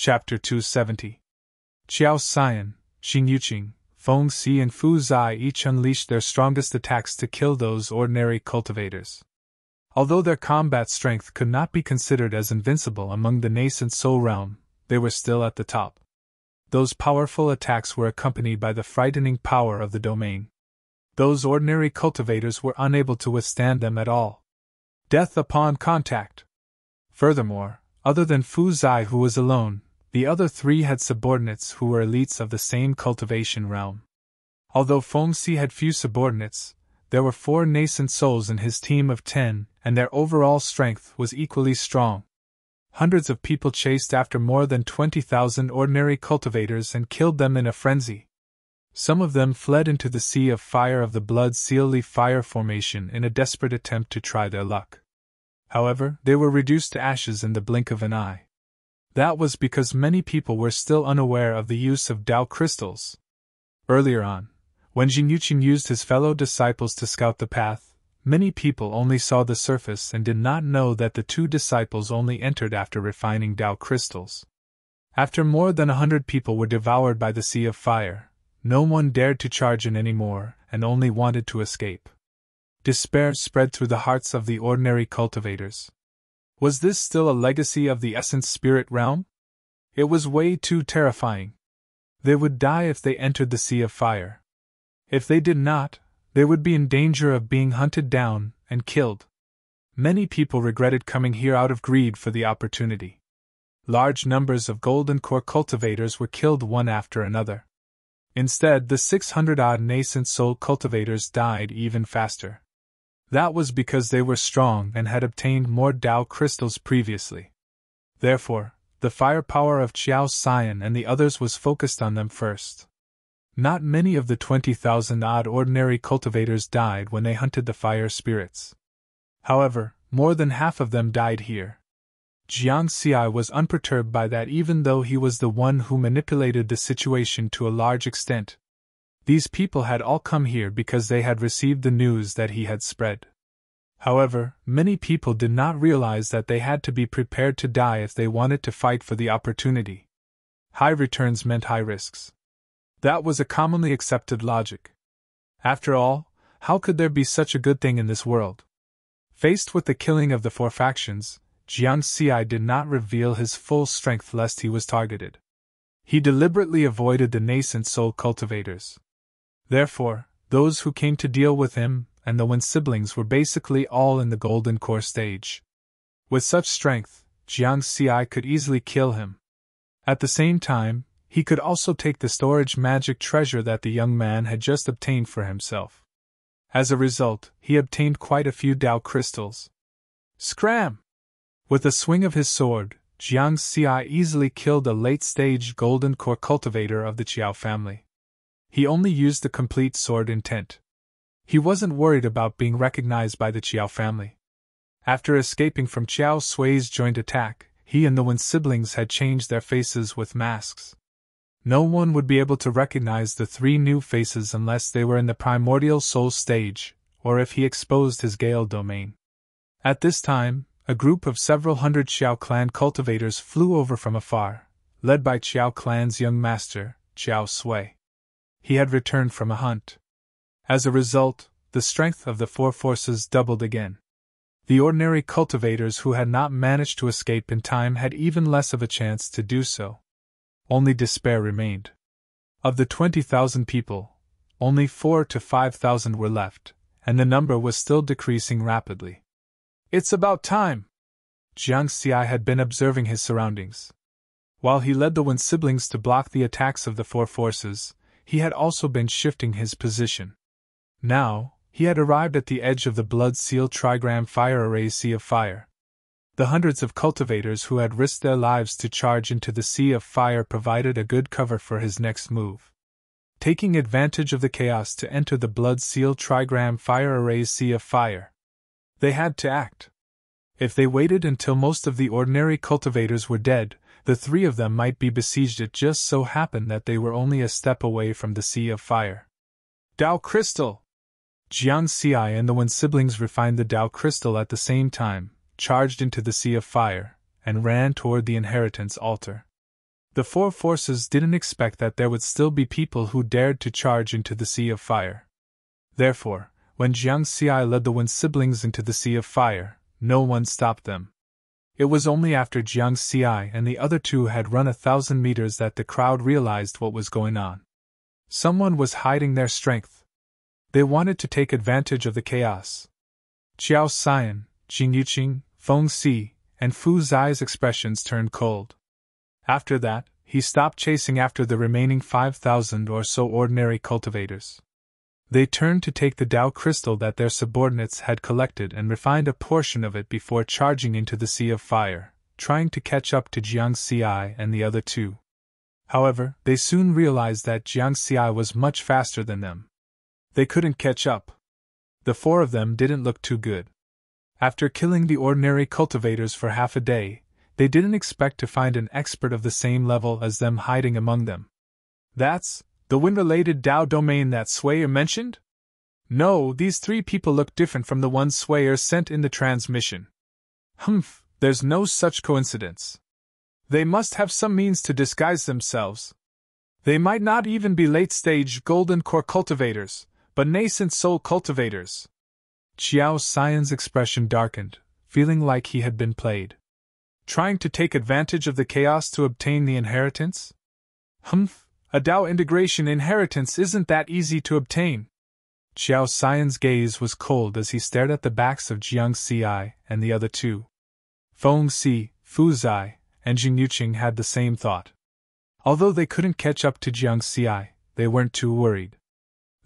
Chapter 270. Qiao Xian, Xing Yuqing, Feng Si and Fu Zai each unleashed their strongest attacks to kill those ordinary cultivators. Although their combat strength could not be considered as invincible among the nascent soul realm, they were still at the top. Those powerful attacks were accompanied by the frightening power of the domain. Those ordinary cultivators were unable to withstand them at all. Death upon contact. Furthermore, other than Fu Zai, who was alone, the other three had subordinates who were elites of the same cultivation realm. Although Feng Si had few subordinates, there were 4 nascent souls in his team of 10, and their overall strength was equally strong. Hundreds of people chased after more than 20,000 ordinary cultivators and killed them in a frenzy. Some of them fled into the sea of fire of the Blood Seal Leaf Fire Formation in a desperate attempt to try their luck. However, they were reduced to ashes in the blink of an eye. That was because many people were still unaware of the use of Dao crystals. Earlier on, when Xing Yuqing used his fellow disciples to scout the path, many people only saw the surface and did not know that the 2 disciples only entered after refining Dao crystals. After more than 100 people were devoured by the sea of fire, no one dared to charge in anymore and only wanted to escape. Despair spread through the hearts of the ordinary cultivators. Was this still a legacy of the essence spirit realm? It was way too terrifying. They would die if they entered the sea of fire. If they did not, they would be in danger of being hunted down and killed. Many people regretted coming here out of greed for the opportunity. Large numbers of golden core cultivators were killed one after another. Instead, the 600-odd nascent soul cultivators died even faster. That was because they were strong and had obtained more Dao crystals previously. Therefore, the firepower of Qiao Xian and the others was focused on them first. Not many of the 20,000-odd ordinary cultivators died when they hunted the fire spirits. However, more than half of them died here. Jiang Xi was unperturbed by that, even though he was the one who manipulated the situation to a large extent. These people had all come here because they had received the news that he had spread. However, many people did not realize that they had to be prepared to die if they wanted to fight for the opportunity. High returns meant high risks. That was a commonly accepted logic. After all, how could there be such a good thing in this world? Faced with the killing of the 4 factions, Jiang Xi did not reveal his full strength lest he was targeted. He deliberately avoided the nascent soul cultivators. Therefore, those who came to deal with him and the Wen siblings were basically all in the golden core stage. With such strength, Jiang Xi could easily kill him. At the same time, he could also take the storage magic treasure that the young man had just obtained for himself. As a result, he obtained quite a few Dao crystals. Scram! With a swing of his sword, Jiang Xi easily killed a late-stage golden core cultivator of the Qiao family. He only used the complete sword intent. He wasn't worried about being recognized by the Qiao family. After escaping from Qiao Sui's joint attack, he and the Wen siblings had changed their faces with masks. No one would be able to recognize the 3 new faces unless they were in the primordial soul stage, or if he exposed his Gale domain. At this time, a group of several hundred Qiao clan cultivators flew over from afar, led by Qiao clan's young master, Qiao Sui. He had returned from a hunt. As a result, the strength of the 4 forces doubled again. The ordinary cultivators who had not managed to escape in time had even less of a chance to do so. Only despair remained. Of the 20,000 people, only 4,000 to 5,000 were left, and the number was still decreasing rapidly. It's about time! Jiang Xi had been observing his surroundings. While he led the Wen siblings to block the attacks of the 4 forces, he had also been shifting his position. Now, he had arrived at the edge of the Blood Seal Trigram Fire Array's Sea of Fire. The hundreds of cultivators who had risked their lives to charge into the Sea of Fire provided a good cover for his next move. Taking advantage of the chaos to enter the Blood Seal Trigram Fire Array's Sea of Fire, they had to act. If they waited until most of the ordinary cultivators were dead, the 3 of them might be besieged. It just so happened that they were only a step away from the Sea of Fire. Dao Crystal! Jiang Xi and the Wen siblings refined the Dao Crystal at the same time, charged into the Sea of Fire, and ran toward the Inheritance Altar. The four forces didn't expect that there would still be people who dared to charge into the Sea of Fire. Therefore, when Jiang Xi led the Wind siblings into the Sea of Fire, no one stopped them. It was only after Jiang Xi and the other two had run 1,000 meters that the crowd realized what was going on. Someone was hiding their strength. They wanted to take advantage of the chaos. Qiao Xian, Jing Yuqing, Feng Si, and Fu Zai's expressions turned cold. After that, he stopped chasing after the remaining 5,000 or so ordinary cultivators. They turned to take the Tao crystal that their subordinates had collected and refined a portion of it before charging into the Sea of Fire, trying to catch up to Jiang Xi and the other two. However, they soon realized that Jiang Xi was much faster than them. They couldn't catch up. The four of them didn't look too good. After killing the ordinary cultivators for half a day, they didn't expect to find an expert of the same level as them hiding among them. That's the wind-related Tao domain that Swayer mentioned? No, these three people look different from the ones Swayer sent in the transmission. Humph, there's no such coincidence. They must have some means to disguise themselves. They might not even be late-stage golden core cultivators, but nascent soul cultivators. Qiao Xian's expression darkened, feeling like he had been played. Trying to take advantage of the chaos to obtain the inheritance? Humph. A Tao integration inheritance isn't that easy to obtain. Qiao Xian's gaze was cold as he stared at the backs of Jiang Xi and the other two. Feng Si, Fu Zai, and Jing Yuqing had the same thought. Although they couldn't catch up to Jiang Xi, they weren't too worried.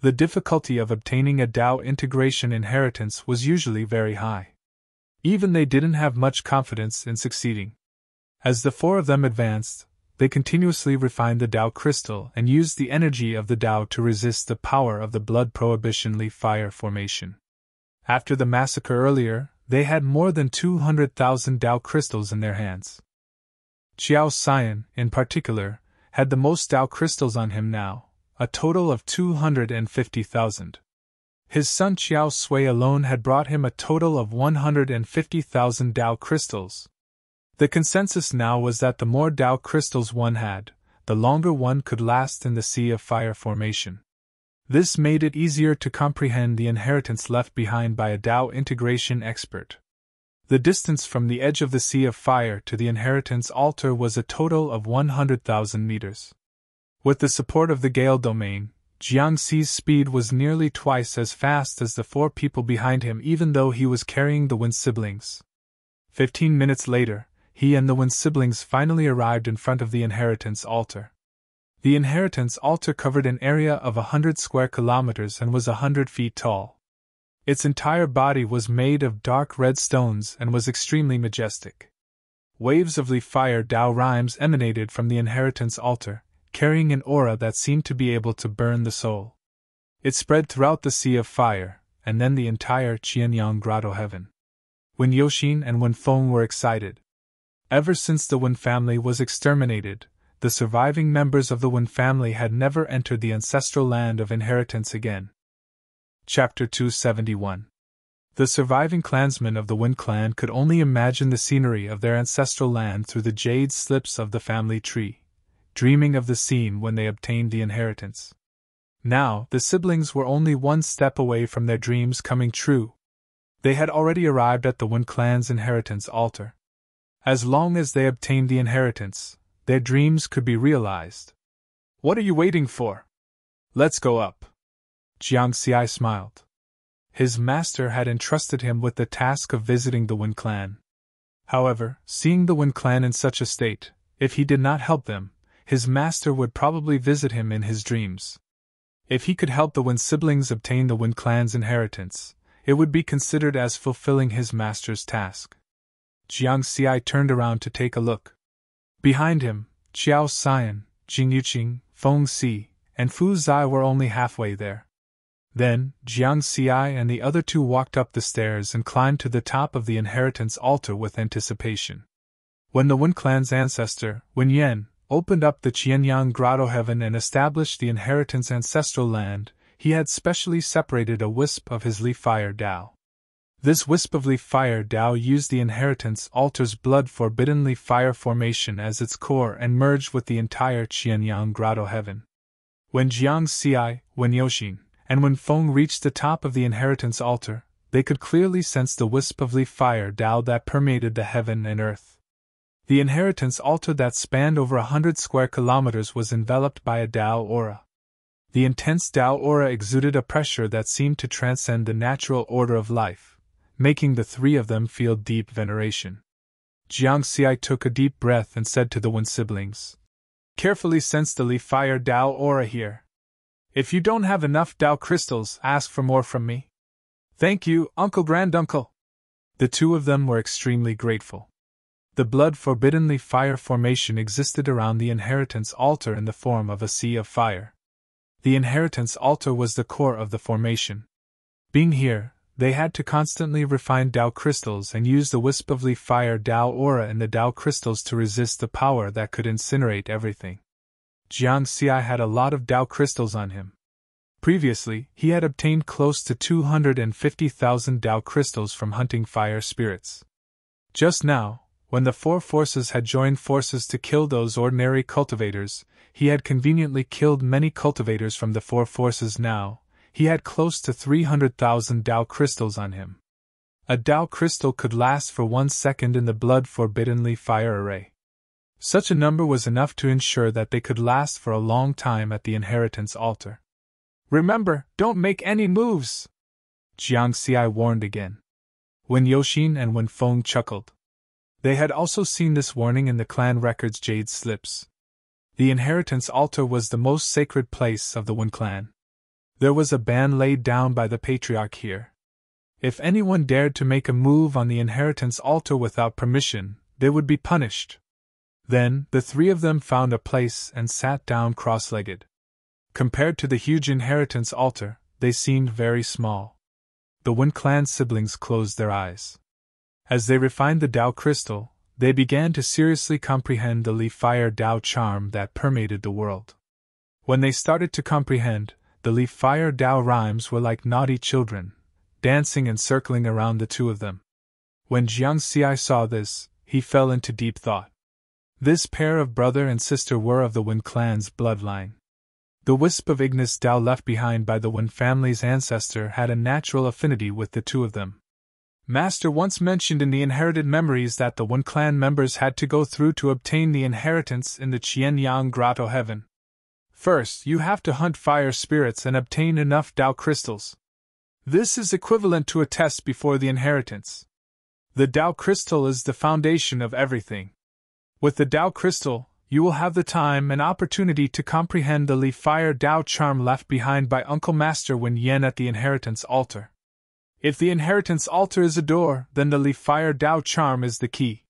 The difficulty of obtaining a Tao integration inheritance was usually very high. Even they didn't have much confidence in succeeding. As the four of them advanced, they continuously refined the Tao crystal and used the energy of the Tao to resist the power of the blood prohibition leaf fire formation. After the massacre earlier, they had more than 200,000 Tao crystals in their hands. Qiao Xian, in particular, had the most Tao crystals on him now, a total of 250,000. His son Qiao Sui alone had brought him a total of 150,000 Tao crystals. The consensus now was that the more Tao crystals one had, the longer one could last in the Sea of Fire formation. This made it easier to comprehend the inheritance left behind by a Tao integration expert. The distance from the edge of the Sea of Fire to the inheritance altar was a total of 100,000 meters. With the support of the Gale domain, Jiang Xi's speed was nearly twice as fast as the four people behind him, even though he was carrying the Wind siblings. 15 minutes later, he and the Wind siblings finally arrived in front of the inheritance altar. The inheritance altar covered an area of 100 square kilometers and was 100 feet tall. Its entire body was made of dark red stones and was extremely majestic. Waves of leaf fire Tao rhymes emanated from the inheritance altar, carrying an aura that seemed to be able to burn the soul. It spread throughout the Sea of Fire, and then the entire Qianyang Grotto heaven. Wen Yoxin and Wen Feng were excited. Ever since the Wen family was exterminated, the surviving members of the Wen family had never entered the ancestral land of inheritance again. Chapter 271. The surviving clansmen of the Wen clan could only imagine the scenery of their ancestral land through the jade slips of the family tree, dreaming of the scene when they obtained the inheritance. Now, the siblings were only one step away from their dreams coming true. They had already arrived at the Wen clan's inheritance altar. As long as they obtained the inheritance, their dreams could be realized. What are you waiting for? Let's go up. Jiang Xi smiled. His master had entrusted him with the task of visiting the Wen clan. However, seeing the Wen clan in such a state, if he did not help them, his master would probably visit him in his dreams. If he could help the Wen siblings obtain the Wen clan's inheritance, it would be considered as fulfilling his master's task. Jiang Xi turned around to take a look. Behind him, Qiao Xian, Jing Yuqing, Feng Si, and Fu Zai were only halfway there. Then, Jiang Xi and the other two walked up the stairs and climbed to the top of the inheritance altar with anticipation. When the Wen clan's ancestor, Wen Yan, opened up the Qianyang Grotto heaven and established the inheritance ancestral land, he had specially separated a wisp of his leaf fire Tao. This wisp of leaf fire Dao used the inheritance altar's blood forbidden leaf fire formation as its core and merged with the entire Qianyang grotto heaven. When Jiang Xi, Wen Yoxin, and Wen Feng reached the top of the inheritance altar, they could clearly sense the wisp of leaf fire Dao that permeated the heaven and earth. The inheritance altar that spanned over 100 square kilometers was enveloped by a Dao aura. The intense Dao aura exuded a pressure that seemed to transcend the natural order of life, making the three of them feel deep veneration. Jiang Xi took a deep breath and said to the Wen siblings, "Carefully sense the leaf fire Dao aura here. If you don't have enough Dao crystals, ask for more from me." "Thank you, Uncle Granduncle." The two of them were extremely grateful. The blood-forbidden leaf fire formation existed around the inheritance altar in the form of a sea of fire. The inheritance altar was the core of the formation. Being here, they had to constantly refine Dao crystals and use the wisp of leaf fire Dao aura in the Dao crystals to resist the power that could incinerate everything. Jiang Xi had a lot of Dao crystals on him. Previously, he had obtained close to 250,000 Dao crystals from hunting fire spirits. Just now, when the four forces had joined forces to kill those ordinary cultivators, he had conveniently killed many cultivators from the four forces. Now, he had close to 300,000 Dao crystals on him. A Dao crystal could last for 1 second in the blood-forbidden leaf fire array. Such a number was enough to ensure that they could last for a long time at the inheritance altar. "Remember, don't make any moves," Jiang Xi warned again. Wen Yoxin and Wen Feng chuckled. They had also seen this warning in the clan record's jade slips. The inheritance altar was the most sacred place of the Wen clan. There was a ban laid down by the patriarch here. If anyone dared to make a move on the inheritance altar without permission, they would be punished. Then, the three of them found a place and sat down cross-legged. Compared to the huge inheritance altar, they seemed very small. The Wen clan siblings closed their eyes. As they refined the Dao crystal, they began to seriously comprehend the leaf fire Dao charm that permeated the world. When they started to comprehend, the leaf fire Dao rhymes were like naughty children, dancing and circling around the two of them. When Jiang Xi saw this, he fell into deep thought. This pair of brother and sister were of the Wen clan's bloodline. The wisp of Ignis Dao left behind by the Wen family's ancestor had a natural affinity with the two of them. Master once mentioned in the inherited memories that the Wen clan members had to go through to obtain the inheritance in the Qianyang grotto heaven. First, you have to hunt fire spirits and obtain enough Dao crystals. This is equivalent to a test before the inheritance. The Dao crystal is the foundation of everything. With the Dao crystal, you will have the time and opportunity to comprehend the leaf fire Dao charm left behind by Uncle Master Wen Yen at the inheritance altar. If the inheritance altar is a door, then the leaf fire Dao charm is the key.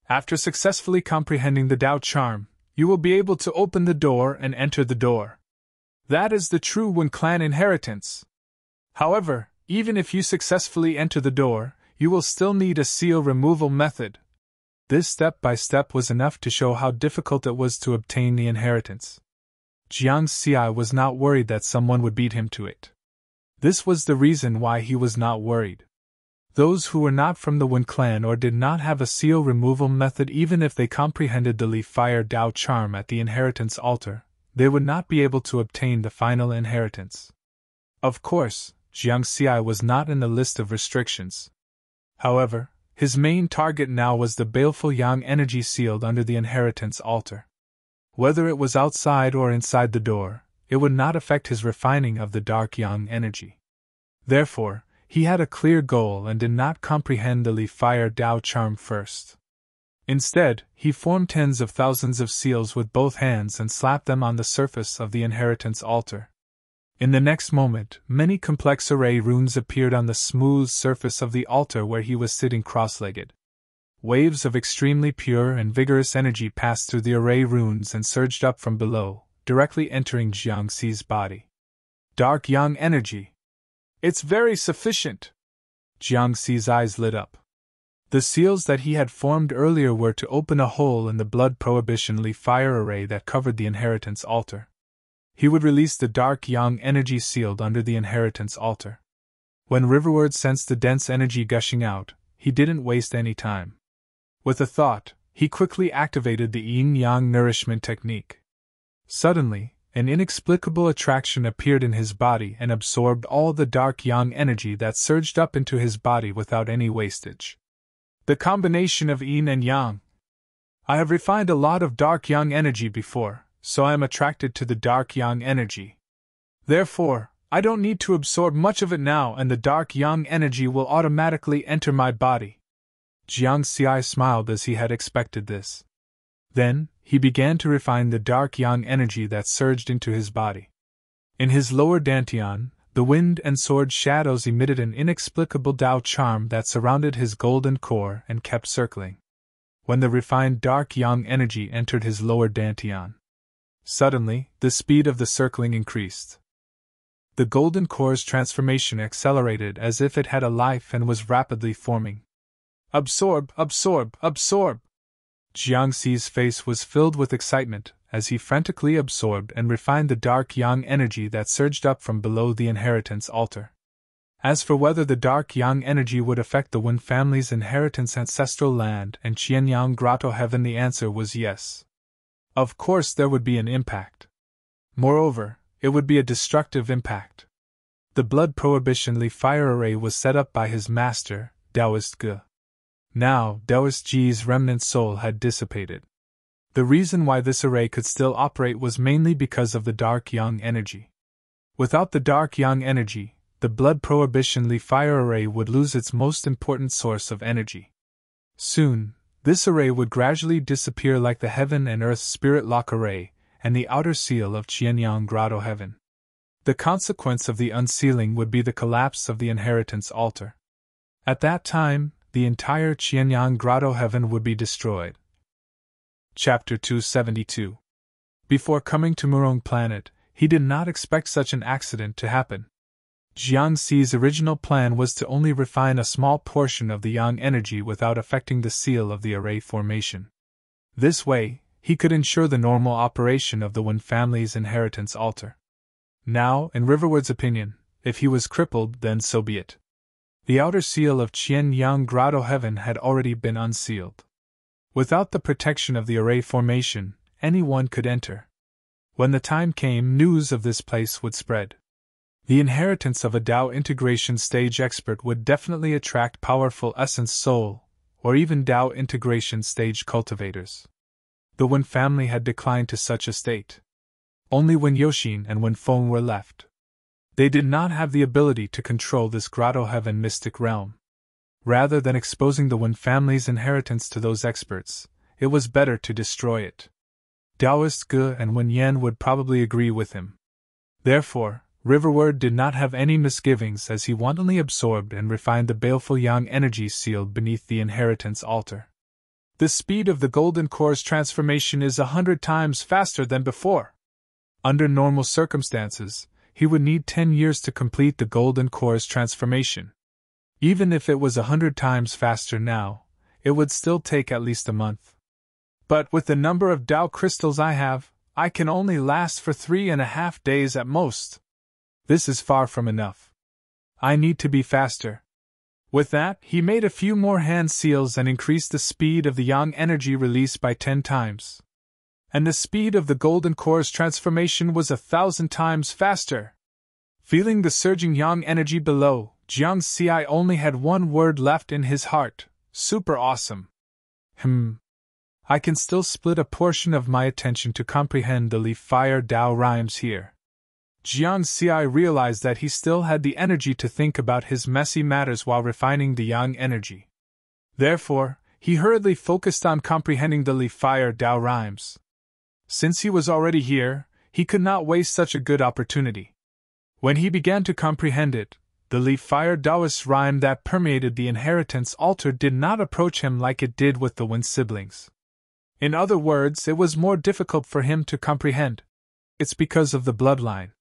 After successfully comprehending the Dao charm, you will be able to open the door and enter the door. That is the true Wen clan inheritance. However, even if you successfully enter the door, you will still need a seal removal method. This step-by-step was enough to show how difficult it was to obtain the inheritance. Jiang Xi was not worried that someone would beat him to it. This was the reason why he was not worried. Those who were not from the Wen clan or did not have a seal removal method, even if they comprehended the leaf fire Dao charm at the inheritance altar, they would not be able to obtain the final inheritance. Of course, Jiang Xi was not in the list of restrictions. However, his main target now was the baleful yang energy sealed under the inheritance altar. Whether it was outside or inside the door, it would not affect his refining of the dark yang energy. Therefore, he had a clear goal and did not comprehend the leaf fire Dao charm first. Instead, he formed tens of thousands of seals with both hands and slapped them on the surface of the inheritance altar. In the next moment, many complex array runes appeared on the smooth surface of the altar where he was sitting cross-legged. Waves of extremely pure and vigorous energy passed through the array runes and surged up from below, directly entering Jiang Xi's body. Dark yang energy. It's very sufficient. Jiang Xi's eyes lit up. The seals that he had formed earlier were to open a hole in the blood prohibition leaf fire array that covered the inheritance altar. He would release the dark yang energy sealed under the inheritance altar. When Riverward sensed the dense energy gushing out, he didn't waste any time. With a thought, he quickly activated the yin-yang nourishment technique. Suddenly, an inexplicable attraction appeared in his body and absorbed all the dark yang energy that surged up into his body without any wastage. The combination of yin and yang. I have refined a lot of dark yang energy before, so I am attracted to the dark yang energy. Therefore, I don't need to absorb much of it now, and the dark yang energy will automatically enter my body. Jiang Xi smiled as he had expected this. Then, he began to refine the dark yang energy that surged into his body. In his lower dantian, the wind and sword shadows emitted an inexplicable Tao charm that surrounded his golden core and kept circling. When the refined dark yang energy entered his lower dantian, suddenly, the speed of the circling increased. The golden core's transformation accelerated as if it had a life and was rapidly forming. Absorb, absorb, absorb! Jiang Xi's face was filled with excitement as he frantically absorbed and refined the dark yang energy that surged up from below the inheritance altar. As for whether the dark yang energy would affect the Wen family's inheritance ancestral land and Qianyang Grotto Heaven, the answer was yes. Of course there would be an impact. Moreover, it would be a destructive impact. The blood prohibition Li fire array was set up by his master, Taoist Ge. Now, Taoist Ji's remnant soul had dissipated. The reason why this array could still operate was mainly because of the dark yang energy. Without the dark yang energy, the blood prohibition Li fire array would lose its most important source of energy. Soon, this array would gradually disappear like the heaven and earth spirit lock array and the outer seal of Qianyang Grotto Heaven. The consequence of the unsealing would be the collapse of the inheritance altar. At that time, the entire Qianyang Grotto Heaven would be destroyed. Chapter 272. Before coming to Murong Planet, he did not expect such an accident to happen. Jiang Xi's original plan was to only refine a small portion of the yang energy without affecting the seal of the array formation. This way, he could ensure the normal operation of the Wen family's inheritance altar. Now, in Riverwood's opinion, if he was crippled, then so be it. The outer seal of Qianyang Grotto Heaven had already been unsealed. Without the protection of the array formation, anyone could enter. When the time came, news of this place would spread. The inheritance of a Tao integration stage expert would definitely attract powerful essence soul, or even Tao integration stage cultivators. The Wen family had declined to such a state. Only Wen Yoxin and Wen Feng were left. They did not have the ability to control this Grotto Heaven mystic realm. Rather than exposing the Wen family's inheritance to those experts, it was better to destroy it. Taoist Ge and Wen Yan would probably agree with him. Therefore, Riverward did not have any misgivings as he wantonly absorbed and refined the baleful yang energy sealed beneath the inheritance altar. The speed of the golden core's transformation is 100 times faster than before. Under normal circumstances, he would need 10 years to complete the golden core's transformation. Even if it was 100 times faster now, it would still take at least a month. But with the number of Tao crystals I have, I can only last for 3.5 days at most. This is far from enough. I need to be faster. With that, he made a few more hand seals and increased the speed of the yang energy release by 10 times. And the speed of the golden core's transformation was 1,000 times faster. Feeling the surging yang energy below, Jiang Xi only had one word left in his heart: super awesome. I can still split a portion of my attention to comprehend the Leaf Fire Tao rhymes here. Jiang Xi realized that he still had the energy to think about his messy matters while refining the yang energy. Therefore, he hurriedly focused on comprehending the Leaf Fire Tao rhymes. Since he was already here, he could not waste such a good opportunity. When he began to comprehend it, the Leaf Fire Taoist rhyme that permeated the inheritance altar did not approach him like it did with the Wen siblings. In other words, it was more difficult for him to comprehend. It's because of the bloodline.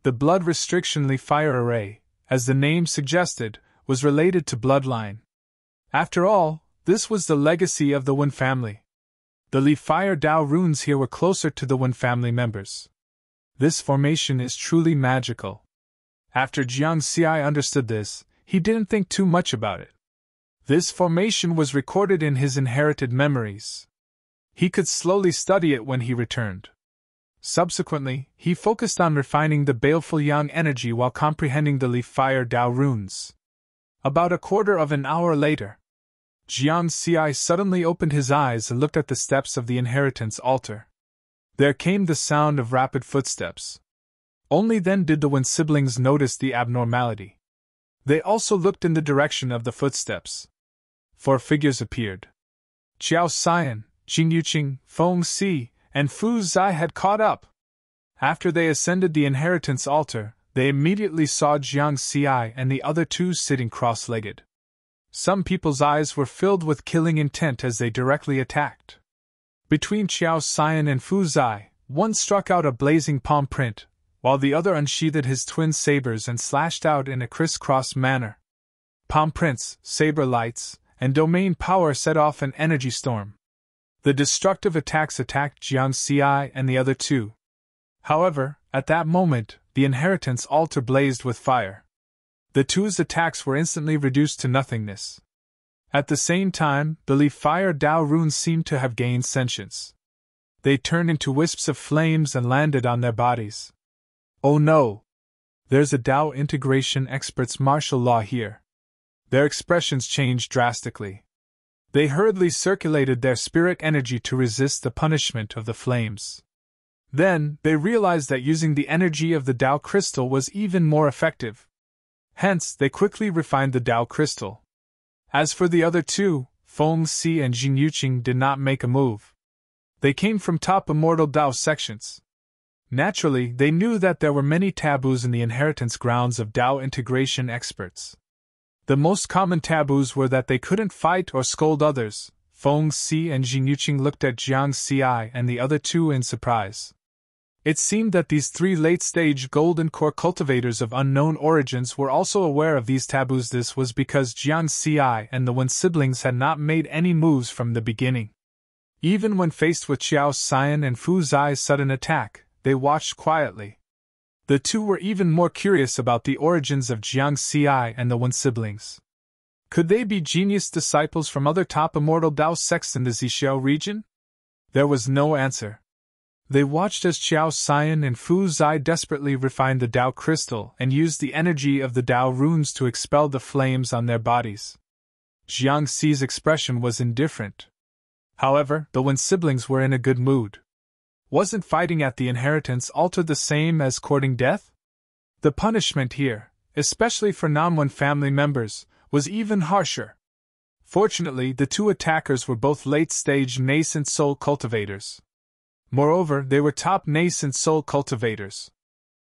The blood restriction Leaf Fire array, as the name suggested, was related to bloodline. After all, this was the legacy of the Wen family. The Leaf Fire Tao runes here were closer to the Wen family members. This formation is truly magical. After Jiang Xi understood this, he didn't think too much about it. This formation was recorded in his inherited memories. He could slowly study it when he returned. Subsequently, he focused on refining the baleful yang energy while comprehending the leaf fire Dao runes. About a quarter of an hour later, Jiang Xi suddenly opened his eyes and looked at the steps of the inheritance altar. There came the sound of rapid footsteps. Only then did the Wen siblings notice the abnormality. They also looked in the direction of the footsteps. 4 figures appeared. Qiao Xian, Jing Yuqing, Feng Si, and Fu Zai had caught up. After they ascended the inheritance altar, they immediately saw Jiang Xi and the other 2 sitting cross-legged. Some people's eyes were filled with killing intent as they directly attacked. Between Qiao Xian and Fu Zai, one struck out a blazing palm print, while the other unsheathed his twin sabers and slashed out in a crisscross manner. Palm prints, saber lights, and domain power set off an energy storm. The destructive attacks attacked Jiang Xi and the other 2. However, at that moment, the inheritance altar blazed with fire. The 2's attacks were instantly reduced to nothingness. At the same time, the leaf fire Dao runes seemed to have gained sentience. They turned into wisps of flames and landed on their bodies. Oh no! There's a Dao integration expert's martial law here. Their expressions changed drastically. They hurriedly circulated their spirit energy to resist the punishment of the flames. Then, they realized that using the energy of the Dao crystal was even more effective. Hence, they quickly refined the Dao crystal. As for the other 2, Feng Si and Jing Yuqing did not make a move. They came from top immortal Dao sections. Naturally, they knew that there were many taboos in the inheritance grounds of Dao integration experts. The most common taboos were that they couldn't fight or scold others. Feng Si and Jing Yuqing looked at Jiang Xi and the other 2 in surprise. It seemed that these 3 late-stage golden core cultivators of unknown origins were also aware of these taboos. This was because Jiang Xi and the Wen siblings had not made any moves from the beginning. Even when faced with Qiao Xian and Fu Zai's sudden attack, they watched quietly. The 2 were even more curious about the origins of Jiang Xi and the Wen siblings. Could they be genius disciples from other top immortal Dao sects in the Zixiao region? There was no answer. They watched as Qiao Xian and Fu Zai desperately refined the Dao crystal and used the energy of the Dao runes to expel the flames on their bodies. Jiang Xi's expression was indifferent. However, the Wen siblings were in a good mood. Wasn't fighting at the inheritance altar the same as courting death? The punishment here, especially for non-Wen family members, was even harsher. Fortunately, the 2 attackers were both late-stage nascent soul cultivators. Moreover, they were top nascent soul cultivators.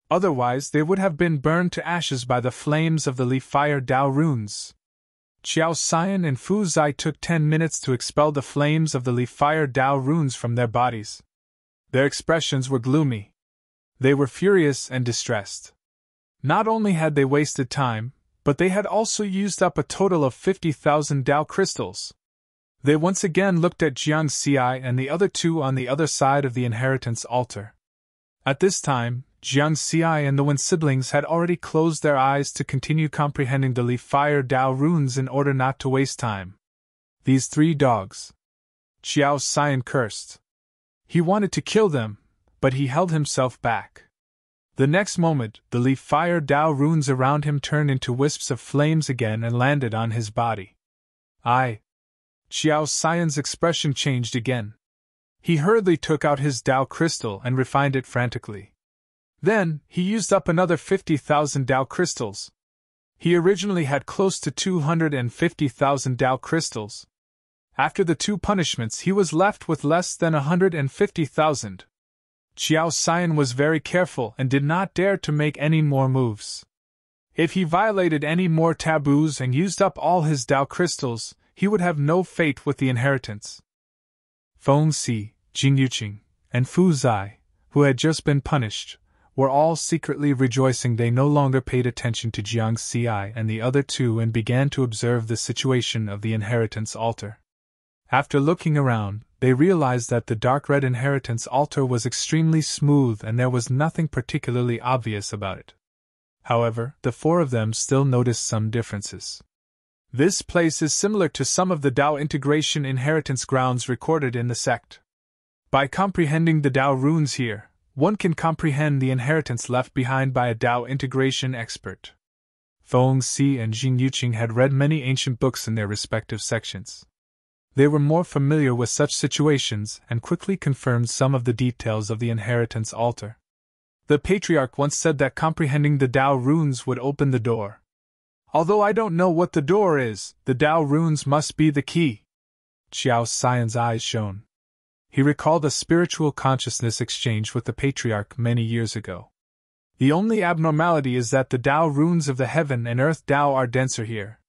Otherwise, they would have been burned to ashes by the flames of the leaf fire Dao runes. Qiao Xian and Fu Zai took 10 minutes to expel the flames of the leaf fire Dao runes from their bodies. Their expressions were gloomy. They were furious and distressed. Not only had they wasted time, but they had also used up a total of 50,000 Dao crystals. They once again looked at Jiang Xi and the other 2 on the other side of the inheritance altar. At this time, Jiang Xi and the Wen siblings had already closed their eyes to continue comprehending the leaf fire Dao runes in order not to waste time. These 3 dogs. Qiao Xian cursed. He wanted to kill them, but he held himself back. The next moment, the leaf fire Dao runes around him turned into wisps of flames again and landed on his body. Qiao Xian's expression changed again. He hurriedly took out his Dao crystal and refined it frantically. Then, he used up another 50,000 Dao crystals. He originally had close to 250,000 Dao crystals. After the 2 punishments, he was left with less than 150,000. Qiao Xian was very careful and did not dare to make any more moves. If he violated any more taboos and used up all his Dao crystals, he would have no fate with the inheritance. Feng Si, Jing Yuqing, and Fu Zai, who had just been punished, were all secretly rejoicing. They no longer paid attention to Jiang Xi and the other 2 and began to observe the situation of the inheritance altar. After looking around, they realized that the dark red inheritance altar was extremely smooth and there was nothing particularly obvious about it. However, the four of them still noticed some differences. This place is similar to some of the Dao integration inheritance grounds recorded in the sect. By comprehending the Dao runes here, one can comprehend the inheritance left behind by a Dao integration expert. Feng Si and Jing Yuqing had read many ancient books in their respective sections. They were more familiar with such situations and quickly confirmed some of the details of the inheritance altar. The patriarch once said that comprehending the Dao runes would open the door. Although I don't know what the door is, the Dao runes must be the key. Qiao Xian's eyes shone. He recalled a spiritual consciousness exchange with the patriarch many years ago. The only abnormality is that the Dao runes of the heaven and earth Dao are denser here.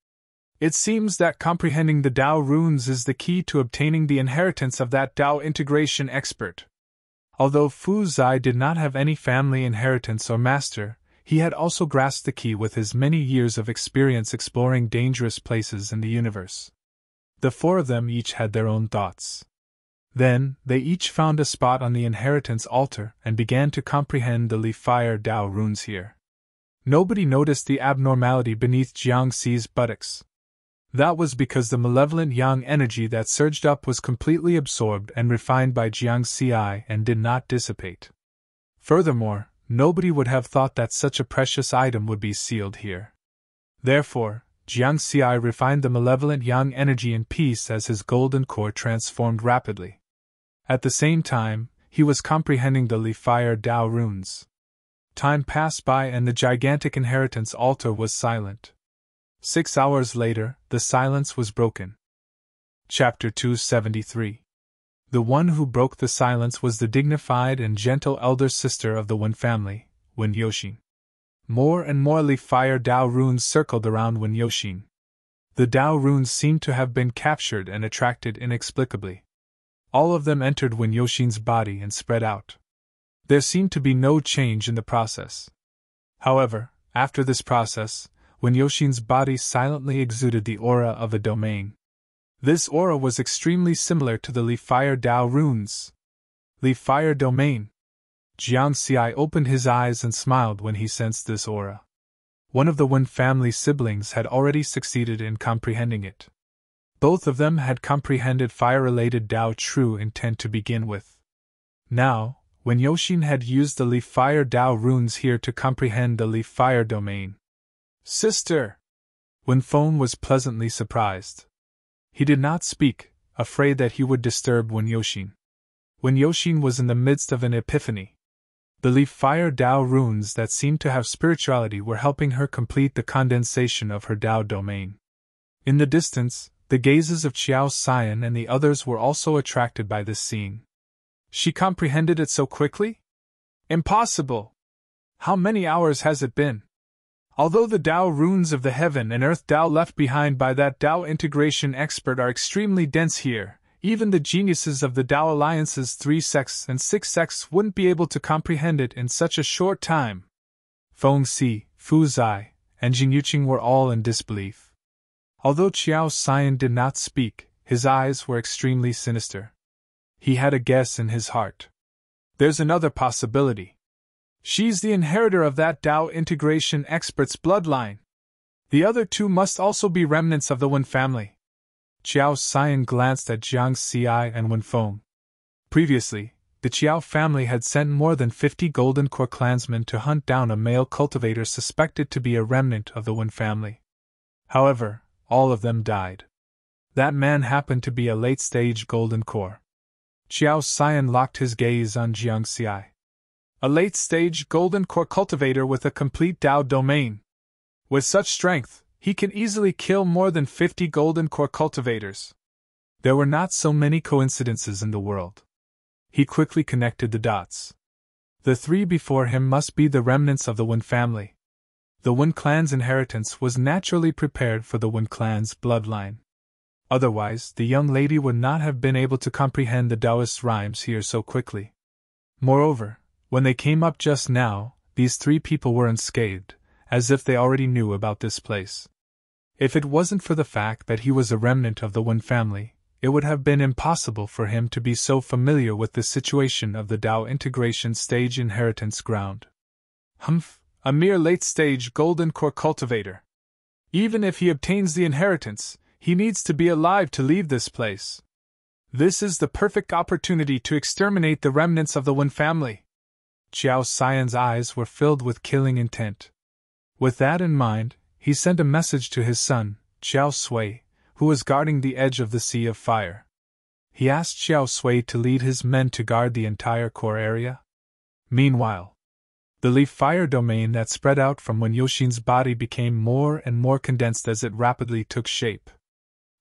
It seems that comprehending the Dao runes is the key to obtaining the inheritance of that Dao integration expert. Although Fu Zai did not have any family inheritance or master, he had also grasped the key with his many years of experience exploring dangerous places in the universe. The four of them each had their own thoughts. Then, they each found a spot on the inheritance altar and began to comprehend the Li Fire Dao runes here. Nobody noticed the abnormality beneath Jiang Xi's buttocks. That was because the malevolent yang energy that surged up was completely absorbed and refined by Jiang Xi and did not dissipate. Furthermore, nobody would have thought that such a precious item would be sealed here. Therefore, Jiang Xi refined the malevolent yang energy in peace as his golden core transformed rapidly. At the same time, he was comprehending the Li Fire Dao runes. Time passed by and the gigantic inheritance altar was silent. 6 hours later, the silence was broken. Chapter 273. The one who broke the silence was the dignified and gentle elder sister of the Wen family, Wen Yoxin. More and more Li Fire Dao runes circled around Wen Yoxin. The Dao runes seemed to have been captured and attracted inexplicably. All of them entered Wen Yoxin's body and spread out. There seemed to be no change in the process. However, after this process, Wen Yoxin's body silently exuded the aura of a domain. This aura was extremely similar to the Li Fire Dao runes. Li Fire Domain. Jiang Xi opened his eyes and smiled when he sensed this aura. One of the Wen family siblings had already succeeded in comprehending it. Both of them had comprehended fire-related Dao true intent to begin with. Now, Wen Yoxin had used the Li Fire Dao runes here to comprehend the Li Fire Domain. Sister! Wen Feng was pleasantly surprised. He did not speak, afraid that he would disturb Wen Yoxin. Wen Yoxin was in the midst of an epiphany. The Li Fire Dao runes that seemed to have spirituality were helping her complete the condensation of her Dao domain. In the distance, the gazes of Qiao Xian and the others were also attracted by this scene. She comprehended it so quickly? Impossible! How many hours has it been? Although the Dao runes of the heaven and earth Dao left behind by that Dao integration expert are extremely dense here, even the geniuses of the Dao Alliance's 3 sects and 6 sects wouldn't be able to comprehend it in such a short time. Feng Si, Fu Zai, and Jing Yuqing were all in disbelief. Although Qiao Xian did not speak, his eyes were extremely sinister. He had a guess in his heart. There's another possibility. She's the inheritor of that Dao integration expert's bloodline. The other two must also be remnants of the Wen family. Qiao Xian glanced at Jiang Xi and Wen Feng. Previously, the Qiao family had sent more than 50 Golden Core clansmen to hunt down a male cultivator suspected to be a remnant of the Wen family. However, all of them died. That man happened to be a late-stage Golden Core. Qiao Xian locked his gaze on Jiang Xi. A late-stage Golden Core cultivator with a complete Dao domain. With such strength, he can easily kill more than 50 Golden Core cultivators. There were not so many coincidences in the world. He quickly connected the dots. The 3 before him must be the remnants of the Wen family. The Wen clan's inheritance was naturally prepared for the Wen clan's bloodline. Otherwise, the young lady would not have been able to comprehend the Taoist rhymes here so quickly. Moreover, when they came up just now, these 3 people were unscathed, as if they already knew about this place. If it wasn't for the fact that he was a remnant of the Wen family, it would have been impossible for him to be so familiar with the situation of the Dao integration stage inheritance ground. a mere late-stage golden core cultivator. Even if he obtains the inheritance, he needs to be alive to leave this place. This is the perfect opportunity to exterminate the remnants of the Wen family. Qiao Xian's eyes were filled with killing intent. With that in mind, he sent a message to his son, Qiao Sui, who was guarding the edge of the Sea of Fire. He asked Qiao Sui to lead his men to guard the entire core area. Meanwhile, the leaf fire domain that spread out from Wen Yoxin's body became more and more condensed as it rapidly took shape.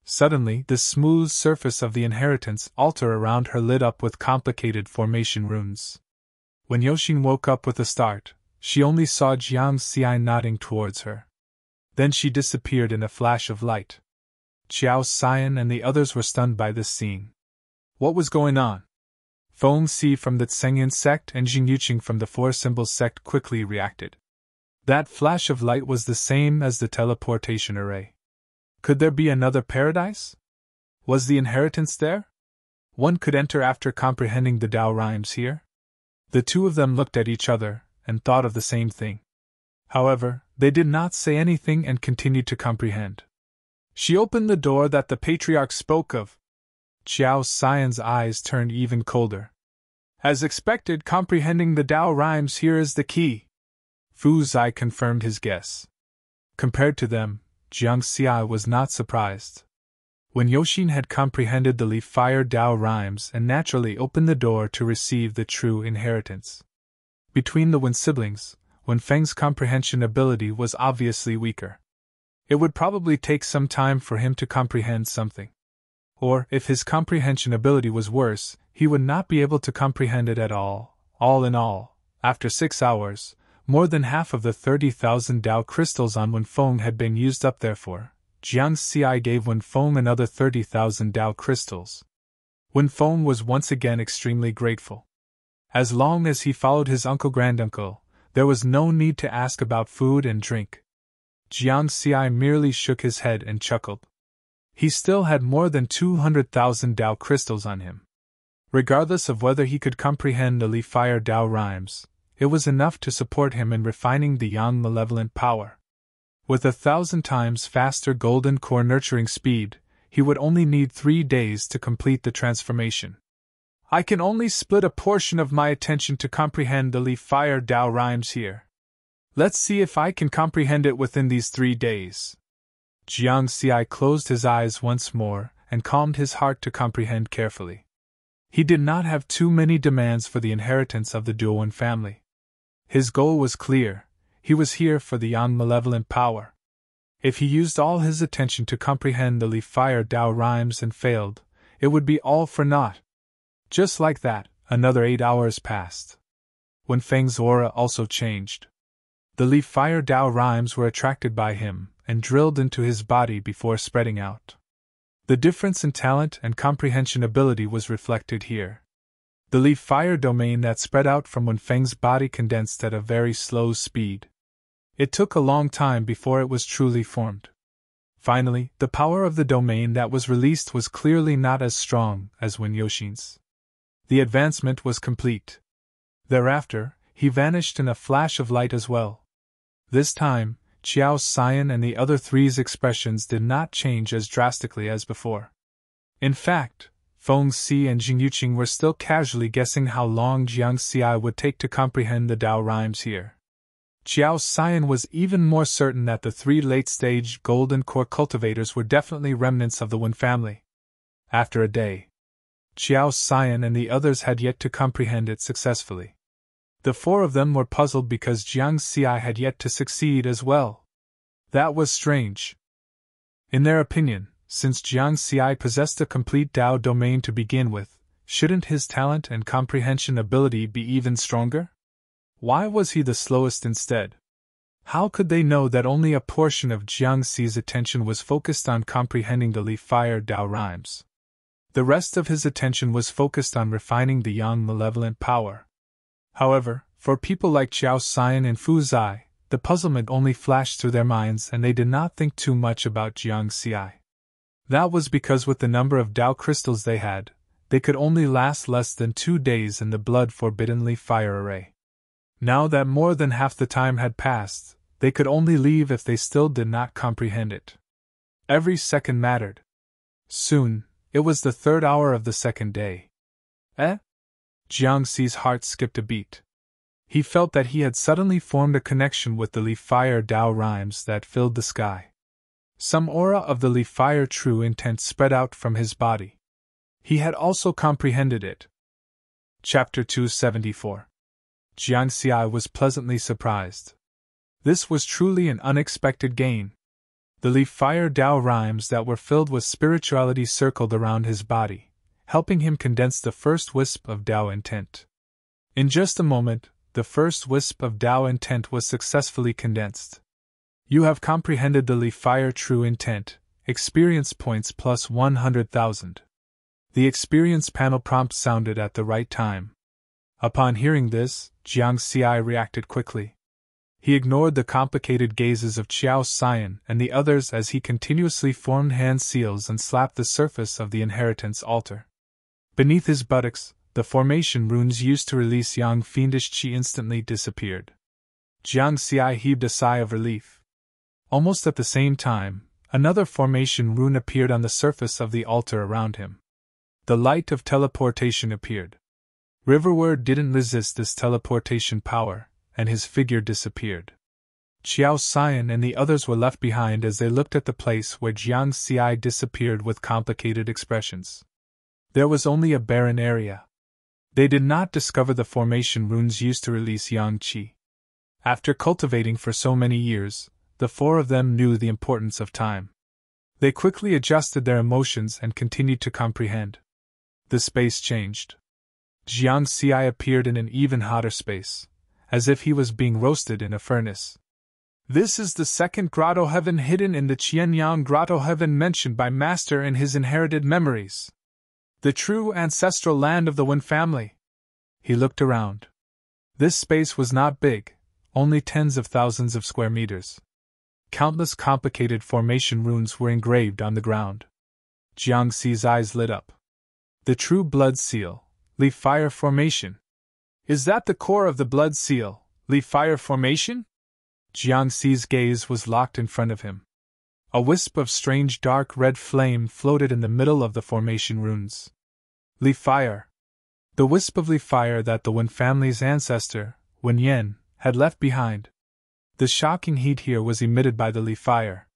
Suddenly, the smooth surface of the inheritance altar around her lit up with complicated formation runes. When Yoxin woke up with a start, she only saw Jiang Xiai nodding towards her. Then she disappeared in a flash of light. Qiao Xian and the others were stunned by this scene. What was going on? Feng Si from the Tsengyan sect and Jing Yuqing from the Four Symbols sect quickly reacted. That flash of light was the same as the teleportation array. Could there be another paradise? Was the inheritance there? One could enter after comprehending the Tao rhymes here? The two of them looked at each other and thought of the same thing. However, they did not say anything and continued to comprehend. She opened the door that the patriarch spoke of. Qiao Xian's eyes turned even colder. As expected, comprehending the Tao rhymes here is the key. Fu Zai confirmed his guess. Compared to them, Jiang Xiai was not surprised. When Yoxin had comprehended the leaf fire Tao rhymes and naturally opened the door to receive the true inheritance. Between the Wen siblings, Wen Feng's comprehension ability was obviously weaker. It would probably take some time for him to comprehend something. Or, if his comprehension ability was worse, he would not be able to comprehend it at all. All in all, after 6 hours, more than half of the 30,000 Tao crystals on Wen Feng had been used up. Therefore, Jiang Xiai gave Wen Feng another 30,000 Tao crystals. Wen Feng was once again extremely grateful. As long as he followed his uncle-granduncle, there was no need to ask about food and drink. Jiang Xiai merely shook his head and chuckled. He still had more than 200,000 Tao crystals on him. Regardless of whether he could comprehend the leaf fire Tao rhymes, it was enough to support him in refining the yang malevolent power. With 1,000 times faster golden core nurturing speed, he would only need 3 days to complete the transformation. I can only split a portion of my attention to comprehend the leaf fire Tao rhymes here. Let's see if I can comprehend it within these 3 days. Jiang Xiai closed his eyes once more and calmed his heart to comprehend carefully. He did not have too many demands for the inheritance of the Duowen family. His goal was clear. He was here for the yang malevolent power. If he used all his attention to comprehend the leaf fire Tao rhymes and failed, it would be all for naught. Just like that, another 8 hours passed. Wen Feng's aura also changed. The leaf fire Tao rhymes were attracted by him and drilled into his body before spreading out. The difference in talent and comprehension ability was reflected here. The leaf fire domain that spread out from Wen Feng's body condensed at a very slow speed. It took a long time before it was truly formed. Finally, the power of the domain that was released was clearly not as strong as Wen Yoxin's. The advancement was complete. Thereafter, he vanished in a flash of light as well. This time, Qiao Xian and the other three's expressions did not change as drastically as before. In fact, Feng Si and Jing Yuqing were still casually guessing how long Jiang Xiai would take to comprehend the Tao rhymes here. Qiao Xian was even more certain that the 3 late-stage golden core cultivators were definitely remnants of the Wen family. After a day, Qiao Xian and the others had yet to comprehend it successfully. The 4 of them were puzzled because Jiang Xiai had yet to succeed as well. That was strange. In their opinion, since Jiang Xiai possessed a complete Tao domain to begin with, shouldn't his talent and comprehension ability be even stronger? Why was he the slowest instead? How could they know that only a portion of Jiang Xi's attention was focused on comprehending the leaf fire Tao rhymes? The rest of his attention was focused on refining the yang malevolent power. However, for people like Qiao Xian and Fu Zai, the puzzlement only flashed through their minds and they did not think too much about Jiang Xiai. That was because with the number of Tao crystals they had, they could only last less than 2 days in the blood-forbidden leaf fire array. Now that more than half the time had passed, they could only leave if they still did not comprehend it. Every second mattered. Soon, it was the 3rd hour of the 2nd day. Jiangxi's heart skipped a beat. He felt that he had suddenly formed a connection with the Leaf Fire Tao rhymes that filled the sky. Some aura of the Leaf Fire true intent spread out from his body. He had also comprehended it. Chapter 274. Jiangxi was pleasantly surprised. This was truly an unexpected gain. The Leaf Fire Tao rhymes that were filled with spirituality circled around his body, helping him condense the first wisp of Tao intent. In just a moment, the first wisp of Tao intent was successfully condensed. You have comprehended the Leaf Fire true intent, experience points plus 100,000. The experience panel prompt sounded at the right time. Upon hearing this, Jiangxi reacted quickly. He ignored the complicated gazes of Qiao Xian and the others as he continuously formed hand seals and slapped the surface of the inheritance altar. Beneath his buttocks, the formation runes used to release yang fiendish qi instantly disappeared. Jiangxi heaved a sigh of relief. Almost at the same time, another formation rune appeared on the surface of the altar around him. The light of teleportation appeared. Riverward didn't resist this teleportation power, and his figure disappeared. Qiao Xian and the others were left behind as they looked at the place where Jiangxi disappeared with complicated expressions. There was only a barren area. They did not discover the formation runes used to release yang qi. After cultivating for so many years, the 4 of them knew the importance of time. They quickly adjusted their emotions and continued to comprehend. The space changed. Jiangxi appeared in an even hotter space, as if he was being roasted in a furnace. This is the 2nd grotto heaven hidden in the Qianyang grotto heaven mentioned by Master in his inherited memories. The true ancestral land of the Wen family. He looked around. This space was not big, only tens of thousands of square meters. Countless complicated formation runes were engraved on the ground. Jiangxi's eyes lit up. The true blood seal, Leaf Fire formation. Is that the core of the blood seal, Leaf Fire formation? Jiangxi's gaze was locked in front of him. A wisp of strange dark red flame floated in the middle of the formation runes. Leaf Fire. The wisp of leaf fire that the Wen family's ancestor, Wen Yen, had left behind. The shocking heat here was emitted by the leaf fire.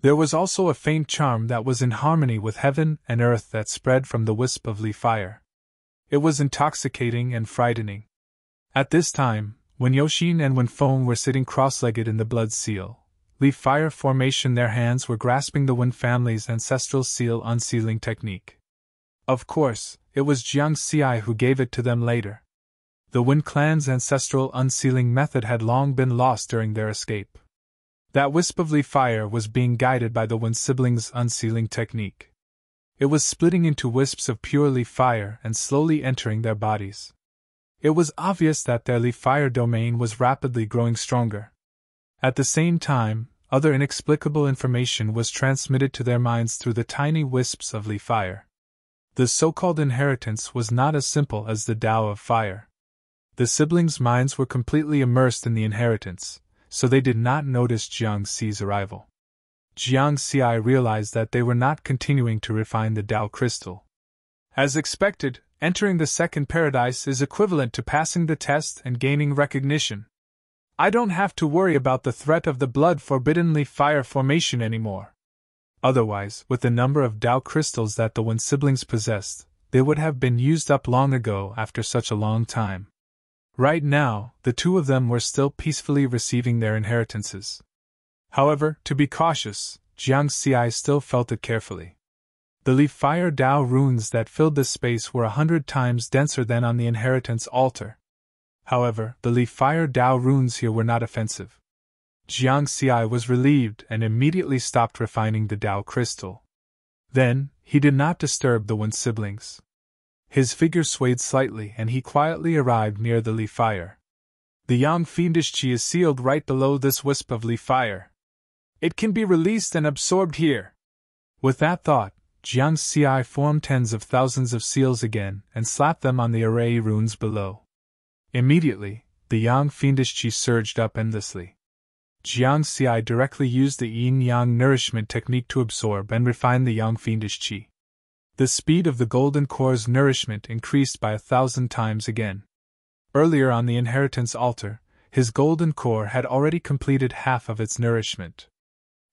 There was also a faint charm that was in harmony with heaven and earth that spread from the wisp of leaf fire. It was intoxicating and frightening. At this time, when Yoxin and Wen Feng were sitting cross-legged in the blood seal, leaf fire formation, their hands were grasping the Wen family's ancestral seal unsealing technique. Of course, it was Jiangxi who gave it to them later. The Wen clan's ancestral unsealing method had long been lost during their escape. That wisp of leaf fire was being guided by the Wen siblings' unsealing technique. It was splitting into wisps of pure leaf fire and slowly entering their bodies. It was obvious that their leaf fire domain was rapidly growing stronger. At the same time, other inexplicable information was transmitted to their minds through the tiny wisps of leaf fire. The so-called inheritance was not as simple as the Tao of fire. The siblings' minds were completely immersed in the inheritance, so they did not notice Jiangxi's arrival. Jiangxi realized that they were not continuing to refine the Tao crystal. As expected, entering the second paradise is equivalent to passing the test and gaining recognition. I don't have to worry about the threat of the blood-forbidden leaf fire formation anymore. Otherwise, with the number of Tao crystals that the Wen siblings possessed, they would have been used up long ago after such a long time. Right now, the 2 of them were still peacefully receiving their inheritances. However, to be cautious, Jiangxi still felt it carefully. The leaf fire Tao runes that filled this space were 100 times denser than on the inheritance altar. However, the leaf fire Tao runes here were not offensive. Jiangxi was relieved and immediately stopped refining the Tao crystal. Then, he did not disturb the Wen siblings. His figure swayed slightly and he quietly arrived near the leaf fire. The yang fiendish qi is sealed right below this wisp of leaf fire. It can be released and absorbed here. With that thought, Jiangxi formed tens of thousands of seals again and slapped them on the array runes below. Immediately, the yang fiendish qi surged up endlessly. Jiang Xi directly used the yin-yang nourishment technique to absorb and refine the yang fiendish qi. The speed of the golden core's nourishment increased by 1,000 times again. Earlier on the inheritance altar, his golden core had already completed half of its nourishment.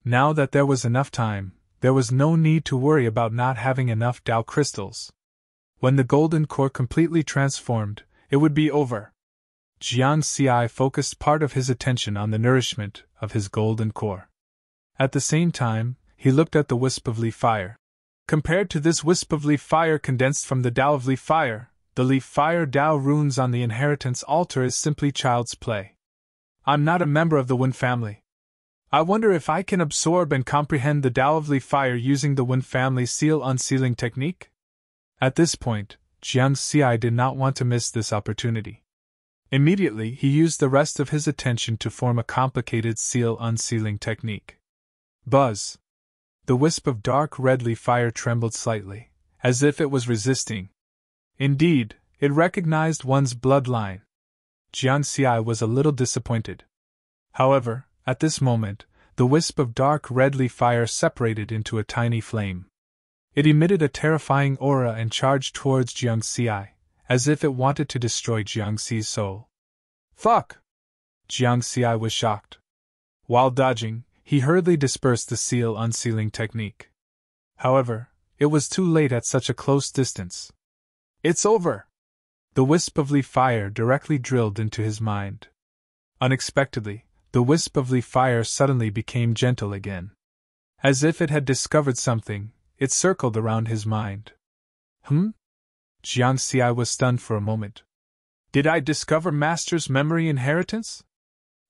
Now that there was enough time, there was no need to worry about not having enough Tao crystals. When the golden core completely transformed, it would be over. Jiang Xi focused part of his attention on the nourishment of his golden core. At the same time, he looked at the wisp of leaf fire. Compared to this wisp of leaf fire condensed from the Tao of leaf fire, the leaf fire Tao runes on the inheritance altar is simply child's play. I'm not a member of the Wind family. I wonder if I can absorb and comprehend the Tao of leaf fire using the Wind family seal unsealing technique? At this point, Jiang Xi did not want to miss this opportunity. Immediately, he used the rest of his attention to form a complicated seal unsealing technique. Buzz! The wisp of dark red leaf fire trembled slightly, as if it was resisting. Indeed, it recognized one's bloodline. Jiang Xi was a little disappointed. However, at this moment, the wisp of dark red leaf fire separated into a tiny flame. It emitted a terrifying aura and charged towards Jiang Xi, as if it wanted to destroy Jiang Xi's soul. Fuck! Jiang Xi was shocked. While dodging, he hurriedly dispersed the seal unsealing technique. However, it was too late at such a close distance. It's over! The wisp of leaf fire directly drilled into his mind. Unexpectedly, the wisp of leaf fire suddenly became gentle again. As if it had discovered something, it circled around his mind. Jiang Xi was stunned for a moment. Did I discover Master's memory inheritance?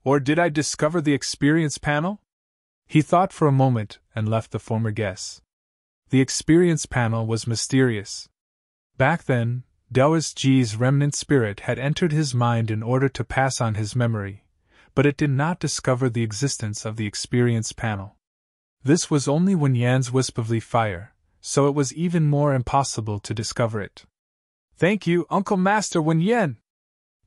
Or did I discover the experience panel? He thought for a moment and left the former guess. The experience panel was mysterious. Back then, Daoist Ji's remnant spirit had entered his mind in order to pass on his memory, but it did not discover the existence of the experience panel. This was only Wen Yan's wisp of leaf fire, so it was even more impossible to discover it. Thank you, Uncle Master Wen Yan!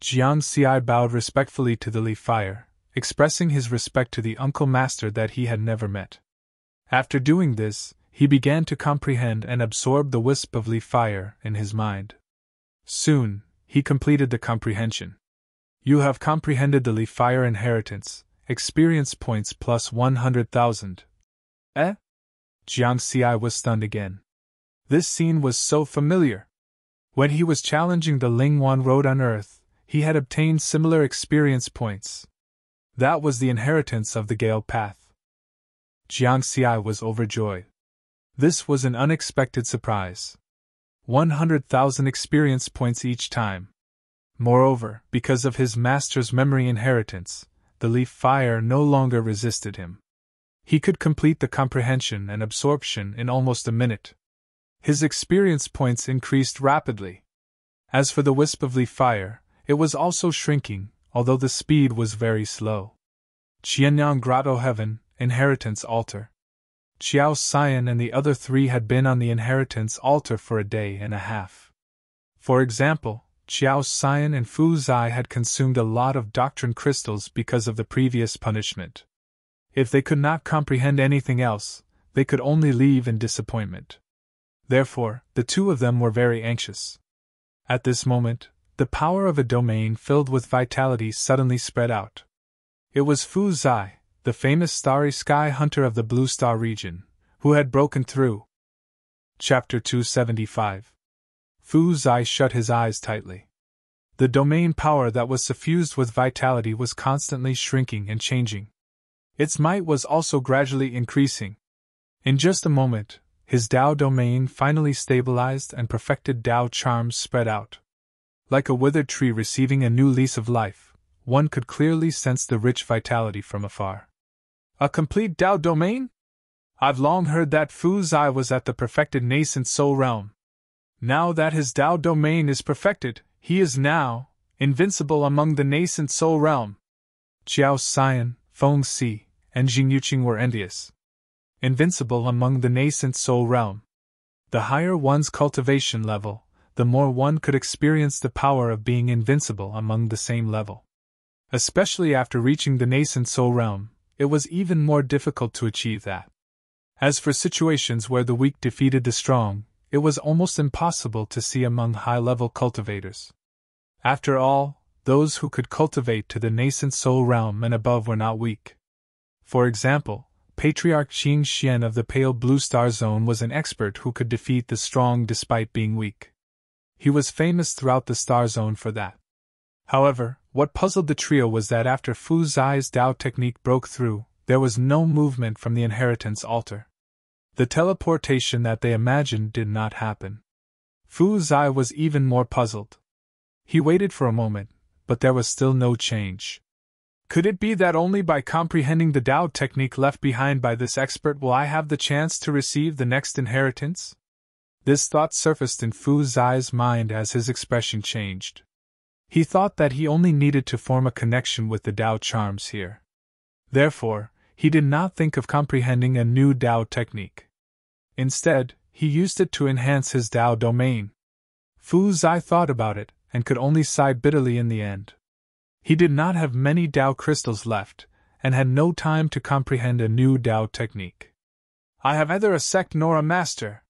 Jiang Xi bowed respectfully to the leaf fire, expressing his respect to the Uncle Master that he had never met. After doing this, he began to comprehend and absorb the wisp of leaf fire in his mind. Soon, he completed the comprehension. You have comprehended the leaf fire inheritance, experience points plus 100,000. Eh? Jiang Xi was stunned again. This scene was so familiar. When he was challenging the Lingwan Road on Earth, he had obtained similar experience points. That was the inheritance of the Gale Path. Jiang Xi was overjoyed. This was an unexpected surprise. 100,000 experience points each time. Moreover, because of his master's memory inheritance, the leaf fire no longer resisted him. He could complete the comprehension and absorption in almost a minute. His experience points increased rapidly. As for the wisp of leaf fire, it was also shrinking, although the speed was very slow. Qianyang Grotto Heaven, Inheritance Altar. Qiao Xian and the other three had been on the inheritance altar for a day and a half. For example, Qiao Xian and Fu Zai had consumed a lot of doctrine crystals because of the previous punishment. If they could not comprehend anything else, they could only leave in disappointment. Therefore, the two of them were very anxious. At this moment, the power of a domain filled with vitality suddenly spread out. It was Fu Zai, the famous starry sky hunter of the Blue Star region, who had broken through. Chapter 275. Fu Zai shut his eyes tightly. The domain power that was suffused with vitality was constantly shrinking and changing. Its might was also gradually increasing. In just a moment, his Tao domain finally stabilized and perfected Tao charms spread out. Like a withered tree receiving a new lease of life, one could clearly sense the rich vitality from afar. A complete Tao domain? I've long heard that Fu Zai was at the perfected nascent soul realm. Now that his Tao domain is perfected, he is now invincible among the nascent soul realm. Qiao Xian, Feng Si, and Jing Yuqing were envious. Invincible among the nascent soul realm. The higher one's cultivation level, the more one could experience the power of being invincible among the same level. Especially after reaching the nascent soul realm, it was even more difficult to achieve that. As for situations where the weak defeated the strong, it was almost impossible to see among high-level cultivators. After all, those who could cultivate to the nascent soul realm and above were not weak. For example, Patriarch Qing Xian of the Pale Blue Star Zone was an expert who could defeat the strong despite being weak. He was famous throughout the Star Zone for that. However, what puzzled the trio was that after Fu Zai's Dao technique broke through, there was no movement from the inheritance altar. The teleportation that they imagined did not happen. Fu Zai was even more puzzled. He waited for a moment, but there was still no change. Could it be that only by comprehending the Dao technique left behind by this expert will I have the chance to receive the next inheritance? This thought surfaced in Fu Zai's mind as his expression changed. He thought that he only needed to form a connection with the Dao charms here. Therefore, he did not think of comprehending a new Dao technique. Instead, he used it to enhance his Dao domain. Fu Zai thought about it, and could only sigh bitterly in the end. He did not have many Dao crystals left, and had no time to comprehend a new Dao technique. I have neither a sect nor a master.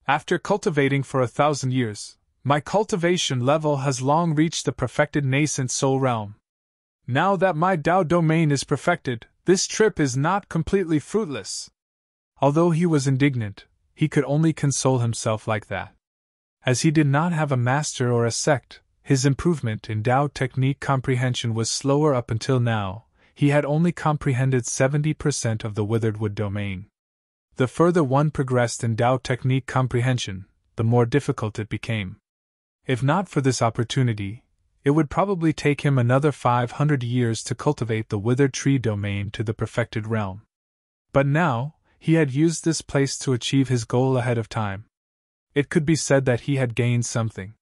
After cultivating for 1,000 years, my cultivation level has long reached the perfected nascent soul realm. Now that my Dao domain is perfected, this trip is not completely fruitless. Although he was indignant, he could only console himself like that. As he did not have a master or a sect, his improvement in Dao technique comprehension was slower up until now. He had only comprehended 70% of the withered wood domain. The further one progressed in Dao technique comprehension, the more difficult it became. If not for this opportunity, it would probably take him another 500 years to cultivate the withered tree domain to the perfected realm. But now, he had used this place to achieve his goal ahead of time. It could be said that he had gained something.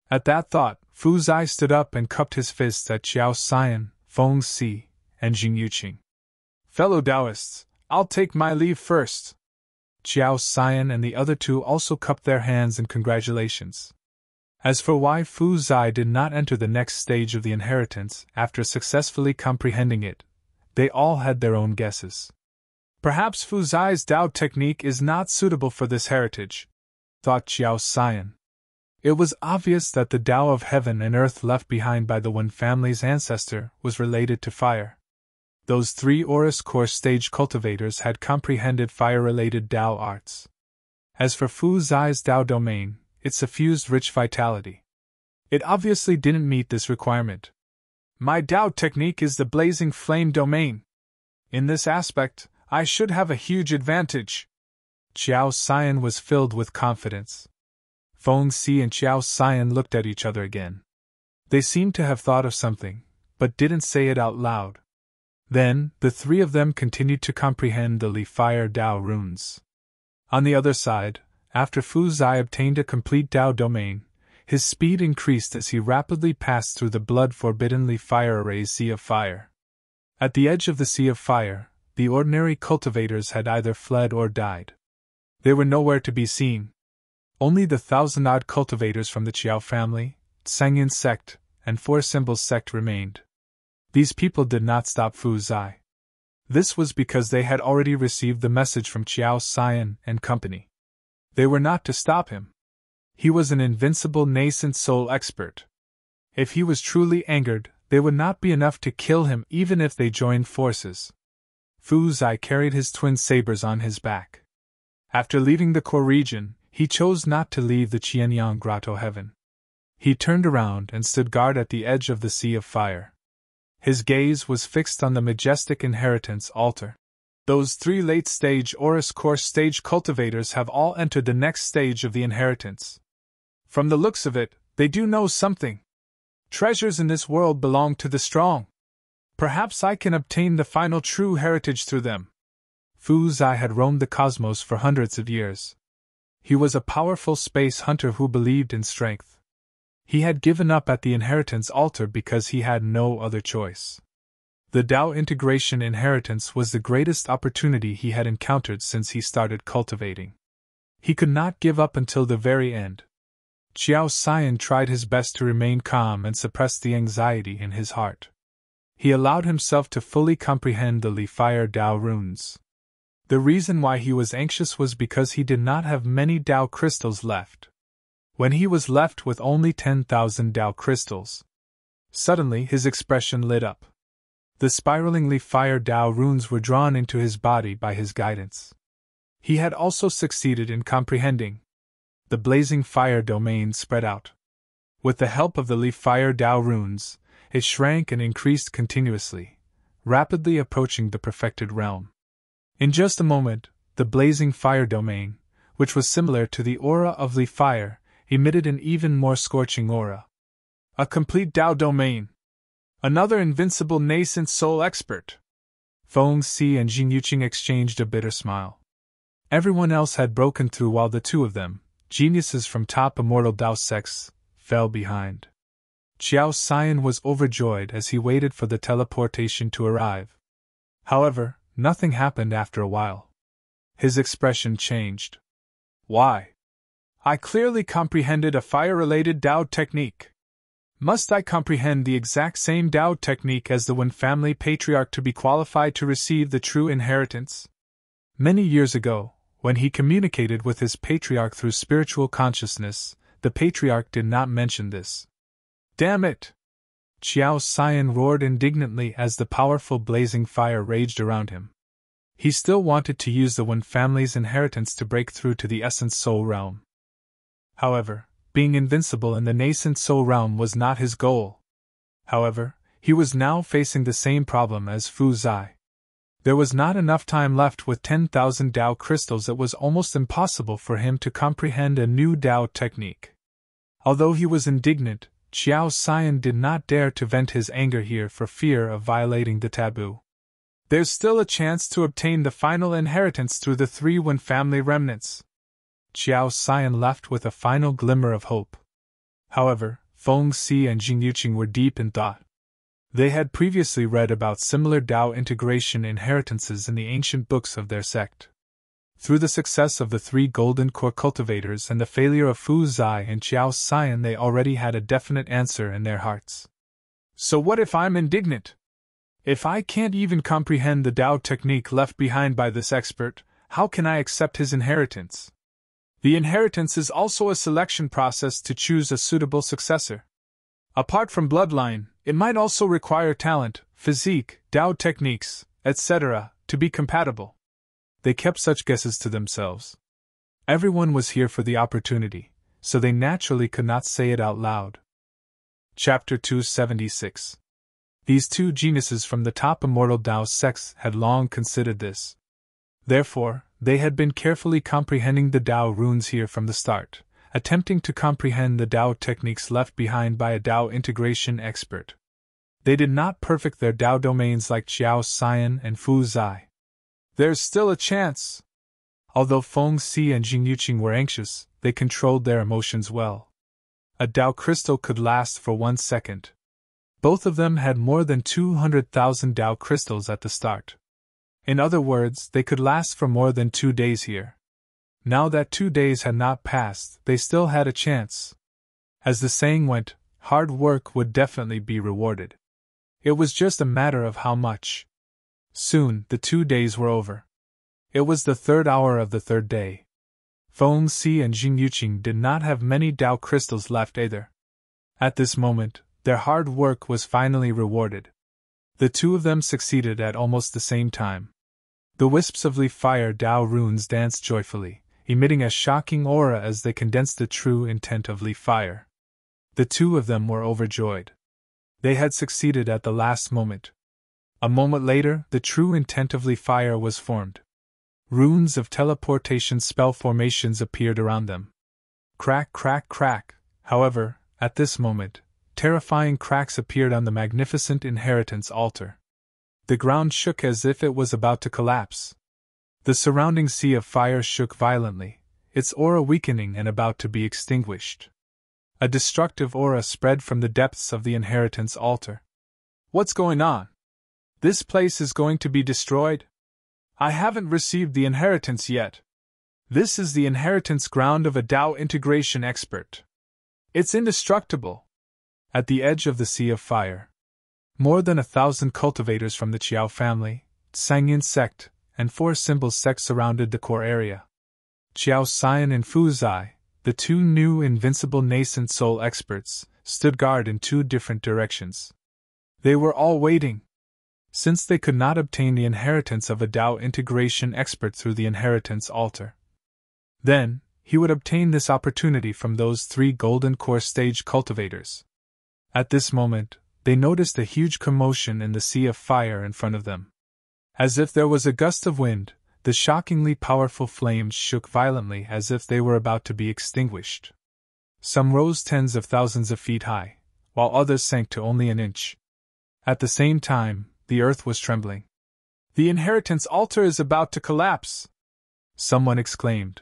At that thought, Fu Zai stood up and cupped his fists at Qiao Xian, Feng Si, and Jing Yuqing. Fellow Taoists, I'll take my leave first. Qiao Xian and the other two also cupped their hands in congratulations. As for why Fu Zai did not enter the next stage of the inheritance after successfully comprehending it, they all had their own guesses. Perhaps Fu Zai's Dao technique is not suitable for this heritage, thought Qiao Xian. It was obvious that the Tao of heaven and earth left behind by the Wen family's ancestor was related to fire. Those 3 Oris Core stage cultivators had comprehended fire-related Tao arts. As for Fu Zai's Tao domain, it suffused rich vitality. It obviously didn't meet this requirement. My Tao technique is the blazing flame domain. In this aspect, I should have a huge advantage. Qiao Xian was filled with confidence. Feng Si and Qiao Xian looked at each other again. They seemed to have thought of something, but didn't say it out loud. Then, the 3 of them continued to comprehend the Li Fire Dao runes. On the other side, after Fu Zai obtained a complete Dao domain, his speed increased as he rapidly passed through the blood-forbidden Li Fire Array's Sea of Fire. At the edge of the Sea of Fire, the ordinary cultivators had either fled or died. They were nowhere to be seen. Only the 1,000-odd cultivators from the Qiao family, Tsangyin sect, and Four Symbols sect remained. These people did not stop Fu Zai. This was because they had already received the message from Qiao Xian and company. They were not to stop him. He was an invincible nascent soul expert. If he was truly angered, they would not be enough to kill him even if they joined forces. Fu Zai carried his twin sabers on his back. After leaving the core region, he chose not to leave the Qianyang Grotto heaven. He turned around and stood guard at the edge of the Sea of Fire. His gaze was fixed on the majestic inheritance altar. Those 3 late-stage Oris Core stage cultivators have all entered the next stage of the inheritance. From the looks of it, they do know something. Treasures in this world belong to the strong. Perhaps I can obtain the final true heritage through them. Fu Zai had roamed the cosmos for hundreds of years. He was a powerful space hunter who believed in strength. He had given up at the inheritance altar because he had no other choice. The Tao integration inheritance was the greatest opportunity he had encountered since he started cultivating. He could not give up until the very end. Qiao Xian tried his best to remain calm and suppress the anxiety in his heart. He allowed himself to fully comprehend the Li Fire Dao runes. The reason why he was anxious was because he did not have many Dao crystals left. When he was left with only 10,000 Dao crystals, suddenly his expression lit up. The spiraling Li Fire Dao runes were drawn into his body by his guidance. He had also succeeded in comprehending. The blazing fire domain spread out. With the help of the Li Fire Dao runes, it shrank and increased continuously, rapidly approaching the perfected realm. In just a moment, the blazing fire domain, which was similar to the aura of Li Fire, emitted an even more scorching aura. A complete Dao domain. Another invincible nascent soul expert. Feng Si and Jing Yuqing exchanged a bitter smile. Everyone else had broken through while the two of them, geniuses from top immortal Dao sects, fell behind. Qiao Xian was overjoyed as he waited for the teleportation to arrive. However, nothing happened after a while. His expression changed. Why? I clearly comprehended a fire-related Dao technique. Must I comprehend the exact same Dao technique as the Wen family patriarch to be qualified to receive the true inheritance? Many years ago, when he communicated with his patriarch through spiritual consciousness, the patriarch did not mention this. Damn it! Qiao Xian roared indignantly as the powerful blazing fire raged around him. He still wanted to use the Wen family's inheritance to break through to the essence soul realm. However, being invincible in the nascent soul realm was not his goal. However, he was now facing the same problem as Fu Zai. There was not enough time left. With 10,000 Dao crystals, it was almost impossible for him to comprehend a new Dao technique. Although he was indignant, Qiao Xian did not dare to vent his anger here for fear of violating the taboo. There's still a chance to obtain the final inheritance through the 3 Wen family remnants. Qiao Xian left with a final glimmer of hope. However, Feng Si and Jing Yuqing were deep in thought. They had previously read about similar Dao integration inheritances in the ancient books of their sect. Through the success of the 3 golden core cultivators and the failure of Fu Zai and Qiao Xian, they already had a definite answer in their hearts. So what if I'm indignant? If I can't even comprehend the Dao technique left behind by this expert, how can I accept his inheritance? The inheritance is also a selection process to choose a suitable successor. Apart from bloodline, it might also require talent, physique, Dao techniques, etc., to be compatible. They kept such guesses to themselves. Everyone was here for the opportunity, so they naturally could not say it out loud. Chapter 276. These 2 geniuses from the top immortal Dao sects had long considered this. Therefore, they had been carefully comprehending the Dao runes here from the start, attempting to comprehend the Dao techniques left behind by a Dao integration expert. They did not perfect their Dao domains like Qiao Xian and Fu Zai. There's still a chance. Although Feng Si and Jing Yuqing were anxious, they controlled their emotions well. A Dao crystal could last for 1 second. Both of them had more than 200,000 Dao crystals at the start. In other words, they could last for more than 2 days here. Now that 2 days had not passed, they still had a chance. As the saying went, hard work would definitely be rewarded. It was just a matter of how much. Soon, the 2 days were over. It was the 3rd hour of the 3rd day. Feng Si and Jing Yuqing did not have many Dao crystals left either. At this moment, their hard work was finally rewarded. The 2 of them succeeded at almost the same time. The wisps of Li Fire Dao runes danced joyfully, emitting a shocking aura as they condensed the true intent of Li Fire. The 2 of them were overjoyed. They had succeeded at the last moment. A moment later, the true intent of Li Fire was formed. Runes of teleportation spell formations appeared around them. Crack, crack, crack. However, at this moment, terrifying cracks appeared on the magnificent inheritance altar. The ground shook as if it was about to collapse. The surrounding sea of fire shook violently, its aura weakening and about to be extinguished. A destructive aura spread from the depths of the inheritance altar. What's going on? This place is going to be destroyed? I haven't received the inheritance yet. This is the inheritance ground of a Dao integration expert. It's indestructible. At the edge of the sea of fire, More than 1,000 cultivators from the Qiao family, Sangyin sect, and 4 symbol sects surrounded the core area. Qiao Xian and Fu Zai, the 2 new invincible nascent soul experts, stood guard in 2 different directions. They were all waiting. Since they could not obtain the inheritance of a Dao integration expert through the inheritance altar, then he would obtain this opportunity from those 3 golden core stage cultivators. At this moment, they noticed a huge commotion in the sea of fire in front of them. As if there was a gust of wind, the shockingly powerful flames shook violently as if they were about to be extinguished. Some rose tens of thousands of feet high, while others sank to only an inch. At the same time, the earth was trembling. "The inheritance altar is about to collapse!" someone exclaimed.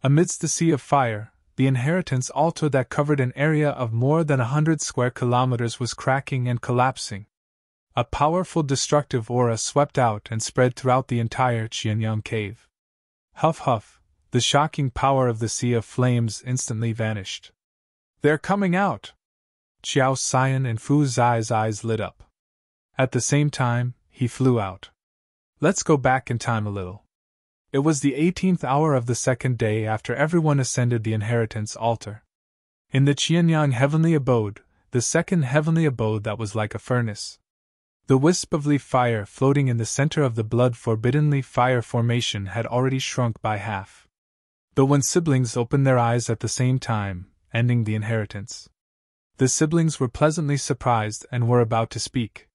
Amidst the sea of fire, the inheritance altar that covered an area of more than 100 square kilometers was cracking and collapsing. A powerful destructive aura swept out and spread throughout the entire Qianyang cave. Huff huff, the shocking power of the sea of flames instantly vanished. "They're coming out!" Qiao Xian and Fu Zai's eyes lit up. At the same time, he flew out. Let's go back in time a little. It was the 18th hour of the 2nd day after everyone ascended the inheritance altar. In the Qianyang heavenly abode, the 2nd heavenly abode that was like a furnace, the wisp of leaf fire floating in the center of the blood-forbidden leaf fire formation had already shrunk by half. The Wen siblings opened their eyes at the same time, ending the inheritance. The siblings were pleasantly surprised and were about to speak.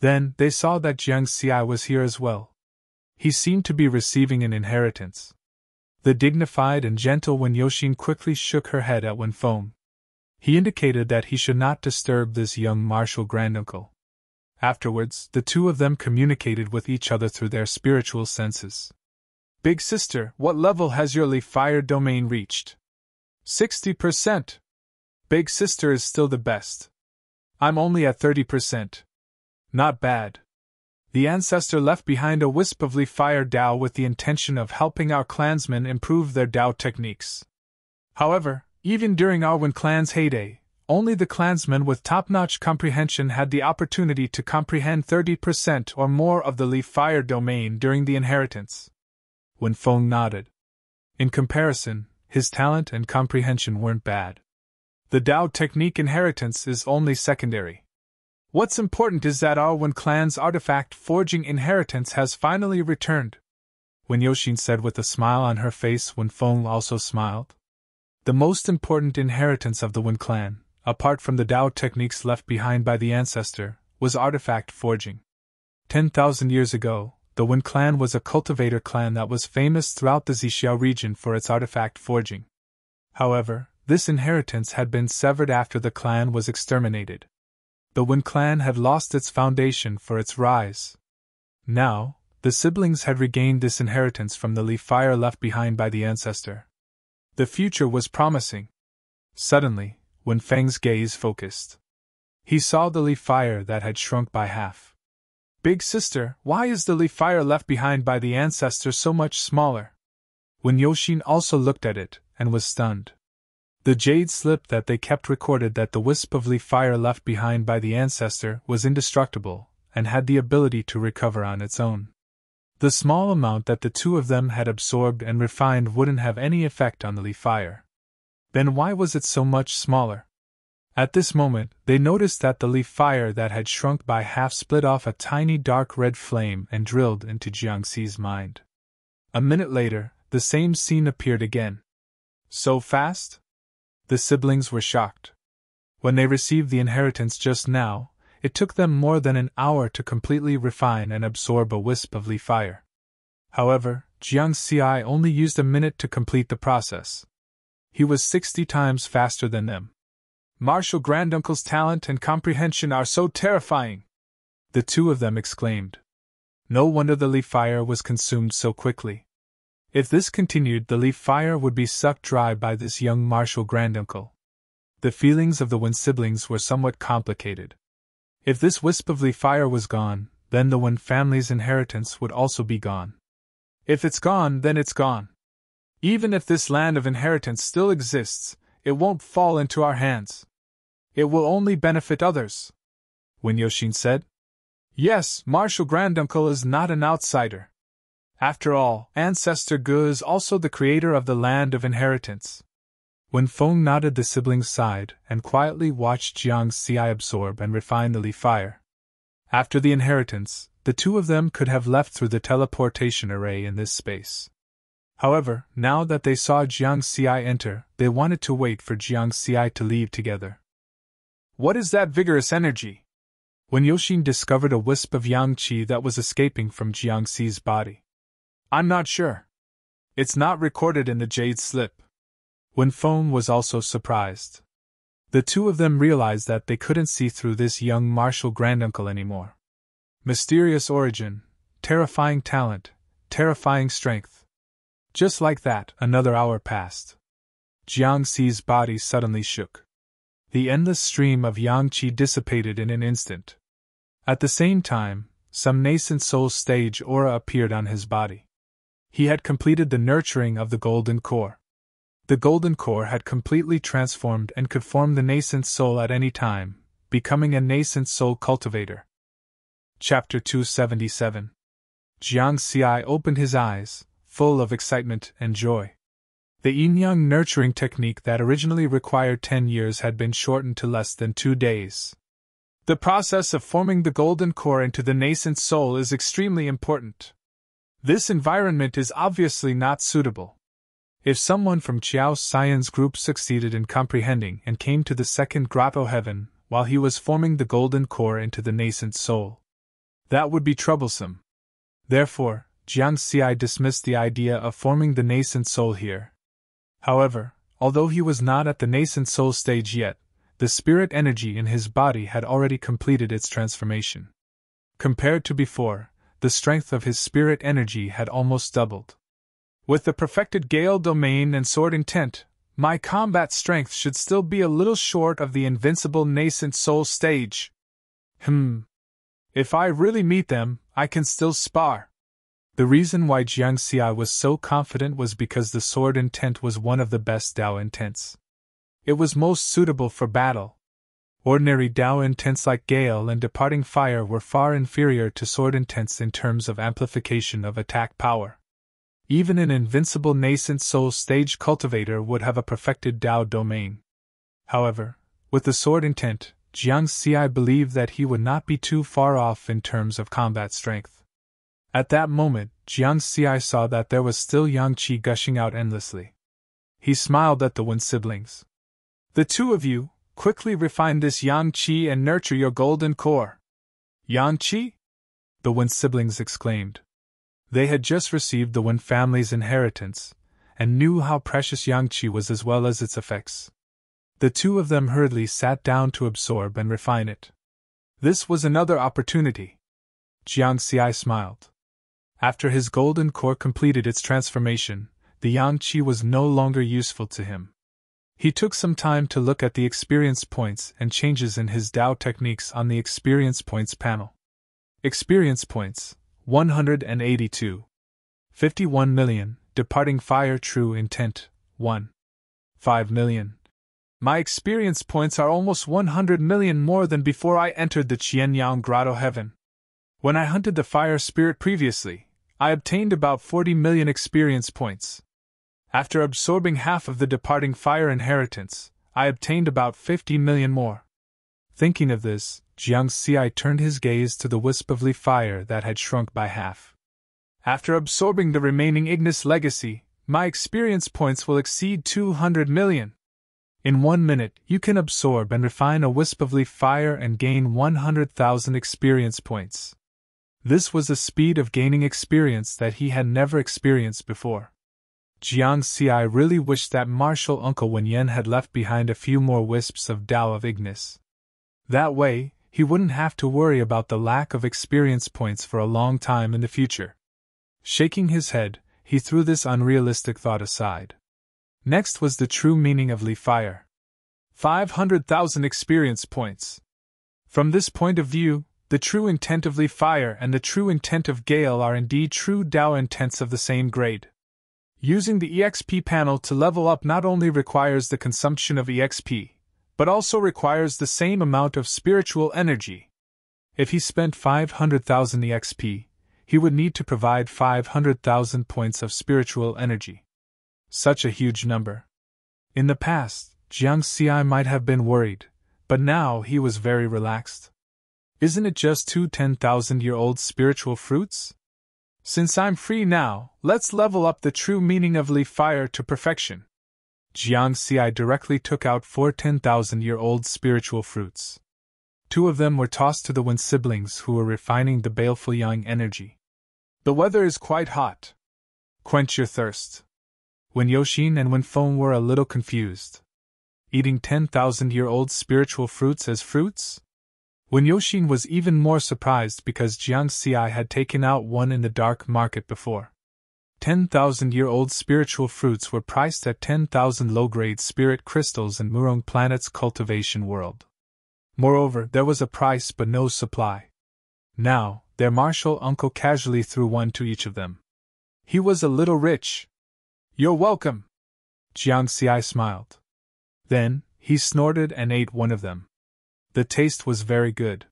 Then they saw that Jiang Xi was here as well. He seemed to be receiving an inheritance. The dignified and gentle Wen Yoxin quickly shook her head at Wen Feng. He indicated that he should not disturb this young martial granduncle. Afterwards, the 2 of them communicated with each other through their spiritual senses. "Big sister, what level has your leaf fire domain reached?" 60%. "Big sister is still the best. I'm only at 30%. Not bad. The ancestor left behind a wisp of leaf fire Dao with the intention of helping our clansmen improve their Dao techniques. However, even during our Wen clan's heyday, only the clansmen with top-notch comprehension had the opportunity to comprehend 30% or more of the leaf fire domain during the inheritance." Wen Feng nodded. In comparison, his talent and comprehension weren't bad. The Dao technique inheritance is only secondary. What's important is that our Wen clan's artifact forging inheritance has finally returned, Wen Yoxin said with a smile on her face. Wen Feng also smiled. The most important inheritance of the Wen clan, apart from the Dao techniques left behind by the ancestor, was artifact forging. 10,000 years ago, the Wen clan was a cultivator clan that was famous throughout the Zixiao region for its artifact forging. However, this inheritance had been severed after the clan was exterminated. The Wen clan had lost its foundation for its rise. Now, the siblings had regained this inheritance from the leaf fire left behind by the ancestor. The future was promising. Suddenly, Wen Feng's gaze focused. He saw the leaf fire that had shrunk by half. "Big sister, why is the leaf fire left behind by the ancestor so much smaller?" Wen Yoxin also looked at it, and was stunned. The jade slip that they kept recorded that the wisp of leaf fire left behind by the ancestor was indestructible, and had the ability to recover on its own. The small amount that the 2 of them had absorbed and refined wouldn't have any effect on the leaf fire. Then why was it so much smaller? At this moment, they noticed that the leaf fire that had shrunk by half split off a tiny dark red flame and drilled into Jiang Xi's mind. A minute later, the same scene appeared again. So fast? The siblings were shocked. When they received the inheritance just now, it took them more than an hour to completely refine and absorb a wisp of leaf fire. However, Jiang Xi only used a minute to complete the process. He was 60 times faster than them. "Martial Granduncle's talent and comprehension are so terrifying!" the 2 of them exclaimed. No wonder the leaf fire was consumed so quickly. If this continued, the leaf fire would be sucked dry by this young martial granduncle. The feelings of the Wen siblings were somewhat complicated. If this wisp of leaf fire was gone, then the Wen family's inheritance would also be gone. If it's gone, then it's gone. Even if this land of inheritance still exists, it won't fall into our hands. It will only benefit others. Wen Yoxin said. Yes, Martial Granduncle is not an outsider. After all, Ancestor Gu is also the creator of the land of inheritance. Wen Feng nodded. The siblings sighed and quietly watched Jiang Xi absorb and refine the Li fire. After the inheritance, the two of them could have left through the teleportation array in this space. However, now that they saw Jiang Xi enter, they wanted to wait for Jiang Xi to leave together. What is that vigorous energy? Wen Yoxin discovered a wisp of yang qi that was escaping from Jiang Xi's body. I'm not sure. It's not recorded in the jade slip. Wen Feng was also surprised. The two of them realized that they couldn't see through this young martial granduncle anymore. Mysterious origin, terrifying talent, terrifying strength. Just like that, another hour passed. Jiang Xi's body suddenly shook. The endless stream of yang qi dissipated in an instant. At the same time, some nascent soul stage aura appeared on his body. He had completed the nurturing of the golden core. The golden core had completely transformed and could form the nascent soul at any time, becoming a nascent soul cultivator. Chapter 277. Jiang Xi opened his eyes, full of excitement and joy. The yin-yang nurturing technique that originally required 10 years had been shortened to less than 2 days. The process of forming the golden core into the nascent soul is extremely important. This environment is obviously not suitable. If someone from Qiao Xian's group succeeded in comprehending and came to the second grotto heaven while he was forming the golden core into the nascent soul, that would be troublesome. Therefore, Jiang Xi dismissed the idea of forming the nascent soul here. However, although he was not at the nascent soul stage yet, the spirit energy in his body had already completed its transformation. Compared to before, the strength of his spirit energy had almost doubled. With the perfected Gale domain and sword intent, my combat strength should still be a little short of the invincible nascent soul stage. If I really meet them, I can still spar. The reason why Jiang Xi was so confident was because the sword intent was one of the best Dao intents. It was most suitable for battle. Ordinary Dao intents like Gale and Departing Fire were far inferior to sword intents in terms of amplification of attack power. Even an invincible nascent soul stage cultivator would have a perfected Dao domain. However, with the sword intent, Jiang Xi believed that he would not be too far off in terms of combat strength. At that moment, Jiang Xi saw that there was still yang qi gushing out endlessly. He smiled at the Wen siblings. The two of you, quickly refine this yang qi and nurture your golden core. Yang qi? The Wen siblings exclaimed. They had just received the Wen family's inheritance, and knew how precious yang qi was as well as its effects. The two of them hurriedly sat down to absorb and refine it. This was another opportunity. Jiang Xi smiled. After his golden core completed its transformation, the yang qi was no longer useful to him. He took some time to look at the experience points and changes in his Dao techniques on the experience points panel. Experience points, 182. 51 million, Departing Fire True Intent, 1. 5 million. My experience points are almost 100 million more than before I entered the Qianyang Grotto Heaven. When I hunted the fire spirit previously, I obtained about 40 million experience points. After absorbing half of the Departing Fire inheritance, I obtained about 50 million more. Thinking of this, Jiang Xi turned his gaze to the wisp of leaf fire that had shrunk by half. After absorbing the remaining Ignis legacy, my experience points will exceed 200 million. In 1 minute, you can absorb and refine a wisp of leaf fire and gain 100,000 experience points. This was a speed of gaining experience that he had never experienced before. Jiang Xi really wished that martial Uncle Wen Yan had left behind a few more wisps of Dao of Ignis. That way, he wouldn't have to worry about the lack of experience points for a long time in the future. Shaking his head, he threw this unrealistic thought aside. Next was the true meaning of Li Fire. 500,000 experience points. From this point of view, the true intent of Li Fire and the true intent of Gale are indeed true Dao intents of the same grade. Using the EXP panel to level up not only requires the consumption of EXP, but also requires the same amount of spiritual energy. If he spent 500,000 EXP, he would need to provide 500,000 points of spiritual energy. Such a huge number. In the past, Jiang Xi might have been worried, but now he was very relaxed. Isn't it just two 10,000-year-old spiritual fruits? Since I'm free now, let's level up the true meaning of Li Fire to perfection. Jiang Xi directly took out 4 10,000-year-old spiritual fruits. 2 of them were tossed to the Wen siblings who were refining the baleful yang energy. The weather is quite hot. Quench your thirst. Wen Yoxin and Wen Feng were a little confused. Eating 10,000-year-old spiritual fruits as fruits? Wen Yoxin was even more surprised because Jiang Xi had taken out one in the dark market before. 10,000-year-old spiritual fruits were priced at 10,000 low-grade spirit crystals in Murong Planet's cultivation world. Moreover, there was a price but no supply. Now, their martial uncle casually threw one to each of them. He was a little rich. You're welcome. Jiang Xi smiled. Then, he snorted and ate one of them. The taste was very good.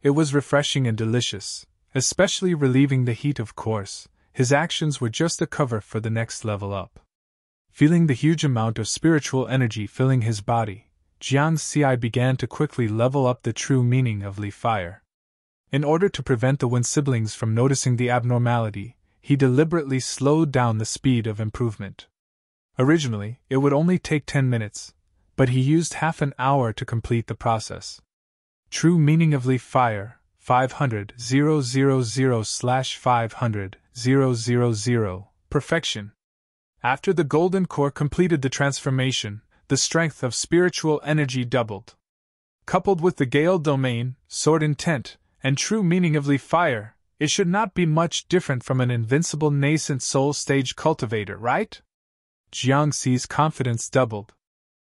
It was refreshing and delicious, especially relieving the heat, of course. His actions were just a cover for the next level up. Feeling the huge amount of spiritual energy filling his body, Jiang Xi began to quickly level up the true meaning of Li Fire. In order to prevent the Wen siblings from noticing the abnormality, he deliberately slowed down the speed of improvement. Originally, it would only take 10 minutes, but he used half an hour to complete the process. True meaning of Li Fire, 500,000/500,000, perfection. After the golden core completed the transformation, the strength of spiritual energy doubled. Coupled with the Gale domain, sword intent, and true meaning of Li Fire, it should not be much different from an invincible nascent soul stage cultivator, right? Jiang Xi's confidence doubled.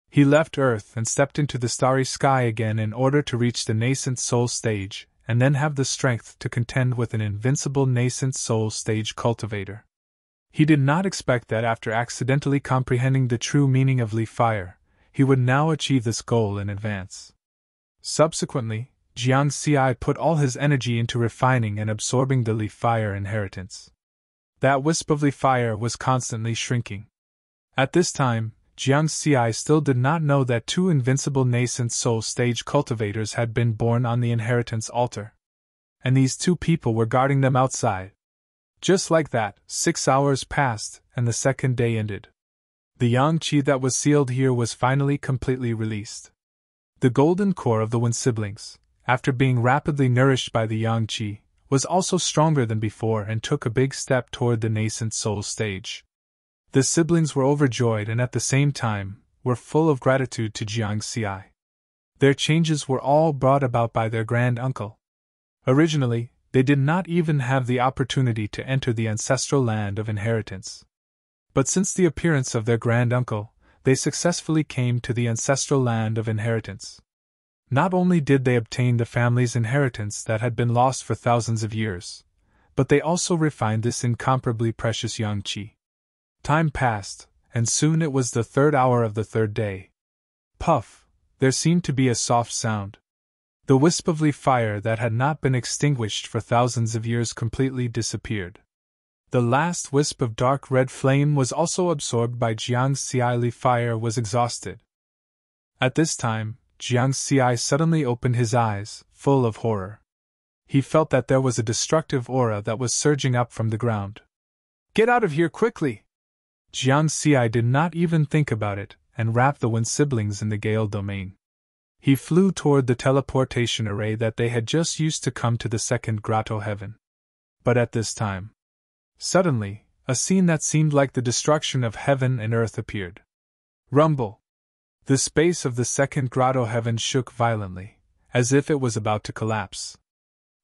He left Earth and stepped into the starry sky again in order to reach the nascent soul stage, and then have the strength to contend with an invincible nascent soul stage cultivator. He did not expect that after accidentally comprehending the true meaning of Li Fire, he would now achieve this goal in advance. Subsequently, Jiang Xi put all his energy into refining and absorbing the Li Fire inheritance. That wisp of Li Fire was constantly shrinking. At this time, Jiang Xi still did not know that 2 invincible nascent soul stage cultivators had been born on the inheritance altar. And these 2 people were guarding them outside. Just like that, 6 hours passed, and the second day ended. The yang qi that was sealed here was finally completely released. The golden core of the Wen siblings, after being rapidly nourished by the yang qi, was also stronger than before and took a big step toward the nascent soul stage. The siblings were overjoyed and at the same time, were full of gratitude to Jiang Xi. Their changes were all brought about by their grand uncle. Originally, they did not even have the opportunity to enter the ancestral land of inheritance. But since the appearance of their grand uncle, they successfully came to the ancestral land of inheritance. Not only did they obtain the family's inheritance that had been lost for thousands of years, but they also refined this incomparably precious yang qi. Time passed, and soon it was the 3rd hour of the 3rd day. Puff! There seemed to be a soft sound. The wisp of Li Fire that had not been extinguished for thousands of years completely disappeared. The last wisp of dark red flame was also absorbed by Jiang Xi. Li Fire was exhausted. At this time, Jiang Xi suddenly opened his eyes, full of horror. He felt that there was a destructive aura that was surging up from the ground. Get out of here quickly! Jiang Xi did not even think about it, and wrapped the Wen siblings in the Gale domain. He flew toward the teleportation array that they had just used to come to the second grotto heaven. But at this time, suddenly, a scene that seemed like the destruction of heaven and earth appeared. Rumble! The space of the second grotto heaven shook violently, as if it was about to collapse.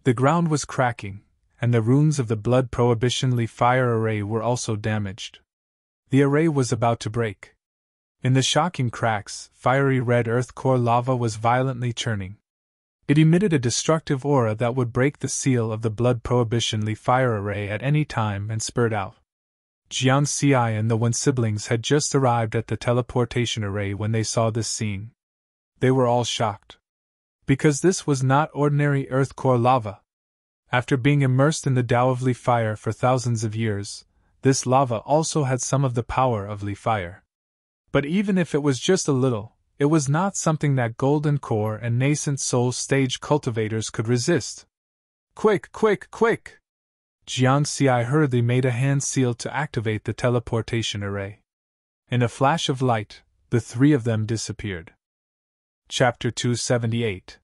The ground was cracking, and the runes of the blood prohibition Li Fire array were also damaged. The array was about to break. In the shocking cracks, fiery red earth core lava was violently churning. It emitted a destructive aura that would break the seal of the blood prohibition Li Fire array at any time and spurt out. Jiang Xi and the Wen siblings had just arrived at the teleportation array when they saw this scene. They were all shocked. Because this was not ordinary earth core lava. After being immersed in the Tao of Li fire for thousands of years, this lava also had some of the power of Li fire. But even if it was just a little, it was not something that golden core and nascent soul stage cultivators could resist. Quick, quick, quick! Jiang Xi hurriedly made a hand seal to activate the teleportation array. In a flash of light, the three of them disappeared. Chapter 278.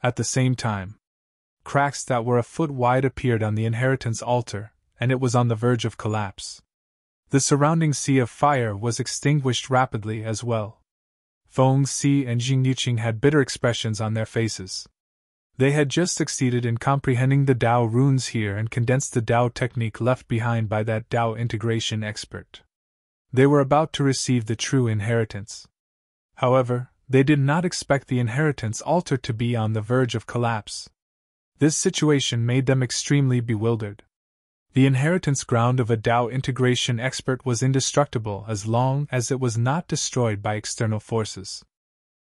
At the same time, cracks that were a foot wide appeared on the inheritance altar, and it was on the verge of collapse. The surrounding sea of fire was extinguished rapidly as well. Feng Si and Jing Yuqing had bitter expressions on their faces. They had just succeeded in comprehending the Tao runes here and condensed the Tao technique left behind by that Tao integration expert. They were about to receive the true inheritance. However, they did not expect the inheritance altar to be on the verge of collapse. This situation made them extremely bewildered. The inheritance ground of a Tao integration expert was indestructible as long as it was not destroyed by external forces.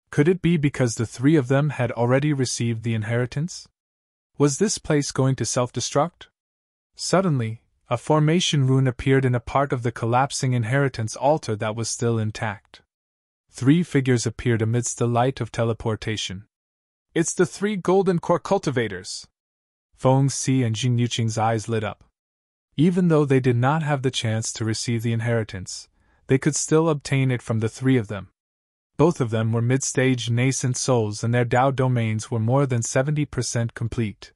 Could it be because the three of them had already received the inheritance? Was this place going to self-destruct? Suddenly, a formation rune appeared in a part of the collapsing inheritance altar that was still intact. 3 figures appeared amidst the light of teleportation. It's the 3 golden core cultivators! Feng Si and Jing Yuqing's eyes lit up. Even though they did not have the chance to receive the inheritance, they could still obtain it from the 3 of them. Both of them were mid-stage nascent souls and their Tao domains were more than 70% complete.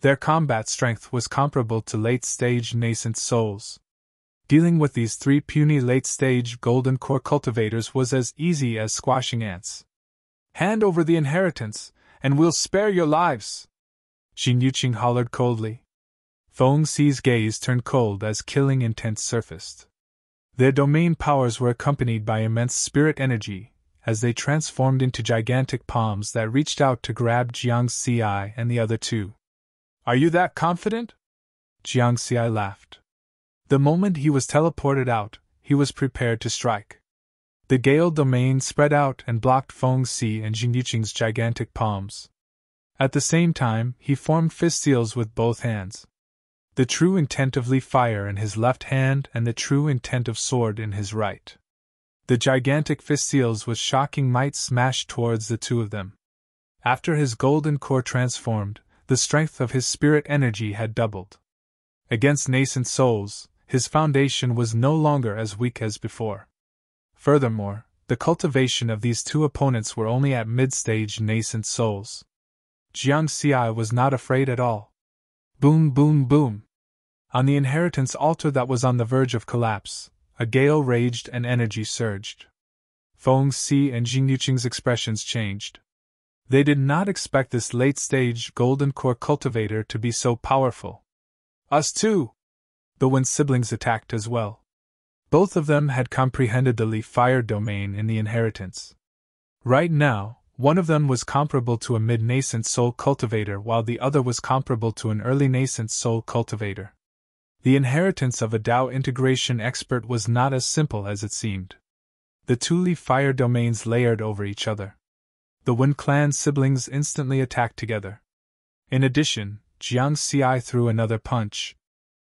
Their combat strength was comparable to late-stage nascent souls. Dealing with these 3 puny late-stage golden core cultivators was as easy as squashing ants. Hand over the inheritance, and we'll spare your lives! Jing Yuqing hollered coldly. Feng Si's gaze turned cold as killing intent surfaced. Their domain powers were accompanied by immense spirit energy, as they transformed into gigantic palms that reached out to grab Jiang Xi and the other 2. Are you that confident? Jiang Xi laughed. The moment he was teleported out, he was prepared to strike. The Gale domain spread out and blocked Feng Si and Jing Yuqing's gigantic palms. At the same time, he formed fist seals with both hands. The true intent of Li fire in his left hand and the true intent of sword in his right. The gigantic fist seals with shocking might smashed towards the 2 of them. After his golden core transformed, the strength of his spirit energy had doubled. Against nascent souls, his foundation was no longer as weak as before. Furthermore, the cultivation of these 2 opponents were only at mid-stage nascent souls. Jiang Xi was not afraid at all. Boom, boom, boom. On the inheritance altar that was on the verge of collapse, a gale raged and energy surged. Feng Si and Jing Yuqing's expressions changed. They did not expect this late-stage golden core cultivator to be so powerful. Us too! The Wind siblings attacked as well. Both of them had comprehended the Li fire domain in the inheritance. Right now, one of them was comparable to a mid-nascent soul cultivator while the other was comparable to an early nascent soul cultivator. The inheritance of a Tao integration expert was not as simple as it seemed. The 2 Li fire domains layered over each other. The Wind clan siblings instantly attacked together. In addition, Jiang Xi threw another punch.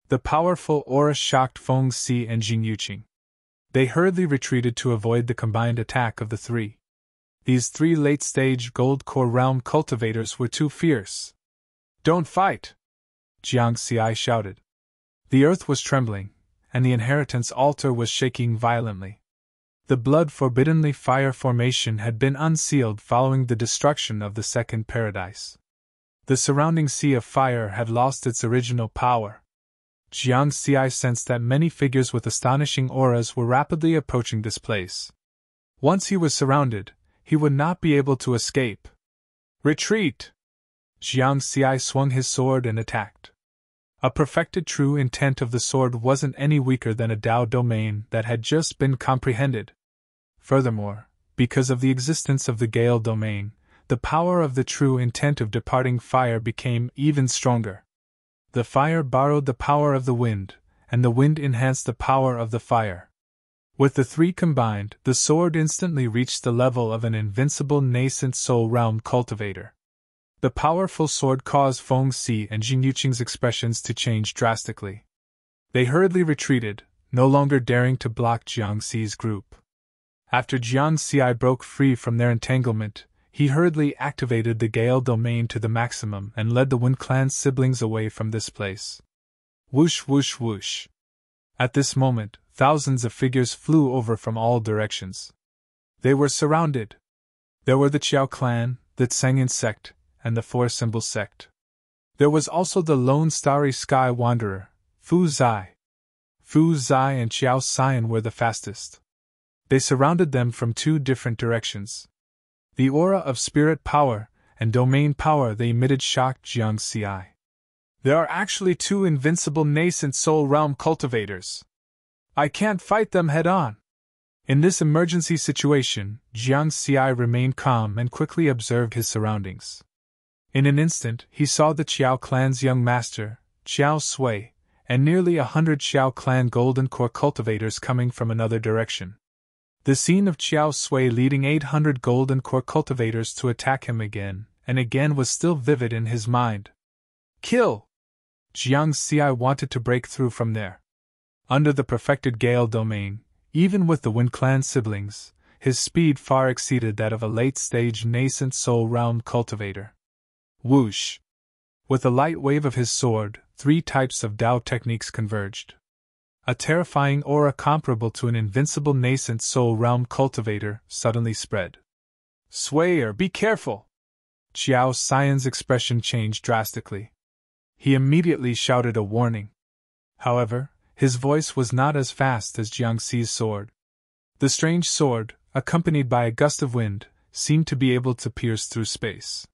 The powerful aura shocked Feng Si and Jing Yuqing. They hurriedly retreated to avoid the combined attack of the 3. These 3 late-stage gold core realm cultivators were too fierce. Don't fight! Jiang Xi shouted. The earth was trembling, and the inheritance altar was shaking violently. The blood-forbidden Li fire formation had been unsealed following the destruction of the second paradise. The surrounding sea of fire had lost its original power. Jiang Xi sensed that many figures with astonishing auras were rapidly approaching this place. Once he was surrounded, he would not be able to escape. Retreat! Jiang Xi swung his sword and attacked. A perfected true intent of the sword wasn't any weaker than a Tao domain that had just been comprehended. Furthermore, because of the existence of the Gale domain, the power of the true intent of departing fire became even stronger. The fire borrowed the power of the wind, and the wind enhanced the power of the fire. With the three combined, the sword instantly reached the level of an invincible nascent soul realm cultivator. The powerful sword caused Feng Si and Jing Yuqing's expressions to change drastically. They hurriedly retreated, no longer daring to block Jiang Xi's group. After Jiang Xi broke free from their entanglement, he hurriedly activated the Gale domain to the maximum and led the Wen clan's siblings away from this place. Whoosh whoosh whoosh. At this moment, thousands of figures flew over from all directions. They were surrounded. There were the Qiao clan, the Tsangin sect, and the Four Symbol sect. There was also the lone starry sky wanderer, Fu Zai. Fu Zai and Qiao Xian were the fastest. They surrounded them from two different directions. The aura of spirit power and domain power they emitted shocked Jiang Xi. There are actually two invincible nascent soul realm cultivators. I can't fight them head on. In this emergency situation, Jiang Xi remained calm and quickly observed his surroundings. In an instant, he saw the Qiao clan's young master, Qiao Sui, and nearly 100 Qiao clan golden core cultivators coming from another direction. The scene of Qiao Sui leading 800 golden core cultivators to attack him again and again was still vivid in his mind. Kill! Jiang Xi wanted to break through from there. Under the perfected Gale domain, even with the Wen clan siblings, his speed far exceeded that of a late-stage nascent soul realm cultivator. Whoosh! With a light wave of his sword, three types of Dao techniques converged. A terrifying aura comparable to an invincible nascent soul realm cultivator suddenly spread. Swayer, be careful! Qiao Xian's expression changed drastically. He immediately shouted a warning. However, his voice was not as fast as Jiang Xi's sword. The strange sword, accompanied by a gust of wind, seemed to be able to pierce through space.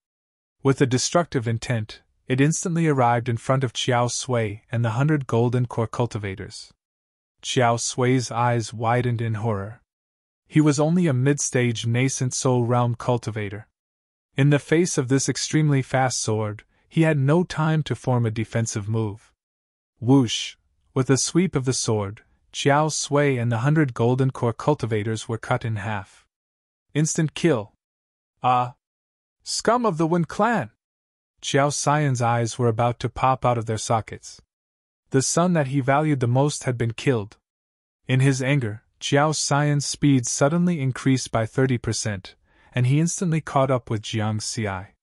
With a destructive intent, it instantly arrived in front of Qiao Sui and the 100 golden core cultivators. Qiao Sui's eyes widened in horror. He was only a mid-stage nascent soul realm cultivator. In the face of this extremely fast sword, he had no time to form a defensive move. Whoosh! With a sweep of the sword, Qiao Sui and the 100 golden core cultivators were cut in half. Instant kill. Ah! Scum of the Wen clan! Qiao Xian's eyes were about to pop out of their sockets. The son that he valued the most had been killed. In his anger, Qiao Xian's speed suddenly increased by 30%, and he instantly caught up with Jiang Xi.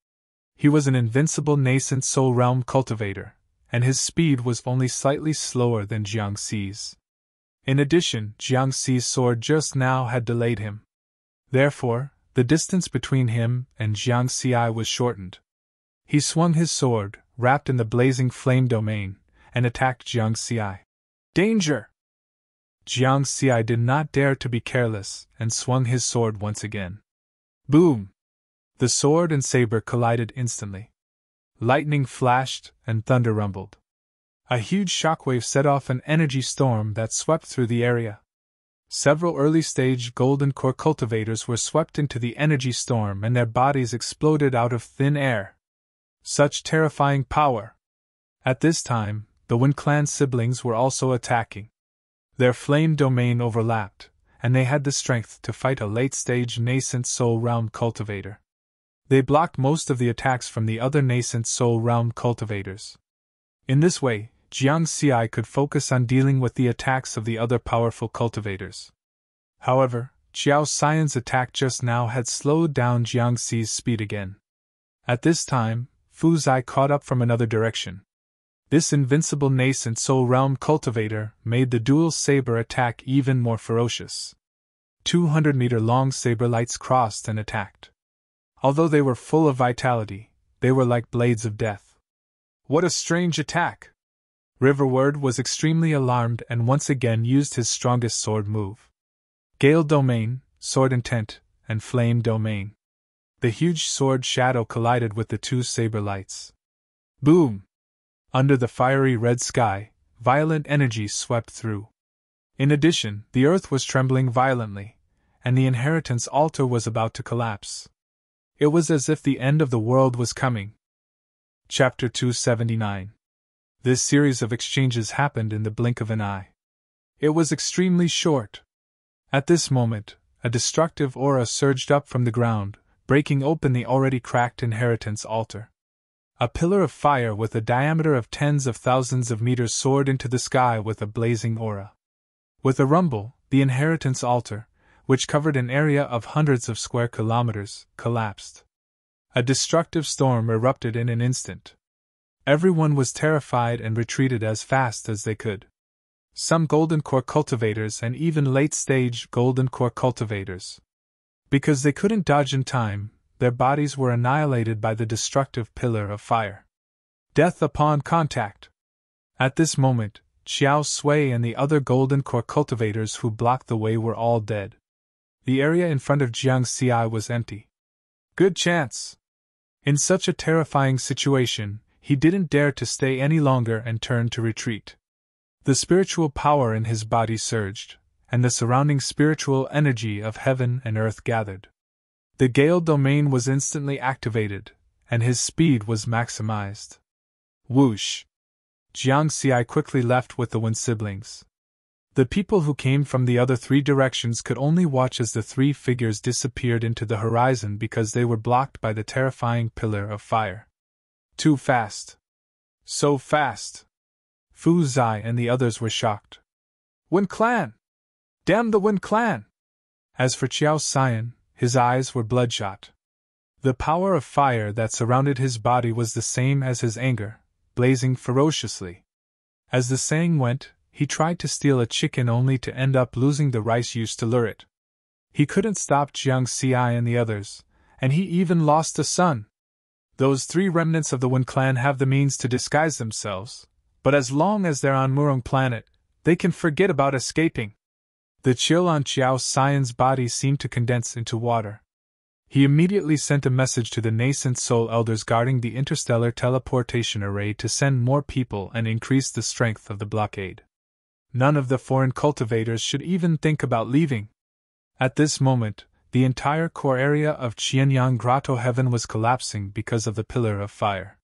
He was an invincible nascent soul realm cultivator, and his speed was only slightly slower than Jiang Xi's. In addition, Jiang Xi's sword just now had delayed him. Therefore, the distance between him and Jiang Xi was shortened. He swung his sword, wrapped in the blazing flame domain, and attacked Jiang Xi. Danger! Jiang Xi did not dare to be careless and swung his sword once again. Boom! The sword and saber collided instantly. Lightning flashed and thunder rumbled. A huge shockwave set off an energy storm that swept through the area. Several early-stage golden core cultivators were swept into the energy storm and their bodies exploded out of thin air. Such terrifying power! At this time, the Wen clan siblings were also attacking. Their flame domain overlapped, and they had the strength to fight a late-stage nascent soul realm cultivator. They blocked most of the attacks from the other nascent soul realm cultivators. In this way, Jiang Xi could focus on dealing with the attacks of the other powerful cultivators. However, Qiao Xian's attack just now had slowed down Jiang Xi's speed again. At this time, Fu Zai caught up from another direction. This invincible nascent soul realm cultivator made the dual saber attack even more ferocious. 200-meter-long saber lights crossed and attacked. Although they were full of vitality, they were like blades of death. What a strange attack! Riverward was extremely alarmed and once again used his strongest sword move. Gale domain, sword intent, and flame domain. The huge sword shadow collided with the two saber lights. Boom! Under the fiery red sky, violent energy swept through. In addition, the earth was trembling violently, and the inheritance altar was about to collapse. It was as if the end of the world was coming. Chapter 279. This series of exchanges happened in the blink of an eye. It was extremely short. At this moment, a destructive aura surged up from the ground, breaking open the already cracked inheritance altar. A pillar of fire with a diameter of tens of thousands of meters soared into the sky with a blazing aura. With a rumble, the inheritance altar, which covered an area of hundreds of square kilometers, collapsed. A destructive storm erupted in an instant. Everyone was terrified and retreated as fast as they could. Some golden core cultivators and even late-stage golden core cultivators. Because they couldn't dodge in time, their bodies were annihilated by the destructive pillar of fire. Death upon contact. At this moment, Xiao Sui and the other golden core cultivators who blocked the way were all dead. The area in front of Jiang Xi was empty. Good chance! In such a terrifying situation, he didn't dare to stay any longer and turned to retreat. The spiritual power in his body surged, and the surrounding spiritual energy of heaven and earth gathered. The Gale domain was instantly activated, and his speed was maximized. Whoosh! Jiang Xi quickly left with the Wind siblings. The people who came from the other three directions could only watch as the three figures disappeared into the horizon because they were blocked by the terrifying pillar of fire. Too fast. So fast. Fu Zai and the others were shocked. Wind Clan! Damn the Wind Clan! As for Qiao Xian, his eyes were bloodshot. The power of fire that surrounded his body was the same as his anger, blazing ferociously. As the saying went, he tried to steal a chicken only to end up losing the rice used to lure it. He couldn't stop Jiang Xi and the others, and he even lost a son. Those three remnants of the Wind Clan have the means to disguise themselves, but as long as they're on Murong planet, they can forget about escaping. The chill on Qiao Xian's body seemed to condense into water. He immediately sent a message to the nascent soul elders guarding the interstellar teleportation array to send more people and increase the strength of the blockade. None of the foreign cultivators should even think about leaving. At this moment, the entire core area of Qianyang Grotto Heaven was collapsing because of the pillar of fire.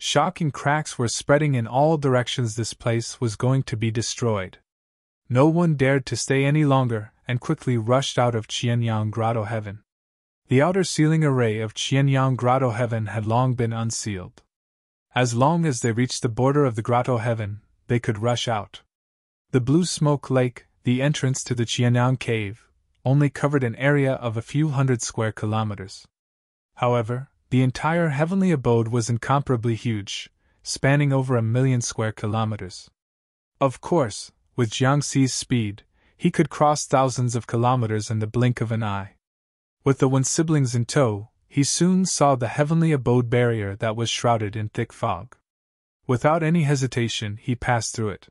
Shocking cracks were spreading in all directions. This place was going to be destroyed. No one dared to stay any longer and quickly rushed out of Qianyang Grotto Heaven. The outer ceiling array of Qianyang Grotto Heaven had long been unsealed. As long as they reached the border of the Grotto Heaven, they could rush out. The Blue Smoke Lake, the entrance to the Qianyang Cave, only covered an area of a few hundred square kilometers. However, the entire heavenly abode was incomparably huge, spanning over 1,000,000 square kilometers. Of course, with Jiang Xi's speed, he could cross thousands of kilometers in the blink of an eye. With the Wind siblings in tow, he soon saw the heavenly abode barrier that was shrouded in thick fog. Without any hesitation, he passed through it.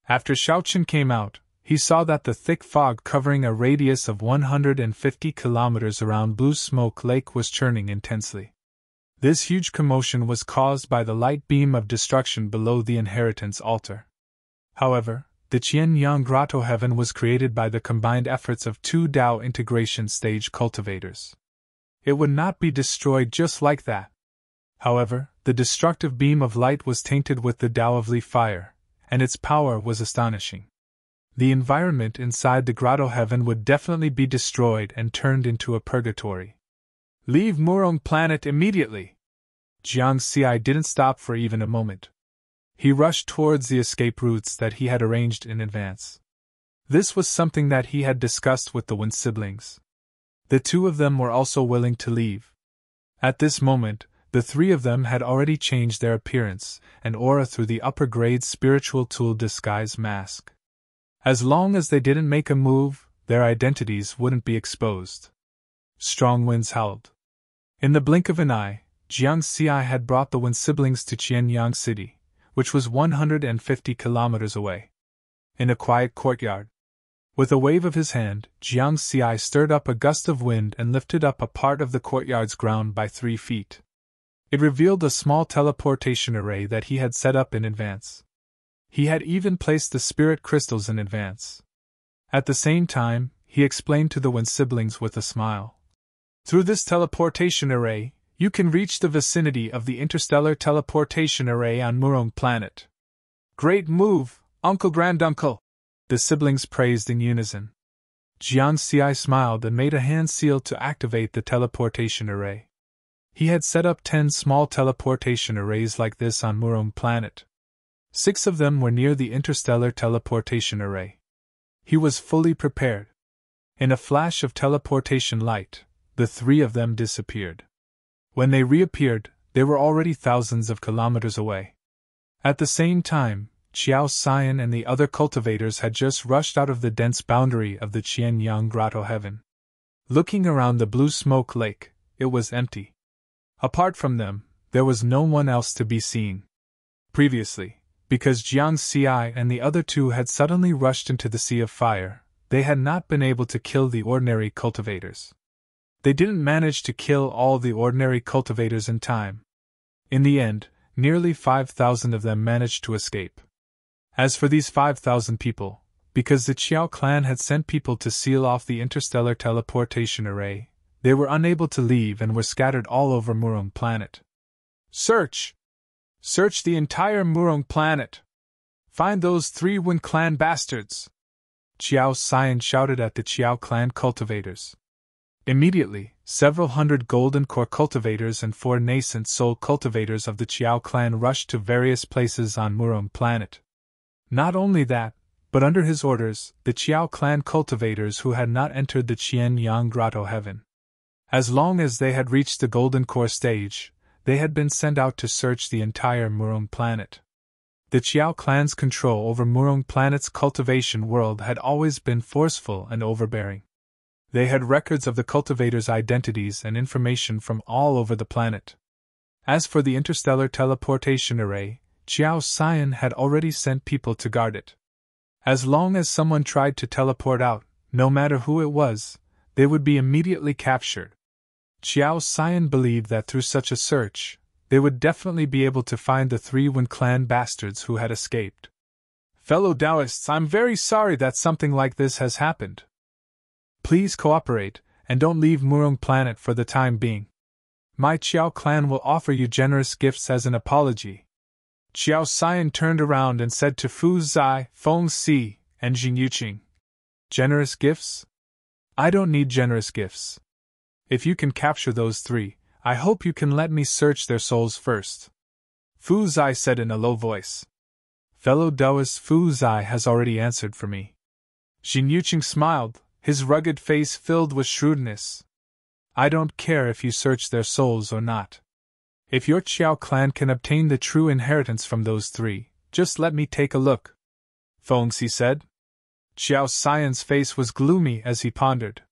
After Shaochen came out, he saw that the thick fog covering a radius of 150 kilometers around Blue Smoke Lake was churning intensely. This huge commotion was caused by the light beam of destruction below the inheritance altar. However, the Qianyang Grotto Heaven was created by the combined efforts of two Dao integration stage cultivators. It would not be destroyed just like that. However, the destructive beam of light was tainted with the Dao of Li fire, and its power was astonishing. The environment inside the Grotto Heaven would definitely be destroyed and turned into a purgatory. Leave Murong planet immediately! Jiang Xi didn't stop for even a moment. He rushed towards the escape routes that he had arranged in advance. This was something that he had discussed with the Wind siblings. The two of them were also willing to leave. At this moment, the three of them had already changed their appearance and aura through the upper-grade spiritual tool disguise mask. As long as they didn't make a move, their identities wouldn't be exposed. Strong winds howled. In the blink of an eye, Jiang Xi had brought the Wind siblings to Qianyang City, which was 150 kilometers away. In a quiet courtyard, with a wave of his hand, Jiang Xi stirred up a gust of wind and lifted up a part of the courtyard's ground by 3 feet. It revealed a small teleportation array that he had set up in advance. He had even placed the spirit crystals in advance. At the same time, he explained to the Wind siblings with a smile. Through this teleportation array, you can reach the vicinity of the interstellar teleportation array on Murong planet. Great move, Uncle Granduncle! The siblings praised in unison. Jiang Xi smiled and made a hand seal to activate the teleportation array. He had set up 10 small teleportation arrays like this on Murong planet. 6 of them were near the interstellar teleportation array. He was fully prepared. In a flash of teleportation light, the 3 of them disappeared. When they reappeared, they were already thousands of kilometers away. At the same time, Qiao Xian and the other cultivators had just rushed out of the dense boundary of the Qianyang Grotto heaven. Looking around the blue smoke lake, it was empty. Apart from them, there was no one else to be seen. Previously, because Jiang Xi and the other 2 had suddenly rushed into the Sea of Fire, they had not been able to kill the ordinary cultivators. They didn't manage to kill all the ordinary cultivators in time. In the end, nearly 5,000 of them managed to escape. As for these 5,000 people, because the Qiao clan had sent people to seal off the interstellar teleportation array, they were unable to leave and were scattered all over Murong planet. Search! Search the entire Murong planet! Find those 3 Wen clan bastards! Qiao Xian shouted at the Qiao clan cultivators. Immediately, several hundred golden core cultivators and 4 nascent soul cultivators of the Qiao clan rushed to various places on Murong planet. Not only that, but under his orders, the Qiao clan cultivators who had not entered the Qianyang Grotto heaven. As long as they had reached the golden core stage, they had been sent out to search the entire Murong planet. The Qiao clan's control over Murong planet's cultivation world had always been forceful and overbearing. They had records of the cultivators' identities and information from all over the planet. As for the interstellar teleportation array, Qiao Xian had already sent people to guard it. As long as someone tried to teleport out, no matter who it was, they would be immediately captured. Qiao Xian believed that through such a search, they would definitely be able to find the 3 Wen clan bastards who had escaped. Fellow Taoists, I'm very sorry that something like this has happened. Please cooperate, and don't leave Murong planet for the time being. My Qiao clan will offer you generous gifts as an apology. Qiao Xian turned around and said to Fu Zai, Feng Si, and Jing Yuqing, Generous gifts? I don't need generous gifts. If you can capture those 3, I hope you can let me search their souls first. Fu Zai said in a low voice. Fellow Taoist, Fu Zai has already answered for me. Jing Yuqing smiled, his rugged face filled with shrewdness. I don't care if you search their souls or not. If your Qiao clan can obtain the true inheritance from those 3, just let me take a look. Feng Si said. Qiao Xian's face was gloomy as he pondered.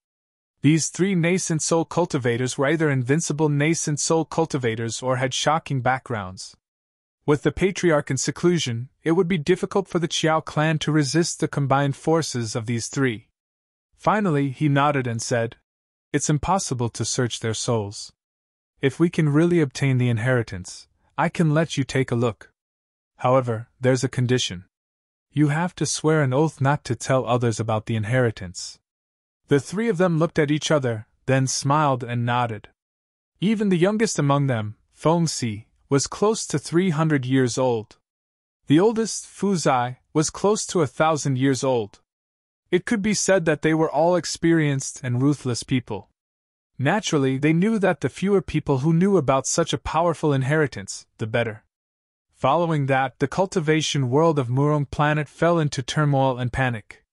These 3 nascent soul cultivators were either invincible nascent soul cultivators or had shocking backgrounds. With the Patriarch in seclusion, it would be difficult for the Qiao clan to resist the combined forces of these 3. Finally, he nodded and said, It's impossible to search their souls. If we can really obtain the inheritance, I can let you take a look. However, there's a condition. You have to swear an oath not to tell others about the inheritance. The 3 of them looked at each other, then smiled and nodded. Even the youngest among them, Feng Si, was close to 300 years old. The oldest, Fu Zai, was close to 1,000 years old. It could be said that they were all experienced and ruthless people. Naturally, they knew that the fewer people who knew about such a powerful inheritance, the better. Following that, the cultivation world of Murong planet fell into turmoil and panic.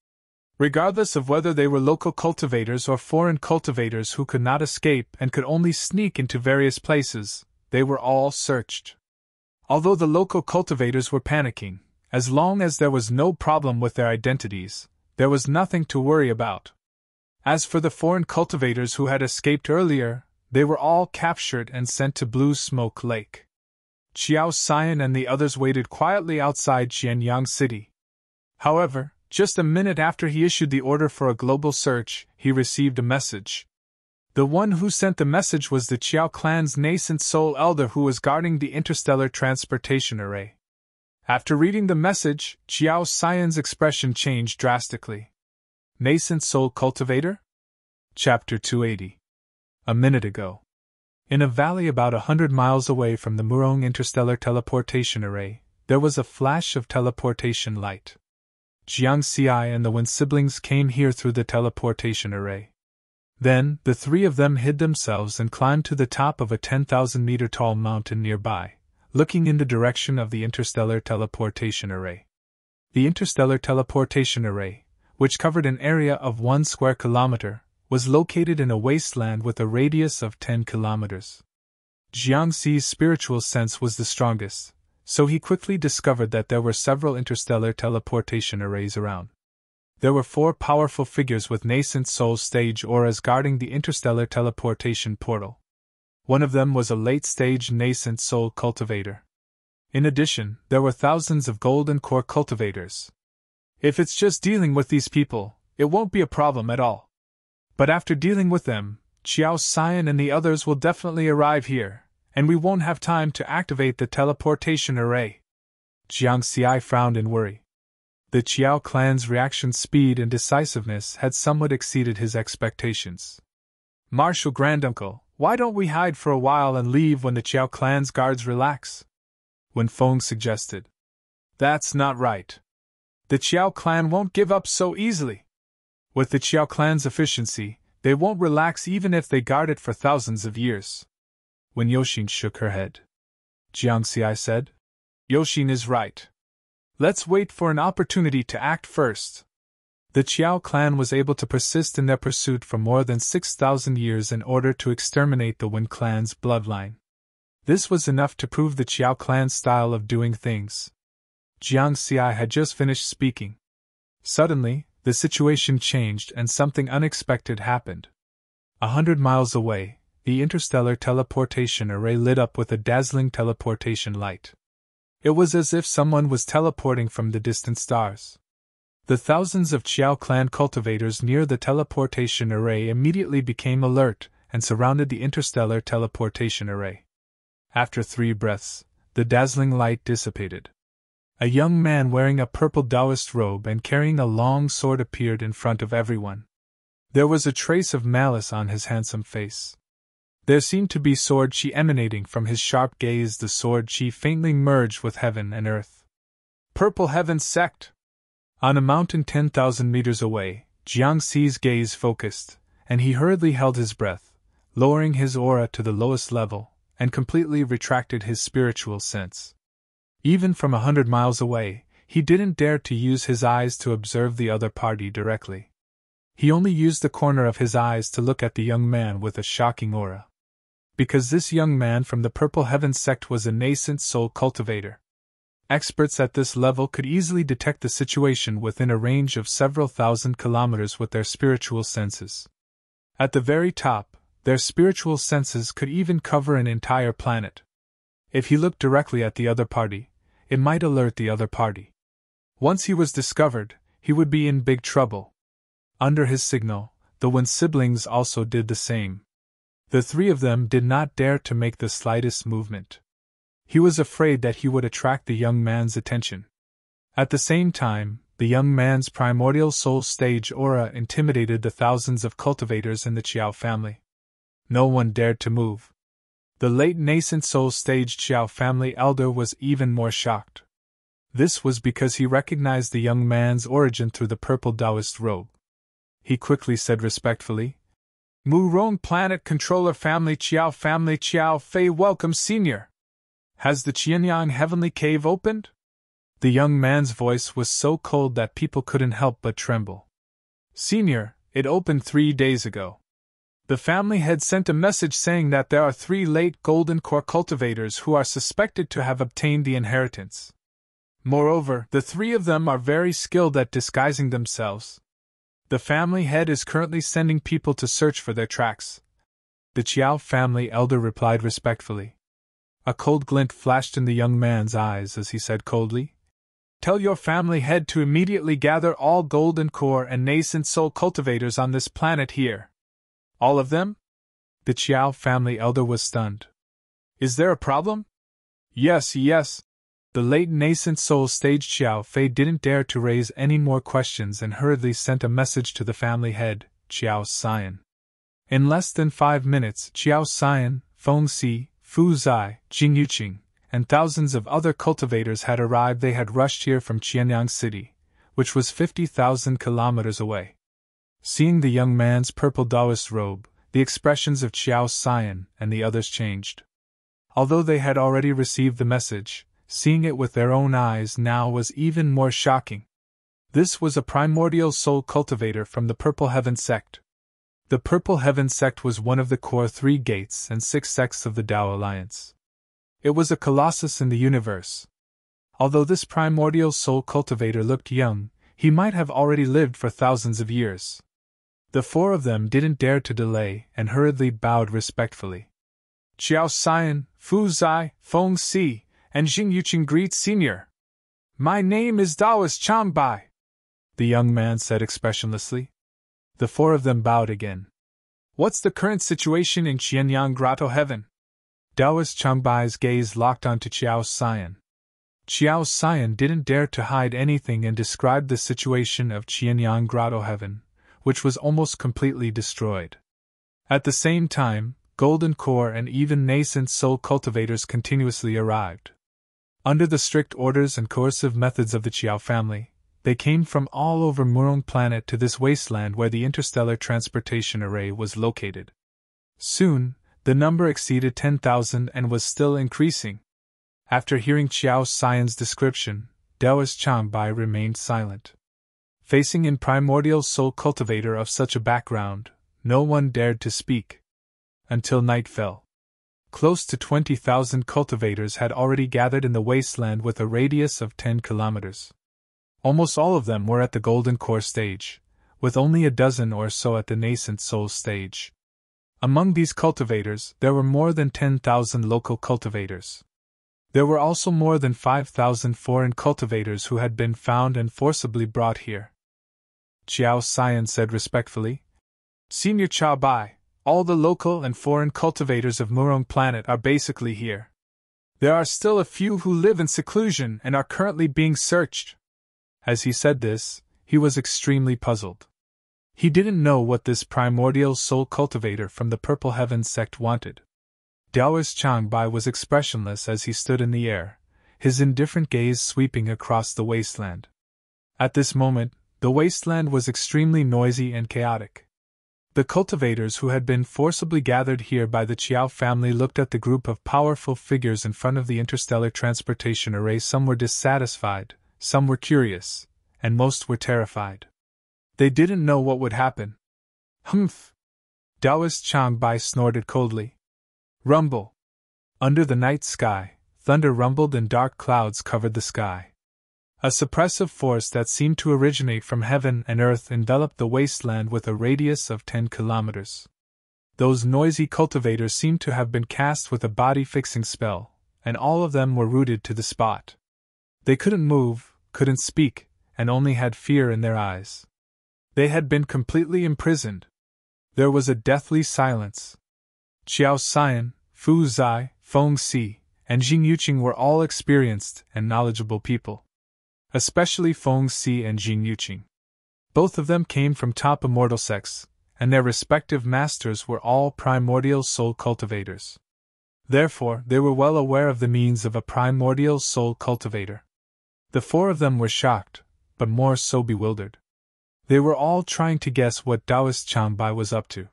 Regardless of whether they were local cultivators or foreign cultivators who could not escape and could only sneak into various places, they were all searched. Although the local cultivators were panicking, as long as there was no problem with their identities, there was nothing to worry about. As for the foreign cultivators who had escaped earlier, they were all captured and sent to Blue Smoke Lake. Qiao Xian and the others waited quietly outside Qianyang City. However, just a minute after he issued the order for a global search, he received a message. The one who sent the message was the Qiao clan's nascent soul elder who was guarding the interstellar transportation array. After reading the message, Qiao Xian's expression changed drastically. Nascent soul cultivator? Chapter 280. A minute ago. In a valley about 100 miles away from the Murong interstellar teleportation array, there was a flash of teleportation light. Jiang Xi and the Wen siblings came here through the teleportation array. Then, the three of them hid themselves and climbed to the top of a 10,000-meter tall mountain nearby, looking in the direction of the interstellar teleportation array. The interstellar teleportation array, which covered an area of 1 square kilometer, was located in a wasteland with a radius of 10 kilometers. Jiang Xi's spiritual sense was the strongest, so he quickly discovered that there were several interstellar teleportation arrays around. There were 4 powerful figures with nascent soul stage auras guarding the interstellar teleportation portal. One of them was a late-stage nascent soul cultivator. In addition, there were thousands of golden core cultivators. If it's just dealing with these people, it won't be a problem at all. But after dealing with them, Qiao Xian and the others will definitely arrive here, and we won't have time to activate the teleportation array. Jiang Xi frowned in worry. The Qiao clan's reaction speed and decisiveness had somewhat exceeded his expectations. Martial Granduncle, why don't we hide for a while and leave when the Qiao clan's guards relax? Wen Feng suggested. That's not right. The Qiao clan won't give up so easily. With the Qiao clan's efficiency, they won't relax even if they guard it for thousands of years. Wen Yoxin shook her head. Jiang Xi said. Yoxin is right. Let's wait for an opportunity to act first. The Qiao clan was able to persist in their pursuit for more than 6,000 years in order to exterminate the Wen clan's bloodline. This was enough to prove the Qiao clan's style of doing things. Jiang Xi had just finished speaking. Suddenly, the situation changed and something unexpected happened. 100 miles away, the interstellar teleportation array lit up with a dazzling teleportation light. It was as if someone was teleporting from the distant stars. The thousands of Qiao clan cultivators near the teleportation array immediately became alert and surrounded the interstellar teleportation array. After 3 breaths, the dazzling light dissipated. A young man wearing a purple Taoist robe and carrying a long sword appeared in front of everyone. There was a trace of malice on his handsome face. There seemed to be sword chi emanating from his sharp gaze. The sword chi faintly merged with heaven and earth. Purple Heaven Sect! On a mountain 10,000 meters away, Jiang Xi's gaze focused, and he hurriedly held his breath, lowering his aura to the lowest level, and completely retracted his spiritual sense. Even from 100 miles away, he didn't dare to use his eyes to observe the other party directly. He only used the corner of his eyes to look at the young man with a shocking aura. Because this young man from the Purple Heaven sect was a nascent soul cultivator. Experts at this level could easily detect the situation within a range of several thousand kilometers with their spiritual senses. At the very top, their spiritual senses could even cover an entire planet. If he looked directly at the other party, it might alert the other party. Once he was discovered, he would be in big trouble. Under his signal, the Wen siblings also did the same. The 3 of them did not dare to make the slightest movement. He was afraid that he would attract the young man's attention. At the same time, the young man's primordial soul stage aura intimidated the thousands of cultivators in the Qiao family. No one dared to move. The late nascent soul stage Qiao family elder was even more shocked. This was because he recognized the young man's origin through the purple Taoist robe. He quickly said respectfully, Murong Planet Controller Family Qiao Fei welcome Senior. Has the Qianyang Heavenly Cave opened? The young man's voice was so cold that people couldn't help but tremble. Senior, it opened 3 days ago. The family had sent a message saying that there are 3 late golden core cultivators who are suspected to have obtained the inheritance. Moreover, the 3 of them are very skilled at disguising themselves. The family head is currently sending people to search for their tracks. The Qiao family elder replied respectfully. A cold glint flashed in the young man's eyes as he said coldly, Tell your family head to immediately gather all golden core and nascent soul cultivators on this planet here. All of them? The Qiao family elder was stunned. Is there a problem? Yes. The late nascent soul stage Qiao Fei didn't dare to raise any more questions and hurriedly sent a message to the family head, Qiao Xian. In less than 5 minutes, Qiao Xian, Feng Si, Fu Zai, Jing Yuqing, and thousands of other cultivators had arrived. They had rushed here from Qianyang City, which was 50,000 kilometers away. Seeing the young man's purple Taoist robe, the expressions of Qiao Xian and the others changed. Although they had already received the message, seeing it with their own eyes now was even more shocking. This was a primordial soul cultivator from the Purple Heaven sect. The Purple Heaven sect was one of the core 3 gates and 6 sects of the Tao Alliance. It was a colossus in the universe. Although this primordial soul cultivator looked young, he might have already lived for thousands of years. The 4 of them didn't dare to delay and hurriedly bowed respectfully. Qiao Xian, Fu Zai, Feng Si, and Jing Yuqing greet Senior. My name is Taoist Changbai, the young man said expressionlessly. The 4 of them bowed again. What's the current situation in Qianyang Grotto Heaven? Taoist Changbai's gaze locked onto Qiao Xian. Qiao Xian didn't dare to hide anything and described the situation of Qianyang Grotto Heaven, which was almost completely destroyed. At the same time, golden core and even nascent soul cultivators continuously arrived. Under the strict orders and coercive methods of the Qiao family, they came from all over Murong planet to this wasteland where the interstellar transportation array was located. Soon, the number exceeded 10,000 and was still increasing. After hearing Qiao Xian's description, Taoist Changbai remained silent. Facing in primordial soul cultivator of such a background, no one dared to speak. Until night fell. Close to 20,000 cultivators had already gathered in the wasteland with a radius of 10 kilometers. Almost all of them were at the golden core stage, with only a dozen or so at the nascent soul stage. Among these cultivators, there were more than 10,000 local cultivators. There were also more than 5,000 foreign cultivators who had been found and forcibly brought here. Qiao Xian said respectfully, Senior Chao Bai, all the local and foreign cultivators of Murong planet are basically here. There are still a few who live in seclusion and are currently being searched. As he said this, he was extremely puzzled. He didn't know what this primordial soul cultivator from the Purple Heaven sect wanted. Taoist Changbai was expressionless as he stood in the air, his indifferent gaze sweeping across the wasteland. At this moment, the wasteland was extremely noisy and chaotic. The cultivators who had been forcibly gathered here by the Qiao family looked at the group of powerful figures in front of the interstellar transportation array. Some were dissatisfied, some were curious, and most were terrified. They didn't know what would happen. Humph! Taoist Changbai snorted coldly. Rumble! Under the night sky, thunder rumbled and dark clouds covered the sky. A suppressive force that seemed to originate from heaven and earth enveloped the wasteland with a radius of 10 kilometers. Those noisy cultivators seemed to have been cast with a body-fixing spell, and all of them were rooted to the spot. They couldn't move, couldn't speak, and only had fear in their eyes. They had been completely imprisoned. There was a deathly silence. Qiao Xian, Fu Zai, Feng Si, and Jing Yuqing were all experienced and knowledgeable people. Especially Feng Si and Jing Yuqing. Both of them came from top immortal sects, and their respective masters were all primordial soul cultivators. Therefore, they were well aware of the means of a primordial soul cultivator. The 4 of them were shocked, but more so bewildered. They were all trying to guess what Taoist Changbai was up to.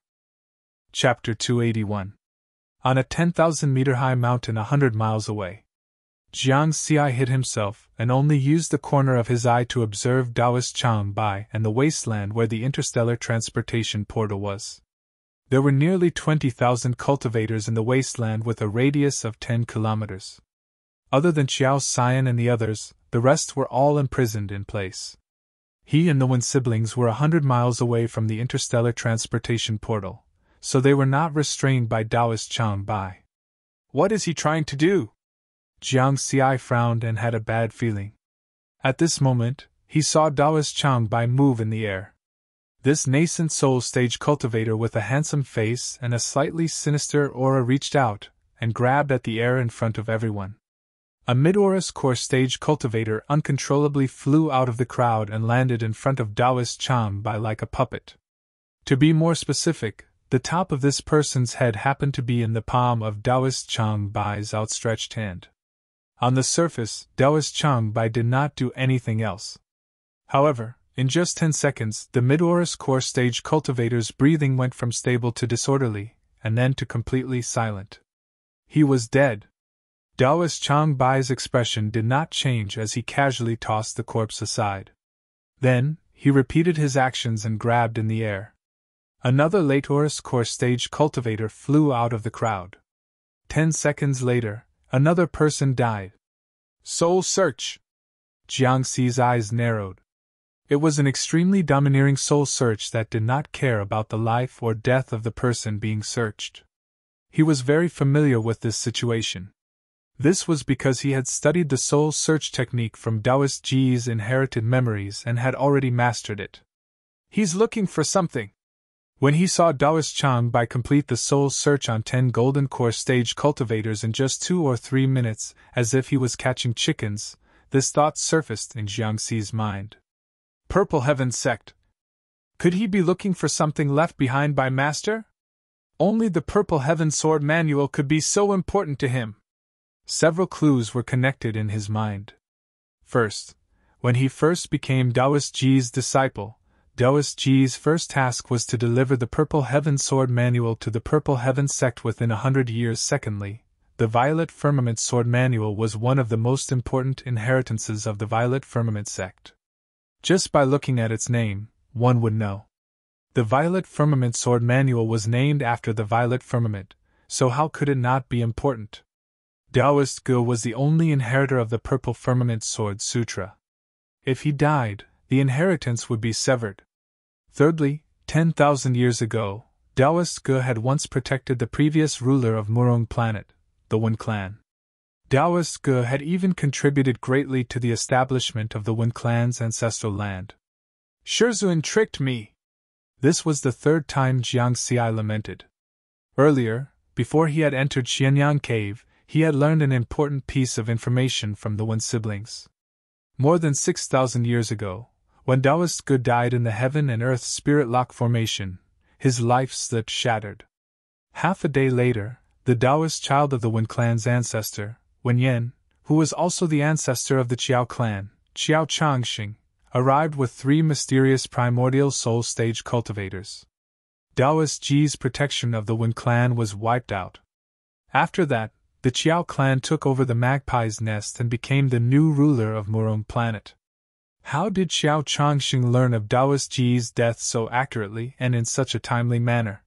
Chapter 281. On a 10,000-meter-high mountain 100 miles away, Jiang Xi hid himself and only used the corner of his eye to observe Taoist Changbai and the wasteland where the interstellar transportation portal was. There were nearly 20,000 cultivators in the wasteland with a radius of 10 kilometers. Other than Qiao Xian and the others, the rest were all imprisoned in place. He and the Wen siblings were 100 miles away from the interstellar transportation portal, so they were not restrained by Taoist Changbai. What is he trying to do? Jiang Xi frowned and had a bad feeling. At this moment, he saw Taoist Changbai move in the air. This nascent soul stage cultivator with a handsome face and a slightly sinister aura reached out and grabbed at the air in front of everyone. A mid-Aurus core stage cultivator uncontrollably flew out of the crowd and landed in front of Taoist Changbai like a puppet. To be more specific, the top of this person's head happened to be in the palm of Taoist Changbai's outstretched hand. On the surface, Taoist Changbai did not do anything else. However, in just 10 seconds, the mid-Horus core stage cultivator's breathing went from stable to disorderly, and then to completely silent. He was dead. Taoist Chang Bai's expression did not change as he casually tossed the corpse aside. Then, he repeated his actions and grabbed in the air. Another late Horus core stage cultivator flew out of the crowd. 10 seconds later, another person died. Soul search! Jiangxi's eyes narrowed. It was an extremely domineering soul search that did not care about the life or death of the person being searched. He was very familiar with this situation. This was because he had studied the soul search technique from Taoist Ji's inherited memories and had already mastered it. He's looking for something. When he saw Taoist Chang Bai complete the soul search on 10 golden core stage cultivators in just 2 or 3 minutes, as if he was catching chickens, this thought surfaced in Jiangxi's mind. Purple Heaven Sect. Could he be looking for something left behind by Master? Only the Purple Heaven Sword Manual could be so important to him. Several clues were connected in his mind. First, when he first became Taoist Ji's disciple, Taoist Ji's first task was to deliver the Purple Heaven Sword Manual to the Purple Heaven Sect within 100 years. Secondly, the Violet Firmament Sword Manual was one of the most important inheritances of the Violet Firmament Sect. Just by looking at its name, one would know. The Violet Firmament Sword Manual was named after the Violet Firmament, so how could it not be important? Taoist Ge was the only inheritor of the Purple Firmament Sword Sutra. If he died, the inheritance would be severed. Thirdly, 10,000 years ago, Taoist Ge had once protected the previous ruler of Murong Planet, the Wen clan. Taoist Ge had even contributed greatly to the establishment of the Wen clan's ancestral land. Shizun tricked me! This was the third time Jiangxi lamented. Earlier, before he had entered Xianyang Cave, he had learned an important piece of information from the Wen siblings. More than 6,000 years ago, when Taoist Ge died in the Heaven and Earth Spirit Lock formation, his life slipped shattered. Half a day later, the Taoist child of the Wen clan's ancestor, Wen Yan, who was also the ancestor of the Qiao clan, Qiao Changxing, arrived with 3 mysterious primordial soul stage cultivators. Taoist Ji's protection of the Wen clan was wiped out. After that, the Qiao clan took over the Magpie's Nest and became the new ruler of Murong Planet. How did Qiao Changxing learn of Taoist Ji's death so accurately and in such a timely manner?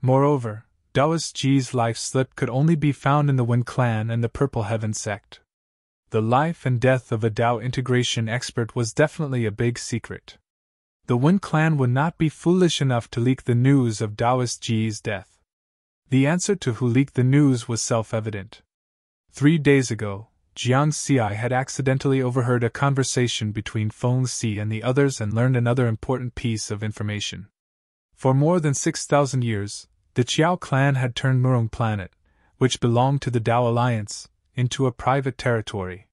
Moreover, Taoist Ji's life slip could only be found in the Wen clan and the Purple Heaven Sect. The life and death of a Tao integration expert was definitely a big secret. The Wen clan would not be foolish enough to leak the news of Taoist Ji's death. The answer to who leaked the news was self-evident. 3 days ago, Jiangxi had accidentally overheard a conversation between Feng Si and the others and learned another important piece of information. For more than 6,000 years, the Qiao clan had turned Murong Planet, which belonged to the Tao Alliance, into a private territory.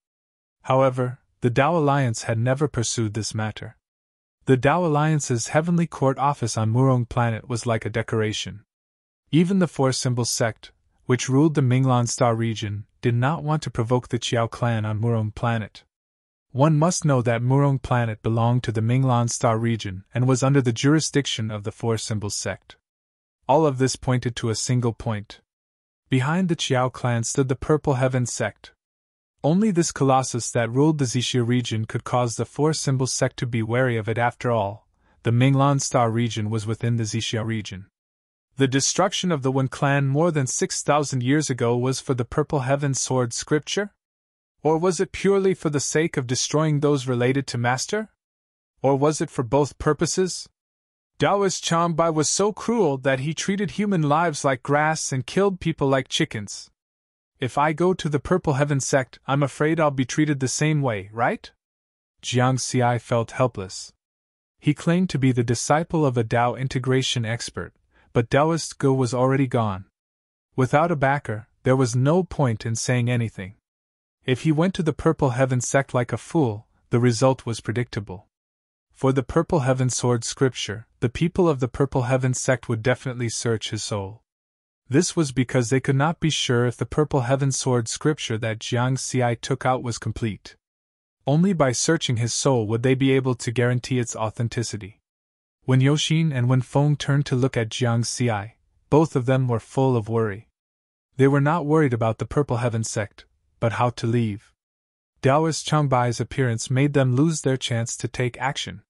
However, the Tao Alliance had never pursued this matter. The Tao Alliance's heavenly court office on Murong Planet was like a decoration. Even the Four Symbols sect, which ruled the Minglan Star region, did not want to provoke the Qiao clan on Murong Planet. One must know that Murong Planet belonged to the Minglan Star region and was under the jurisdiction of the Four Symbols sect. All of this pointed to a single point. Behind the Qiao clan stood the Purple Heaven sect. Only this colossus that ruled the Xixia region could cause the Four Symbols sect to be wary of it. After all, the Minglan Star region was within the Xixia region. The destruction of the Wen clan more than 6,000 years ago was for the Purple Heaven Sword scripture? Or was it purely for the sake of destroying those related to Master? Or was it for both purposes? Taoist Chang Bai was so cruel that he treated human lives like grass and killed people like chickens. If I go to the Purple Heaven sect, I'm afraid I'll be treated the same way, right? Jiangxi felt helpless. He claimed to be the disciple of a Tao integration expert, but Taoist Ge was already gone. Without a backer, there was no point in saying anything. If he went to the Purple Heaven sect like a fool, the result was predictable. For the Purple Heaven Sword scripture, the people of the Purple Heaven sect would definitely search his soul. This was because they could not be sure if the Purple Heaven Sword scripture that Jiangxi took out was complete. Only by searching his soul would they be able to guarantee its authenticity. When Yoxin and Wen Feng turned to look at Jiang Xi, both of them were full of worry. They were not worried about the Purple Heaven sect, but how to leave. Taoist Changbai's appearance made them lose their chance to take action.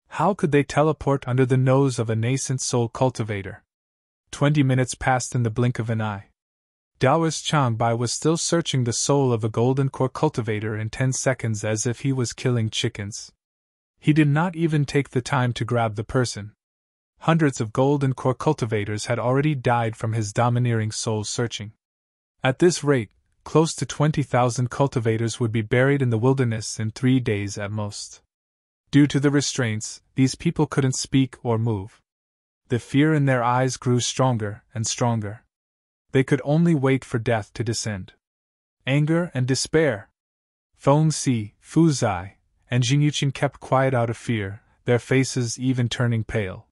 How could they teleport under the nose of a nascent soul cultivator? 20 minutes passed in the blink of an eye. Taoist Changbai was still searching the soul of a golden core cultivator in 10 seconds as if he was killing chickens. He did not even take the time to grab the person. Hundreds of golden core cultivators had already died from his domineering soul searching. At this rate, close to 20,000 cultivators would be buried in the wilderness in 3 days at most. Due to the restraints, these people couldn't speak or move. The fear in their eyes grew stronger and stronger. They could only wait for death to descend. Anger and despair. Feng Si, Fu Zai, and Jing Yuqin kept quiet out of fear, their faces even turning pale.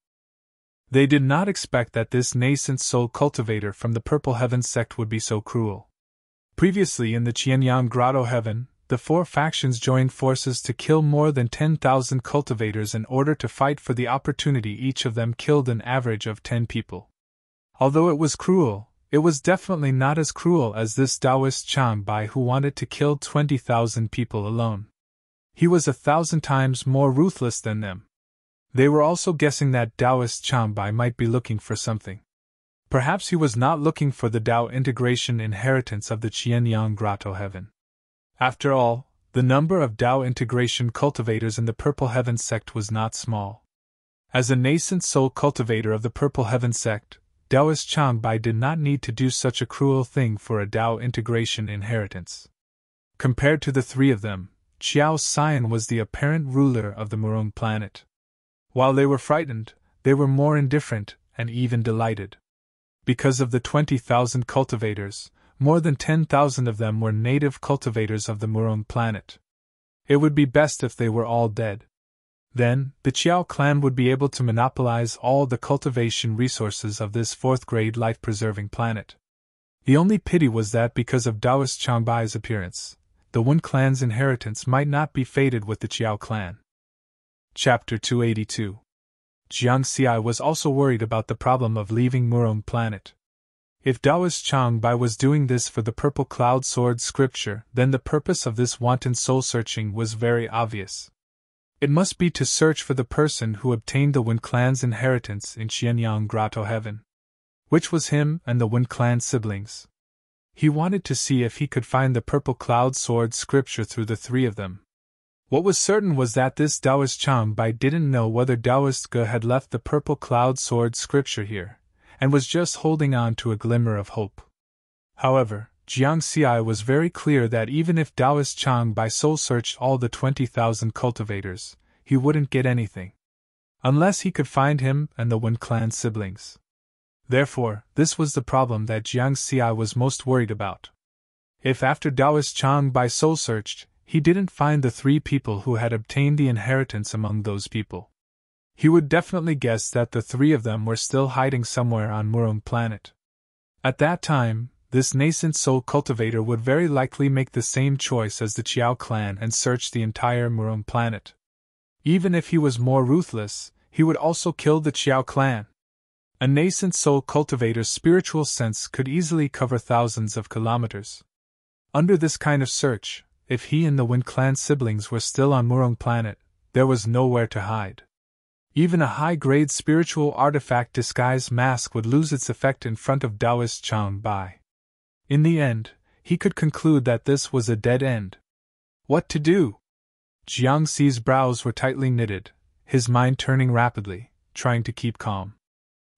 They did not expect that this nascent soul cultivator from the Purple Heaven sect would be so cruel. Previously in the Qianyang Grotto Heaven, the 4 factions joined forces to kill more than 10,000 cultivators in order to fight for the opportunity. Each of them killed an average of 10 people. Although it was cruel, it was definitely not as cruel as this Taoist Changbai who wanted to kill 20,000 people alone. He was 1,000 times more ruthless than them. They were also guessing that Taoist Changbai might be looking for something. Perhaps he was not looking for the Tao integration inheritance of the Qianyang Grotto Heaven. After all, the number of Tao integration cultivators in the Purple Heaven sect was not small. As a nascent soul cultivator of the Purple Heaven sect, Taoist Changbai did not need to do such a cruel thing for a Tao integration inheritance. Compared to the 3 of them, Qiao Xian was the apparent ruler of the Murong planet. While they were frightened, they were more indifferent and even delighted. Because of the 20,000 cultivators, more than 10,000 of them were native cultivators of the Murong planet. It would be best if they were all dead. Then, the Qiao clan would be able to monopolize all the cultivation resources of this 4th-grade life-preserving planet. The only pity was that because of Taoist Changbai's appearance, the Wen clan's inheritance might not be fated with the Qiao clan. Chapter 282. Jiang Xi was also worried about the problem of leaving Murong planet. If Taoist Changbai was doing this for the Purple Cloud Sword scripture, then the purpose of this wanton soul-searching was very obvious. It must be to search for the person who obtained the Wen clan's inheritance in Qianyang Grotto Heaven, which was him and the Wen clan siblings. He wanted to see if he could find the Purple Cloud Sword scripture through the 3 of them. What was certain was that this Taoist Changbai didn't know whether Taoist Ge had left the Purple Cloud Sword scripture here, and was just holding on to a glimmer of hope. However, Jiang Xi was very clear that even if Taoist Changbai soul-searched all the 20,000 cultivators, he wouldn't get anything. Unless he could find him and the Wen clan siblings. Therefore, this was the problem that Jiang Xi was most worried about. If after Taoist Changbai soul-searched, he didn't find the 3 people who had obtained the inheritance among those people, he would definitely guess that the 3 of them were still hiding somewhere on Murong planet. At that time, this nascent soul cultivator would very likely make the same choice as the Qiao clan and search the entire Murong planet. Even if he was more ruthless, he would also kill the Qiao clan. A nascent soul cultivator's spiritual sense could easily cover thousands of kilometers. Under this kind of search, if he and the Wen clan siblings were still on Murong planet, there was nowhere to hide. Even a high-grade spiritual artifact disguise mask would lose its effect in front of Taoist Changbai. In the end, he could conclude that this was a dead end. What to do? Jiang Xi's brows were tightly knitted, his mind turning rapidly, trying to keep calm.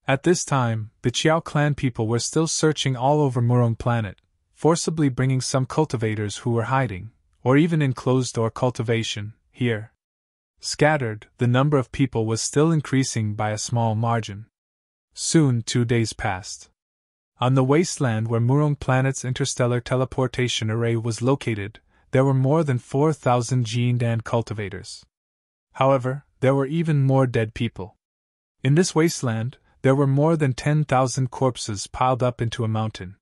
At this time, the Qiao clan people were still searching all over Murong planet, forcibly bringing some cultivators who were hiding, or even in closed-door cultivation, here. Scattered, the number of people was still increasing by a small margin. Soon 2 days passed. On the wasteland where Murong planet's interstellar teleportation array was located, there were more than 4,000 Jindan cultivators. However, there were even more dead people. In this wasteland, there were more than 10,000 corpses piled up into a mountain.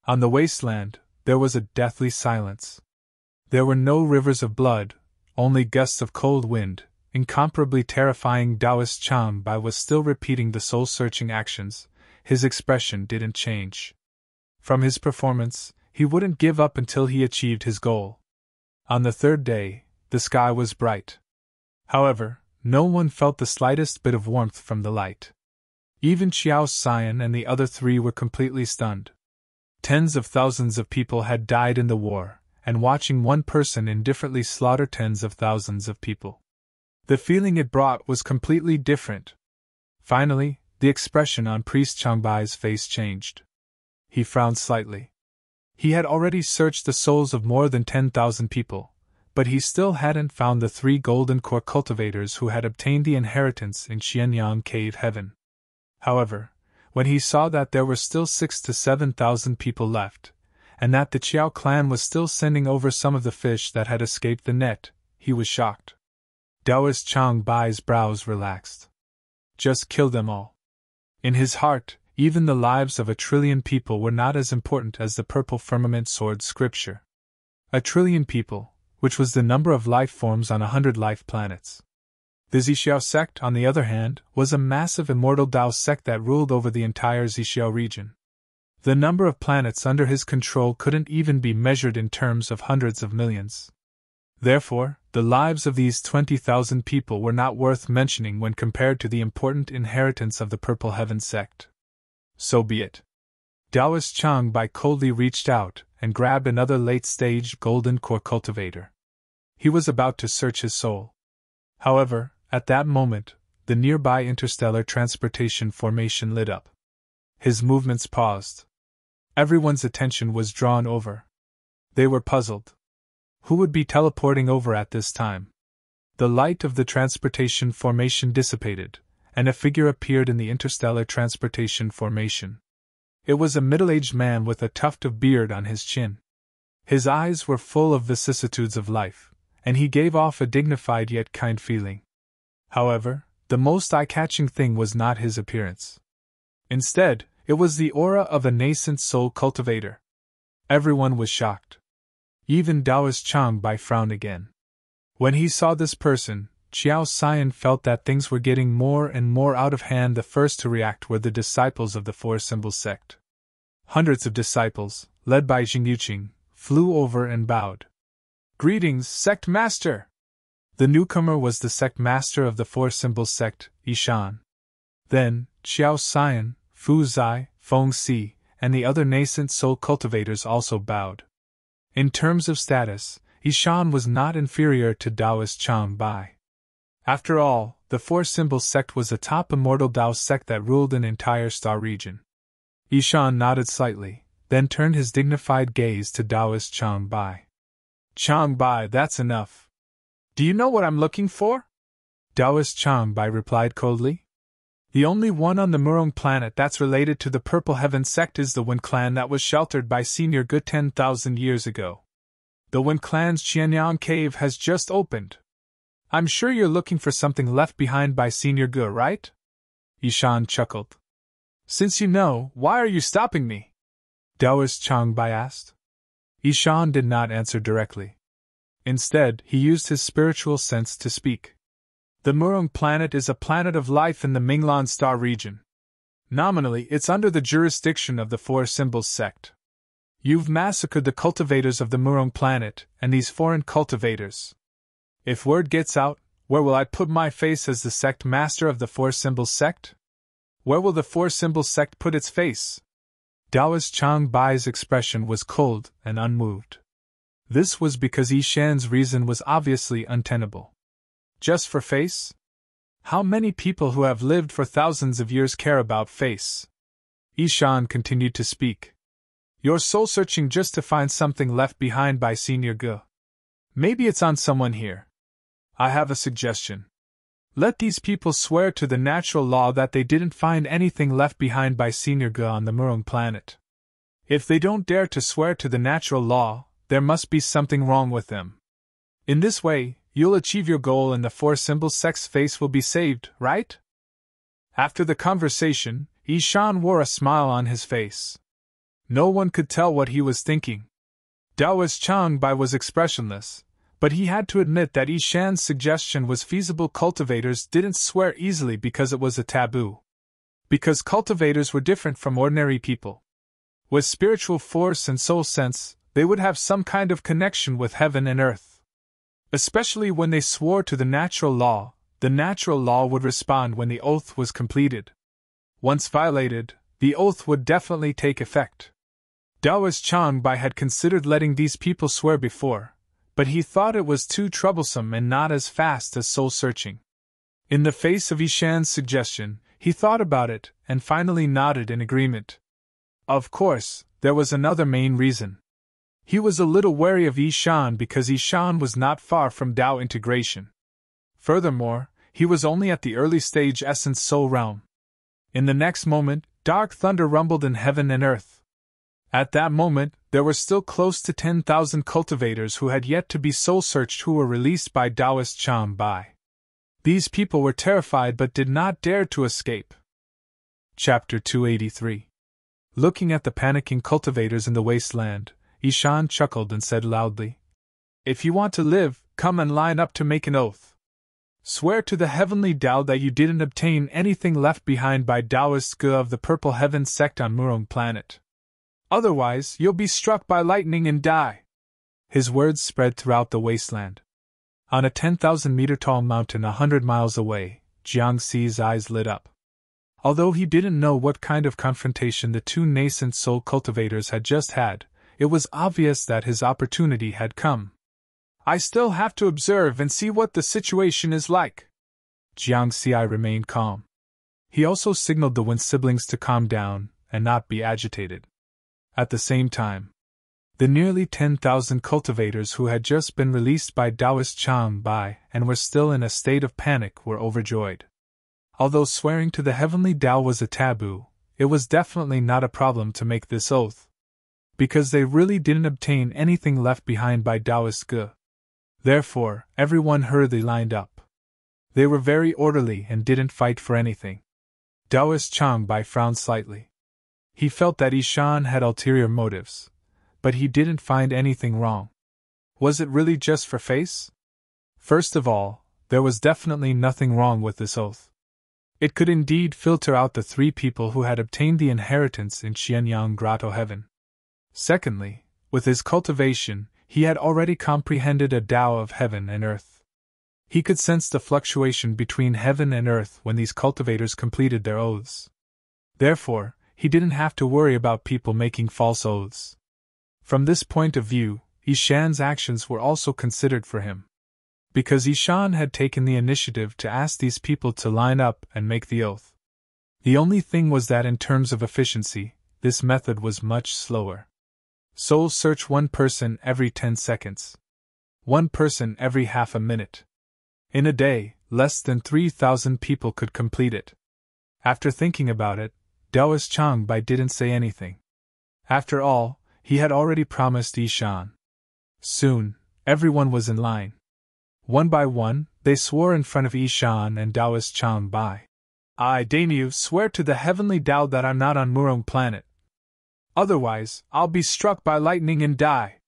On the wasteland, there was a deathly silence. There were no rivers of blood, only gusts of cold wind, incomparably terrifying. Taoist Chang Bai was still repeating the soul-searching actions. His expression didn't change. From his performance, he wouldn't give up until he achieved his goal. On the third day, the sky was bright. However, no one felt the slightest bit of warmth from the light. Even Qiao Xian and the other three were completely stunned. Tens of thousands of people had died in the war, and watching one person indifferently slaughter tens of thousands of people. The feeling it brought was completely different. Finally, the expression on Priest Changbai's face changed. He frowned slightly. He had already searched the souls of more than 10,000 people, but he still hadn't found the 3 golden core cultivators who had obtained the inheritance in Xianyang Cave Heaven. However, when he saw that there were still 6,000 to 7,000 people left, and that the Qiao clan was still sending over some of the fish that had escaped the net, he was shocked. Taoist Chang Bai's brows relaxed. Just kill them all. In his heart, even the lives of 1 trillion people were not as important as the purple firmament sword scripture. 1 trillion people, which was the number of life forms on 100 life planets. The Zixiao sect, on the other hand, was a massive immortal Dao sect that ruled over the entire Zixiao region. The number of planets under his control couldn't even be measured in terms of hundreds of millions. Therefore, the lives of these 20,000 people were not worth mentioning when compared to the important inheritance of the Purple Heaven sect. So be it. Taoist Chang Bai coldly reached out and grabbed another late-stage golden core cultivator. He was about to search his soul. However, at that moment, the nearby interstellar transportation formation lit up. His movements paused. Everyone's attention was drawn over. They were puzzled. Who would be teleporting over at this time? The light of the transportation formation dissipated, and a figure appeared in the interstellar transportation formation. It was a middle-aged man with a tuft of beard on his chin. His eyes were full of vicissitudes of life, and he gave off a dignified yet kind feeling. However, the most eye-catching thing was not his appearance. Instead, it was the aura of a nascent soul cultivator. Everyone was shocked. Even Taoist Chang Bai frowned again. When he saw this person, Qiao Xian felt that things were getting more and more out of hand. The first to react were the disciples of the Four Symbols sect. Hundreds of disciples, led by Jing Yuqing, flew over and bowed. "Greetings, sect master!" The newcomer was the sect master of the Four Symbols sect, Yishan. Then, Qiao Xian, Fu Zai, Feng Si, and the other nascent soul cultivators also bowed. In terms of status, Yishan was not inferior to Taoist Chang Bai. After all, the Four Symbols sect was a top immortal Dao sect that ruled an entire star region. Yishan nodded slightly, then turned his dignified gaze to Taoist Chang Bai. "Chang Bai, that's enough. Do you know what I'm looking for?" Taoist Chang Bai replied coldly. "The only one on the Murong planet that's related to the Purple Heaven sect is the Wen clan that was sheltered by Senior Gu 10,000 years ago. The Wen clan's Qianyang Cave has just opened. I'm sure you're looking for something left behind by Senior Gu, right?" Yishan chuckled. "Since you know, why are you stopping me?" Taoist Chang Bai asked. Yishan did not answer directly. Instead, he used his spiritual sense to speak. "The Murong planet is a planet of life in the Minglan star region. Nominally, it's under the jurisdiction of the Four Symbols sect. You've massacred the cultivators of the Murong planet, and these foreign cultivators. If word gets out, where will I put my face as the sect master of the Four Symbols sect? Where will the Four Symbols sect put its face?" Taoist Chang Bai's expression was cold and unmoved. This was because Yishan's reason was obviously untenable. Just for face? How many people who have lived for thousands of years care about face? Yishan continued to speak. "You're soul-searching just to find something left behind by Senior Gu. Maybe it's on someone here. I have a suggestion. Let these people swear to the natural law that they didn't find anything left behind by Senior Gu on the Murong planet. If they don't dare to swear to the natural law, there must be something wrong with them. In this way, you'll achieve your goal and the Four Symbols sect's face will be saved, right?" After the conversation, Yishan wore a smile on his face. No one could tell what he was thinking. Taoist Chang Bai was expressionless, But he had to admit that Ishan's suggestion was feasible. Cultivators didn't swear easily because it was a taboo. Because cultivators were different from ordinary people. With spiritual force and soul sense, they would have some kind of connection with heaven and earth. Especially when they swore to the natural law would respond when the oath was completed. Once violated, the oath would definitely take effect. Taoist Changbai had considered letting these people swear before, but he thought it was too troublesome and not as fast as soul-searching. In the face of Ishan's suggestion, he thought about it and finally nodded in agreement. Of course, there was another main reason. He was a little wary of Ishan because Ishan was not far from Tao integration. Furthermore, he was only at the early stage essence soul realm. In the next moment, dark thunder rumbled in heaven and earth. At that moment, there were still close to 10,000 cultivators who had yet to be soul-searched who were released by Taoist Changbai. These people were terrified but did not dare to escape. Chapter 283. Looking at the panicking cultivators in the wasteland, Ishan chuckled and said loudly, "If you want to live, come and line up to make an oath. Swear to the heavenly Tao that you didn't obtain anything left behind by Taoist Ge of the Purple Heaven sect on Murong planet. Otherwise, you'll be struck by lightning and die." His words spread throughout the wasteland. On a 10,000-meter tall mountain 100 miles away, Jiangxi's eyes lit up. Although he didn't know what kind of confrontation the two nascent soul cultivators had just had, it was obvious that his opportunity had come. "I still have to observe and see what the situation is like." Jiangxi remained calm. He also signaled the Wind siblings to calm down and not be agitated. At the same time, the nearly 10,000 cultivators who had just been released by Taoist Changbai and were still in a state of panic were overjoyed. Although swearing to the heavenly Tao was a taboo, it was definitely not a problem to make this oath. Because they really didn't obtain anything left behind by Taoist Ge. Therefore, everyone hurriedly lined up. They were very orderly and didn't fight for anything. Taoist Changbai frowned slightly. He felt that Ishan had ulterior motives, but he didn't find anything wrong. Was it really just for face? First of all, there was definitely nothing wrong with this oath. It could indeed filter out the three people who had obtained the inheritance in Xianyang Grotto Heaven. Secondly, with his cultivation, he had already comprehended a Tao of heaven and earth. He could sense the fluctuation between heaven and earth when these cultivators completed their oaths. Therefore, he didn't have to worry about people making false oaths. From this point of view, Ishan's actions were also considered for him. Because Ishan had taken the initiative to ask these people to line up and make the oath. The only thing was that in terms of efficiency, this method was much slower. Soul search one person every 10 seconds. One person every half a minute. In a day, less than 3,000 people could complete it. After thinking about it, Taoist Changbai didn't say anything. After all, he had already promised Ishan. Soon, everyone was in line. One by one, they swore in front of Ishan and Taoist Changbai. "I, Daimyo, swear to the heavenly Tao that I'm not on Murong planet. Otherwise, I'll be struck by lightning and die.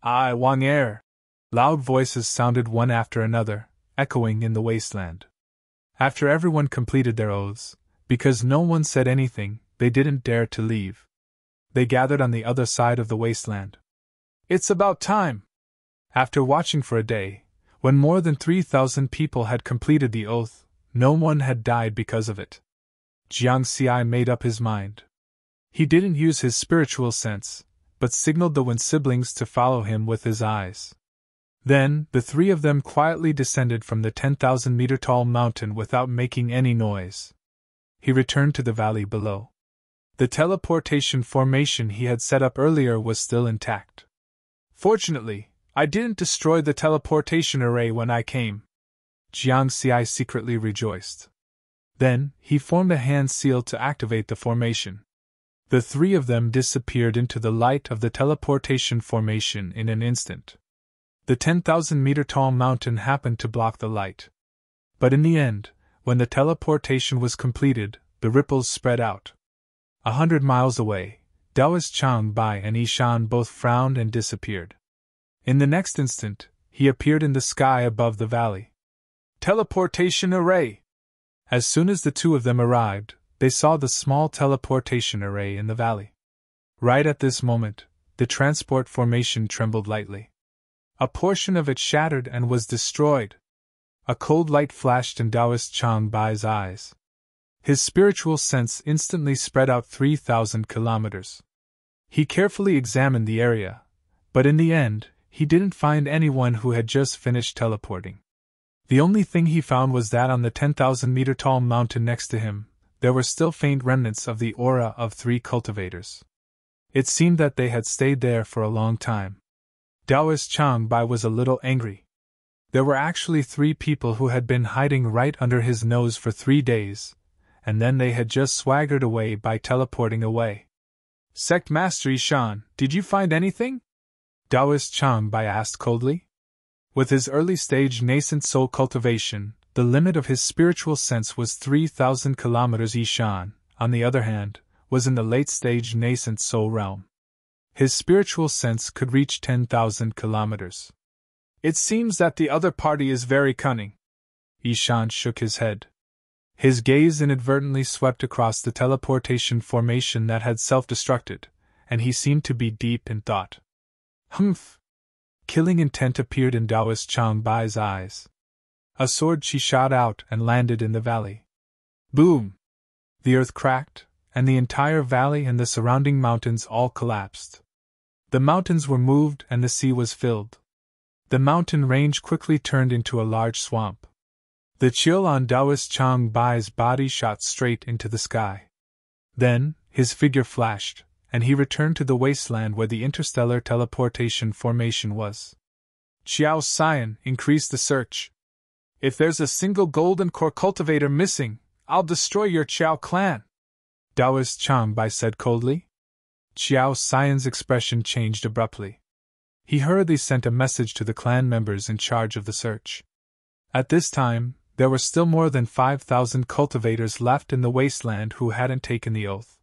I, Wang Er." Loud voices sounded one after another, echoing in the wasteland. After everyone completed their oaths, because no one said anything, they didn't dare to leave. They gathered on the other side of the wasteland. "It's about time." After watching for a day, when more than 3,000 people had completed the oath, no one had died because of it. Jiangxi made up his mind. He didn't use his spiritual sense, but signaled the Wind siblings to follow him with his eyes. Then, the three of them quietly descended from the 10,000-meter-tall mountain without making any noise. He returned to the valley below. The teleportation formation he had set up earlier was still intact. "Fortunately, I didn't destroy the teleportation array when I came." Jiangxi secretly rejoiced. Then, he formed a hand seal to activate the formation. The three of them disappeared into the light of the teleportation formation in an instant. The 10,000-meter-tall mountain happened to block the light. But in the end, when the teleportation was completed, the ripples spread out. 100 miles away, Taoist Changbai and Ishan both frowned and disappeared. In the next instant, he appeared in the sky above the valley. Teleportation array! As soon as the two of them arrived, they saw the small teleportation array in the valley. Right at this moment, the transport formation trembled lightly. A portion of it shattered and was destroyed. A cold light flashed in Taoist Chang Bai's eyes. His spiritual sense instantly spread out 3,000 kilometers. He carefully examined the area, but in the end, he didn't find anyone who had just finished teleporting. The only thing he found was that on the 10,000-meter tall mountain next to him, there were still faint remnants of the aura of 3 cultivators. It seemed that they had stayed there for a long time. Taoist Chang Bai was a little angry. There were actually 3 people who had been hiding right under his nose for 3 days, and then they had just swaggered away by teleporting away. Sect Master Ishan, did you find anything? Taoist Chang Bai asked coldly. With his early-stage nascent soul cultivation, the limit of his spiritual sense was 3,000 kilometers. Ishan, on the other hand, was in the late-stage nascent soul realm. His spiritual sense could reach 10,000 kilometers. It seems that the other party is very cunning. Ishan shook his head. His gaze inadvertently swept across the teleportation formation that had self-destructed, and he seemed to be deep in thought. Humph! Killing intent appeared in Taoist Chang Bai's eyes. A sword she shot out and landed in the valley. Boom! The earth cracked, and the entire valley and the surrounding mountains all collapsed. The mountains were moved and the sea was filled. The mountain range quickly turned into a large swamp. The chill on Taoist Chang Bai's body shot straight into the sky. Then, his figure flashed, and he returned to the wasteland where the interstellar teleportation formation was. Xiao Xian, increase the search. If there's a single golden core cultivator missing, I'll destroy your Qiao clan, Taoist Chang Bai said coldly. Xiao Xian's expression changed abruptly. He hurriedly sent a message to the clan members in charge of the search. At this time, there were still more than 5,000 cultivators left in the wasteland who hadn't taken the oath.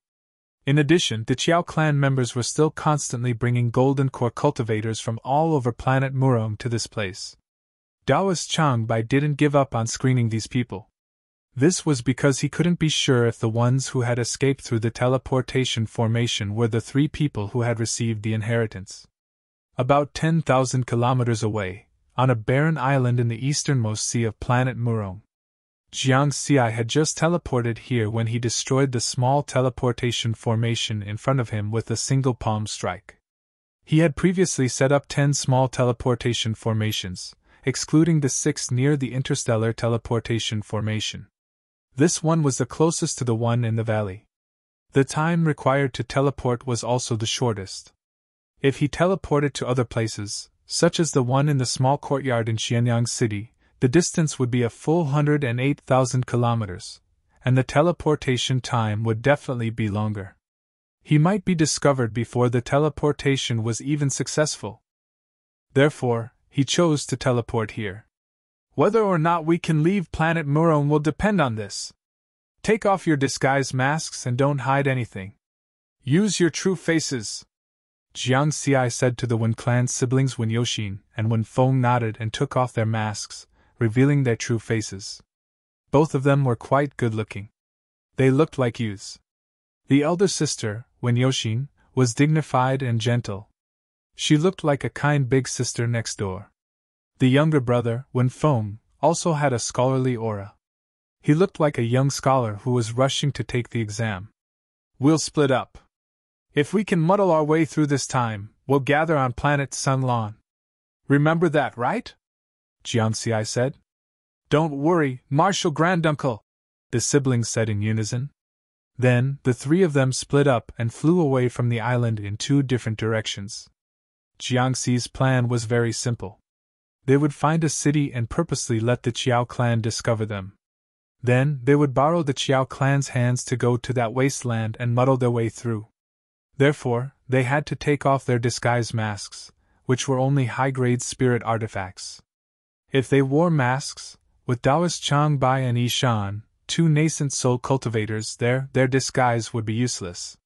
In addition, the Qiao clan members were still constantly bringing golden core cultivators from all over planet Murong to this place. Taoist Chang Bai didn't give up on screening these people. This was because he couldn't be sure if the ones who had escaped through the teleportation formation were the 3 people who had received the inheritance. About 10,000 kilometers away, on a barren island in the easternmost sea of planet Murong, Jiang Xi had just teleported here when he destroyed the small teleportation formation in front of him with a single palm strike. He had previously set up 10 small teleportation formations, excluding the 6th near the interstellar teleportation formation. This one was the closest to the one in the valley. The time required to teleport was also the shortest. If he teleported to other places, such as the one in the small courtyard in Xianyang City, the distance would be a full 108,000 kilometers, and the teleportation time would definitely be longer. He might be discovered before the teleportation was even successful. Therefore, he chose to teleport here. Whether or not we can leave planet Murong will depend on this. Take off your disguise masks and don't hide anything. Use your true faces, Jiang Xi said to the Wen clan siblings Wen Yoxin and Wen Feng nodded and took off their masks, revealing their true faces. Both of them were quite good-looking. They looked like youths. The elder sister, Wen Yoxin, was dignified and gentle. She looked like a kind big sister next door. The younger brother, Wen Feng, also had a scholarly aura. He looked like a young scholar who was rushing to take the exam. We'll split up. If we can muddle our way through this time, we'll gather on planet Sunlan. Remember that, right? Jiang Xi said. Don't worry, Marshal Granduncle, the siblings said in unison. Then, the 3 of them split up and flew away from the island in 2 different directions. Jiang Xi's plan was very simple. They would find a city and purposely let the Qiao clan discover them. Then, they would borrow the Qiao clan's hands to go to that wasteland and muddle their way through. Therefore, they had to take off their disguise masks, which were only high-grade spirit artifacts. If they wore masks, with Taoist Chang Bai and Ishan, 2 nascent soul cultivators there, their disguise would be useless.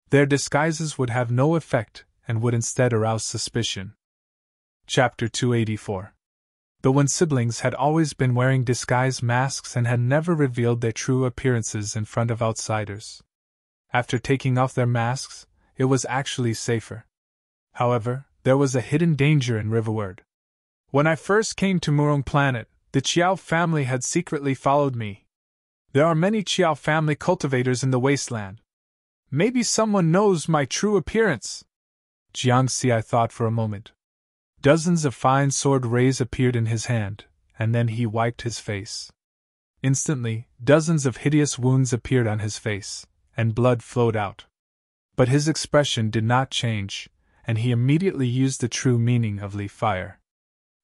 Their disguises would have no effect and would instead arouse suspicion. Chapter 284. The Wen siblings had always been wearing disguise masks and had never revealed their true appearances in front of outsiders. After taking off their masks, it was actually safer. However, there was a hidden danger in Riverward. When I first came to Murong Planet, the Chiao family had secretly followed me. There are many Chiao family cultivators in the wasteland. Maybe someone knows my true appearance. Jiang Xi thought for a moment. Dozens of fine sword rays appeared in his hand, and then he wiped his face. Instantly, dozens of hideous wounds appeared on his face, and blood flowed out. But his expression did not change, and he immediately used the true meaning of Li fire.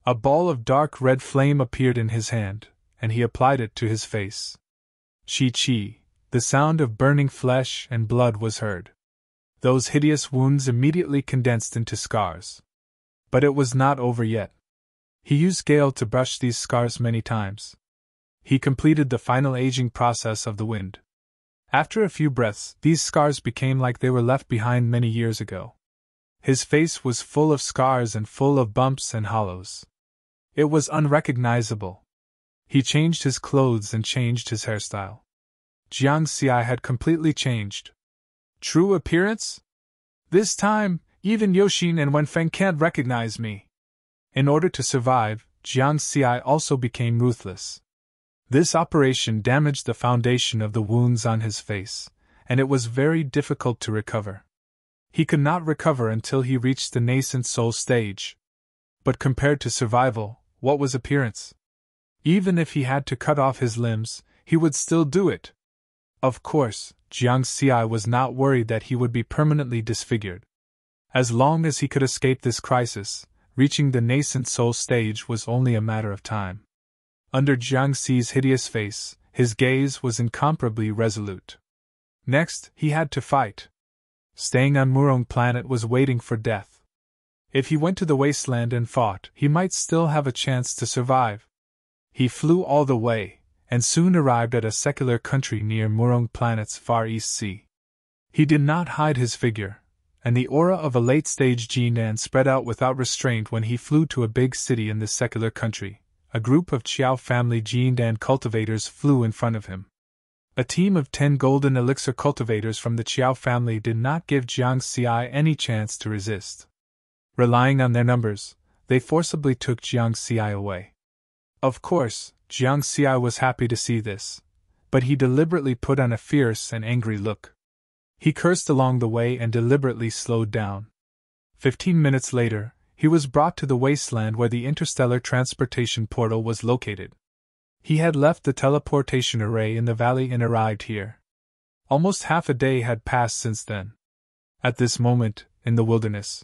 A ball of dark red flame appeared in his hand, and he applied it to his face. Chi-chi, the sound of burning flesh and blood was heard. Those hideous wounds immediately condensed into scars. But it was not over yet. He used gale to brush these scars many times. He completed the final aging process of the wind. After a few breaths, these scars became like they were left behind many years ago. His face was full of scars and full of bumps and hollows. It was unrecognizable. He changed his clothes and changed his hairstyle. Jiang Xi had completely changed. True appearance? This time, even Yoshin and Wenfeng can't recognize me. In order to survive, Jiang Xi also became ruthless. This operation damaged the foundation of the wounds on his face, and it was very difficult to recover. He could not recover until he reached the nascent soul stage. But compared to survival, what was appearance? Even if he had to cut off his limbs, he would still do it. Of course, Jiang Xi was not worried that he would be permanently disfigured. As long as he could escape this crisis, reaching the nascent soul stage was only a matter of time. Under Jiang Xi's hideous face, his gaze was incomparably resolute. Next, he had to fight. Staying on Murong Planet was waiting for death. If he went to the wasteland and fought, he might still have a chance to survive. He flew all the way, and soon arrived at a secular country near Murong Planet's far east sea. He did not hide his figure, and the aura of a late-stage Jinan spread out without restraint when he flew to a big city in this secular country. A group of Chiao family Jinan cultivators flew in front of him. A team of 10 golden elixir cultivators from the Chiao family did not give Jiang Xi any chance to resist. Relying on their numbers, they forcibly took Jiang Xi away. Of course, Jiang Xi was happy to see this, but he deliberately put on a fierce and angry look. He cursed along the way and deliberately slowed down. 15 minutes later, he was brought to the wasteland where the interstellar transportation portal was located. He had left the teleportation array in the valley and arrived here. Almost half a day had passed since then. At this moment, in the wilderness,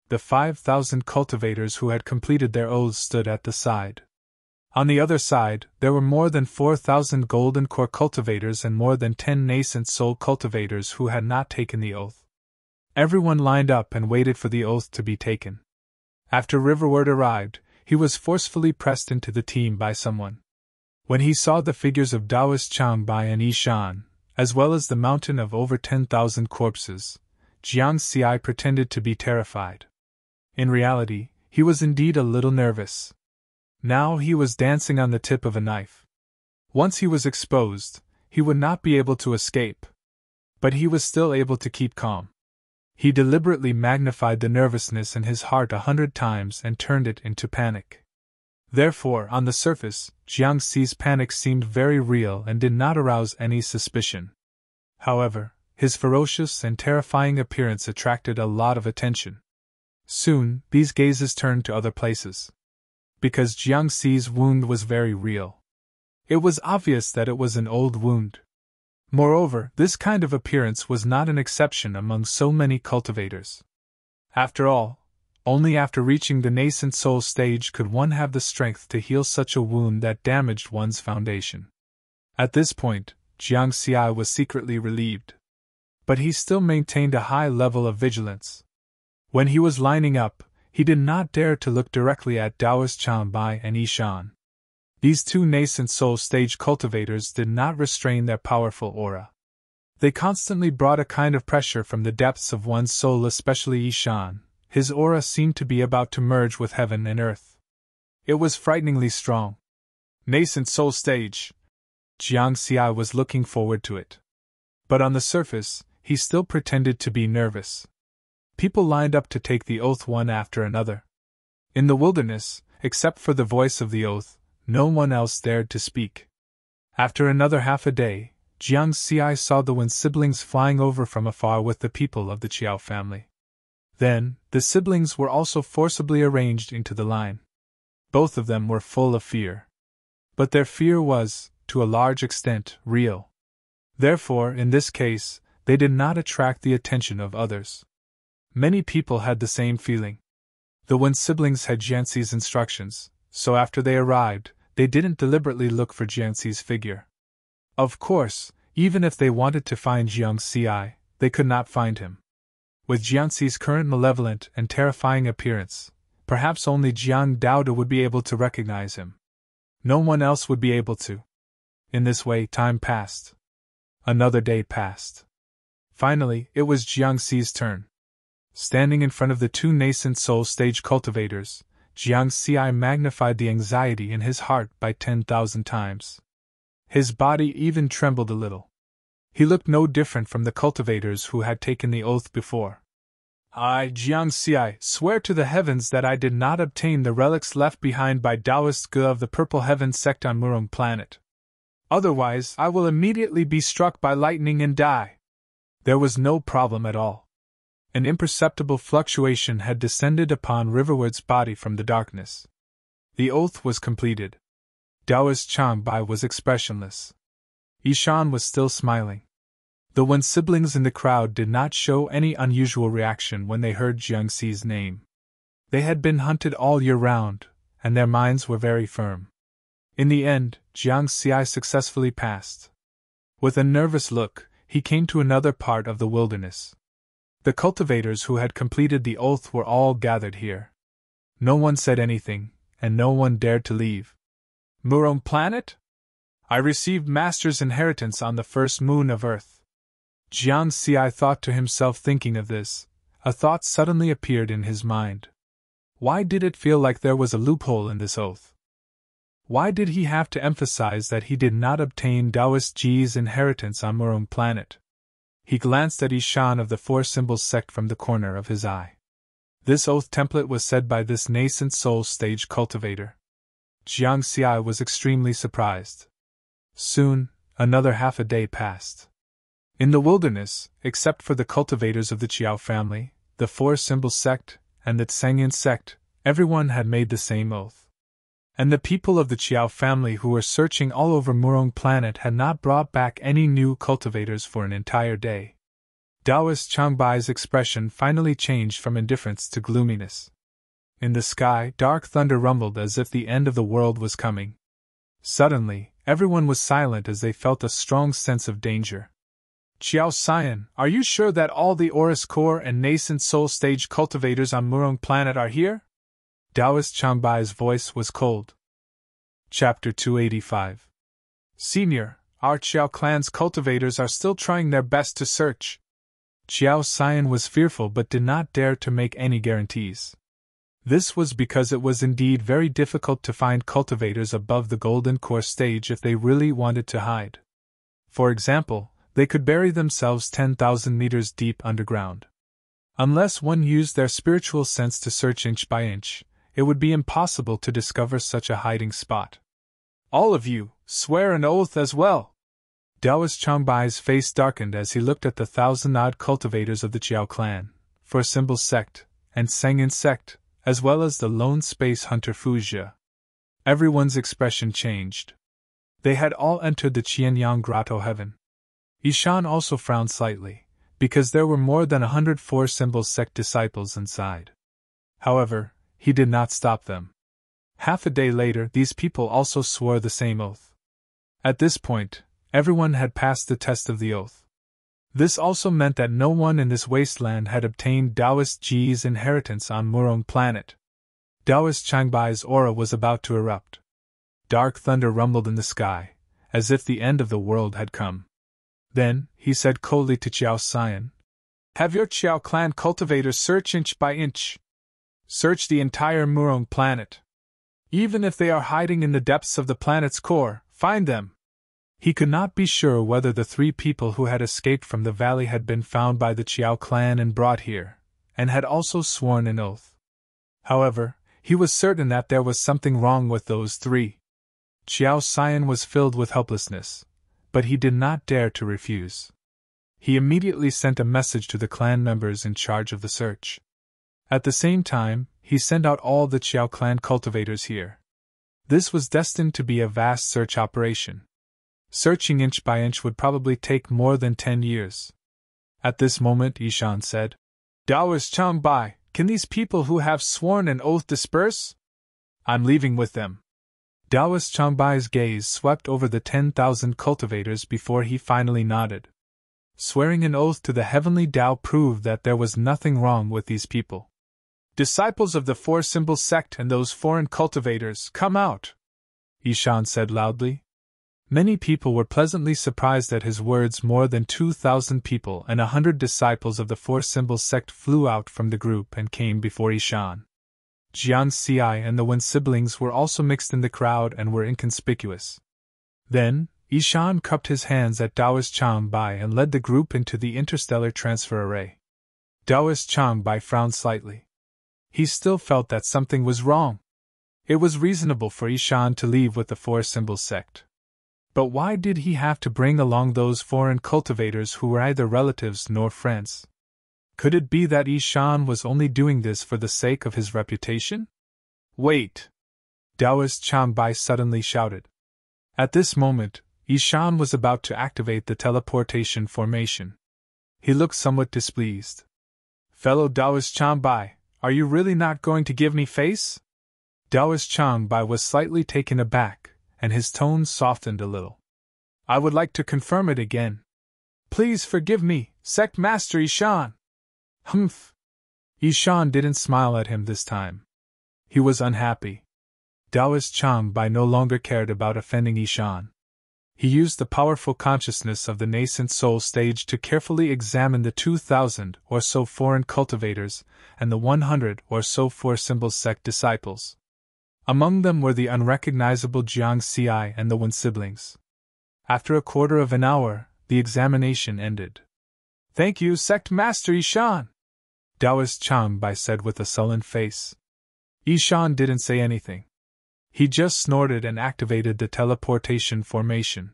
the 5,000 cultivators who had completed their oaths stood at the side. On the other side, there were more than 4,000 golden core cultivators and more than 10 nascent soul cultivators who had not taken the oath. Everyone lined up and waited for the oath to be taken. After Riverward arrived, he was forcefully pressed into the team by someone. When he saw the figures of Taoist Changbai and Yishan, as well as the mountain of over 10,000 corpses, Jiang Xi pretended to be terrified. In reality, he was indeed a little nervous. Now he was dancing on the tip of a knife. Once he was exposed, he would not be able to escape. But he was still able to keep calm. He deliberately magnified the nervousness in his heart 100 times and turned it into panic. Therefore, on the surface, Jiang Xi's panic seemed very real and did not arouse any suspicion. However, his ferocious and terrifying appearance attracted a lot of attention. Soon, these gazes turned to other places. Because Jiang Xi's wound was very real. It was obvious that it was an old wound. Moreover, this kind of appearance was not an exception among so many cultivators. After all, only after reaching the nascent soul stage could one have the strength to heal such a wound that damaged one's foundation. At this point, Jiang Xi was secretly relieved. But he still maintained a high level of vigilance. When he was lining up, he did not dare to look directly at Taoist Changbai and Yishan. These two nascent soul stage cultivators did not restrain their powerful aura. They constantly brought a kind of pressure from the depths of one's soul, especially Yishan, His aura seemed to be about to merge with heaven and earth. It was frighteningly strong. Nascent soul stage. Jiang Xi was looking forward to it. But on the surface, he still pretended to be nervous. People lined up to take the oath one after another. In the wilderness, except for the voice of the oath, no one else dared to speak. After another half a day, Jiang Xi saw the Wen siblings flying over from afar with the people of the Qiao family. Then, the siblings were also forcibly arranged into the line. Both of them were full of fear. But their fear was, to a large extent, real. Therefore, in this case, they did not attract the attention of others. Many people had the same feeling. The Wen siblings had Jiangxi's instructions, so after they arrived, they didn't deliberately look for Jiangxi's figure. Of course, even if they wanted to find Jiang Xi, they could not find him. With Jiangxi's current malevolent and terrifying appearance, perhaps only Jiang Daoda would be able to recognize him. No one else would be able to. In this way, time passed. Another day passed. Finally, it was Jiang Xi's turn. Standing in front of the two nascent soul stage cultivators, Jiang Xi magnified the anxiety in his heart by 10,000 times. His body even trembled a little. He looked no different from the cultivators who had taken the oath before. I, Jiang Xi, swear to the heavens that I did not obtain the relics left behind by Taoist Ge of the Purple Heaven sect on Murong planet. Otherwise, I will immediately be struck by lightning and die. There was no problem at all. An imperceptible fluctuation had descended upon Riverwood's body from the darkness. The oath was completed. Taoist Changbai was expressionless. Yishan was still smiling. The Wen siblings in the crowd did not show any unusual reaction when they heard Jiang Xi's name. They had been hunted all year round, and their minds were very firm. In the end, Jiang Xi successfully passed. With a nervous look, he came to another part of the wilderness. The cultivators who had completed the oath were all gathered here. No one said anything, and no one dared to leave. Murong planet? I received Master's inheritance on the first moon of Earth. Jiang Xi thought to himself, thinking of this, a thought suddenly appeared in his mind. Why did it feel like there was a loophole in this oath? Why did he have to emphasize that he did not obtain Taoist Ji's inheritance on Murong planet? He glanced at Yishan of the Four Symbols sect from the corner of his eye. This oath template was said by this nascent soul stage cultivator. Jiang Xi was extremely surprised. Soon, another half a day passed. In the wilderness, except for the cultivators of the Qiao family, the Four Symbols sect, and the Tsangyan sect, everyone had made the same oath. And the people of the Qiao family who were searching all over Murong planet had not brought back any new cultivators for an entire day. Taoist Changbai's expression finally changed from indifference to gloominess. In the sky, dark thunder rumbled as if the end of the world was coming. Suddenly, everyone was silent as they felt a strong sense of danger. Qiao Xian, are you sure that all the Aurus Core and nascent soul stage cultivators on Murong planet are here? Taoist Changbai's voice was cold. Chapter 285. Senior, our Qiao clan's cultivators are still trying their best to search. Qiao Xian was fearful but did not dare to make any guarantees. This was because it was indeed very difficult to find cultivators above the Golden Core stage if they really wanted to hide. For example, they could bury themselves 10,000 meters deep underground. Unless one used their spiritual sense to search inch by inch, it would be impossible to discover such a hiding spot. All of you, swear an oath as well. Taoist Changbai's face darkened as he looked at the 1,000-odd cultivators of the Qiao clan, Four Symbols sect, and Tsangyan sect, as well as the lone space hunter Fu Zhe. Everyone's expression changed. They had all entered the Qianyang Grotto heaven. Yishan also frowned slightly, because there were more than 104 Symbols sect disciples inside. However, he did not stop them. Half a day later, these people also swore the same oath. At this point, everyone had passed the test of the oath. This also meant that no one in this wasteland had obtained Taoist Ji's inheritance on Murong planet. Taoist Changbai's aura was about to erupt. Dark thunder rumbled in the sky, as if the end of the world had come. Then, he said coldly to Qiao Xian, "Have your Qiao clan cultivators search inch by inch, Search the entire Murong planet. Even if they are hiding in the depths of the planet's core, find them. He could not be sure whether the 3 people who had escaped from the valley had been found by the Chiao clan and brought here, and had also sworn an oath. However, he was certain that there was something wrong with those 3. Xiao Xian was filled with helplessness, but he did not dare to refuse. He immediately sent a message to the clan members in charge of the search. At the same time, he sent out all the Chiao clan cultivators here. This was destined to be a vast search operation. Searching inch by inch would probably take more than 10 years. At this moment, Yishan said, "Taoist Changbai, can these people who have sworn an oath disperse? I'm leaving with them." Taoist Changbai's gaze swept over the 10,000 cultivators before he finally nodded. Swearing an oath to the heavenly Tao proved that there was nothing wrong with these people. "Disciples of the Four-Symbol sect and those foreign cultivators, come out!" Yishan said loudly. Many people were pleasantly surprised at his words. More than 2,000 people and 100 disciples of the Four-Symbol sect flew out from the group and came before Yishan. Jian Xi and the Wen siblings were also mixed in the crowd and were inconspicuous. Then, Yishan cupped his hands at Taoist Changbai and led the group into the interstellar transfer array. Taoist Changbai frowned slightly. He still felt that something was wrong. It was reasonable for Yishan to leave with the Four-Symbol sect. But why did he have to bring along those foreign cultivators who were neither relatives nor friends? Could it be that Yishan was only doing this for the sake of his reputation? "Wait!" Taoist Changbai suddenly shouted. At this moment, Yishan was about to activate the teleportation formation. He looked somewhat displeased. "Fellow Taoist Changbai, are you really not going to give me face?" Taoist Changbai was slightly taken aback, and his tone softened a little. "I would like to confirm it again. Please forgive me, Sect Master Yishan." "Humph." Yishan didn't smile at him this time. He was unhappy. Taoist Changbai no longer cared about offending Yishan. He used the powerful consciousness of the nascent soul stage to carefully examine the 2,000 or so foreign cultivators and the 100 or so Four-Symbol sect disciples. Among them were the unrecognizable Jiang Xi and the Wen siblings. After a quarter of an hour, the examination ended. "Thank you, Sect Master Yishan," Taoist Changbai said with a sullen face. Yishan didn't say anything. He just snorted and activated the teleportation formation.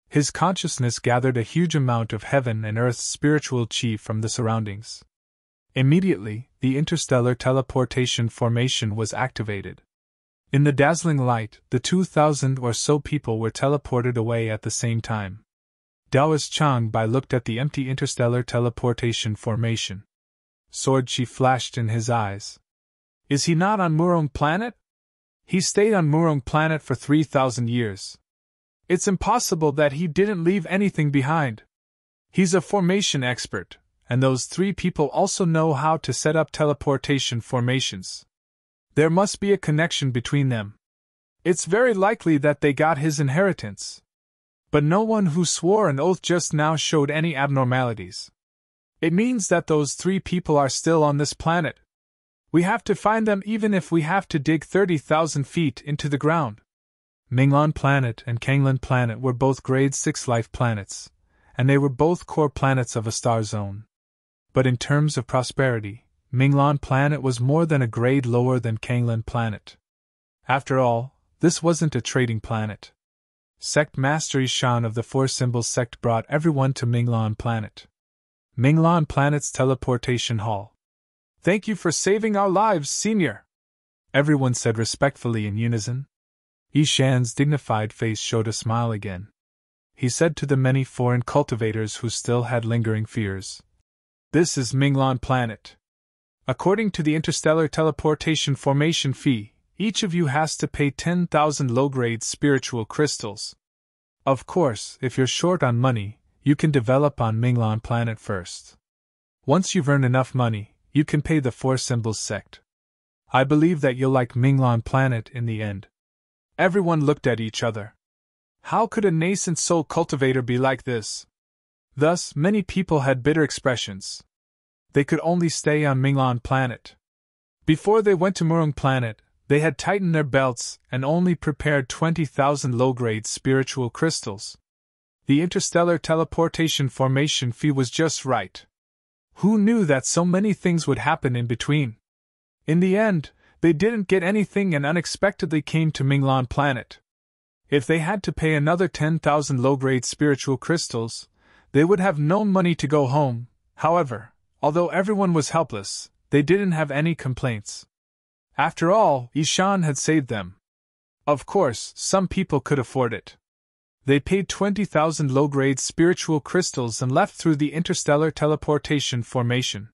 His consciousness gathered a huge amount of heaven and earth's spiritual chi from the surroundings. Immediately, the interstellar teleportation formation was activated. In the dazzling light, the 2,000 or so people were teleported away at the same time. Taoist Changbai looked at the empty interstellar teleportation formation. Sword chi flashed in his eyes. "Is he not on Murong planet? He stayed on Murong planet for 3,000 years. It's impossible that he didn't leave anything behind. He's a formation expert, and those 3 people also know how to set up teleportation formations. There must be a connection between them. It's very likely that they got his inheritance. But no one who swore an oath just now showed any abnormalities. It means that those 3 people are still on this planet. We have to find them even if we have to dig 30,000 feet into the ground." Minglan planet and Kanglan planet were both grade 6 life planets, and they were both core planets of a star zone. But in terms of prosperity, Minglan planet was more than a grade lower than Kanglan planet. After all, this wasn't a trading planet. Sect Master Yishan of the Four-Symbol sect brought everyone to Minglan planet. Minglan planet's teleportation hall. "Thank you for saving our lives, Senior," everyone said respectfully in unison. Yishan's dignified face showed a smile again. He said to the many foreign cultivators who still had lingering fears, "This is Minglan planet. According to the interstellar teleportation formation fee, each of you has to pay 10,000 low-grade spiritual crystals. Of course, if you're short on money, you can develop on Minglan planet first. Once you've earned enough money, you can pay the Four-Symbol sect. I believe that you'll like Minglan planet in the end." Everyone looked at each other. How could a nascent soul cultivator be like this? Thus, many people had bitter expressions. They could only stay on Minglan planet. Before they went to Murung Planet, they had tightened their belts and only prepared 20,000 low-grade spiritual crystals. The interstellar teleportation formation fee was just right. Who knew that so many things would happen in between? In the end, they didn't get anything and unexpectedly came to Minglan Planet. If they had to pay another 10,000 low-grade spiritual crystals, they would have no money to go home. However, although everyone was helpless, they didn't have any complaints. After all, Ishan had saved them. Of course, some people could afford it. They paid 20,000 low-grade spiritual crystals and left through the interstellar teleportation formation.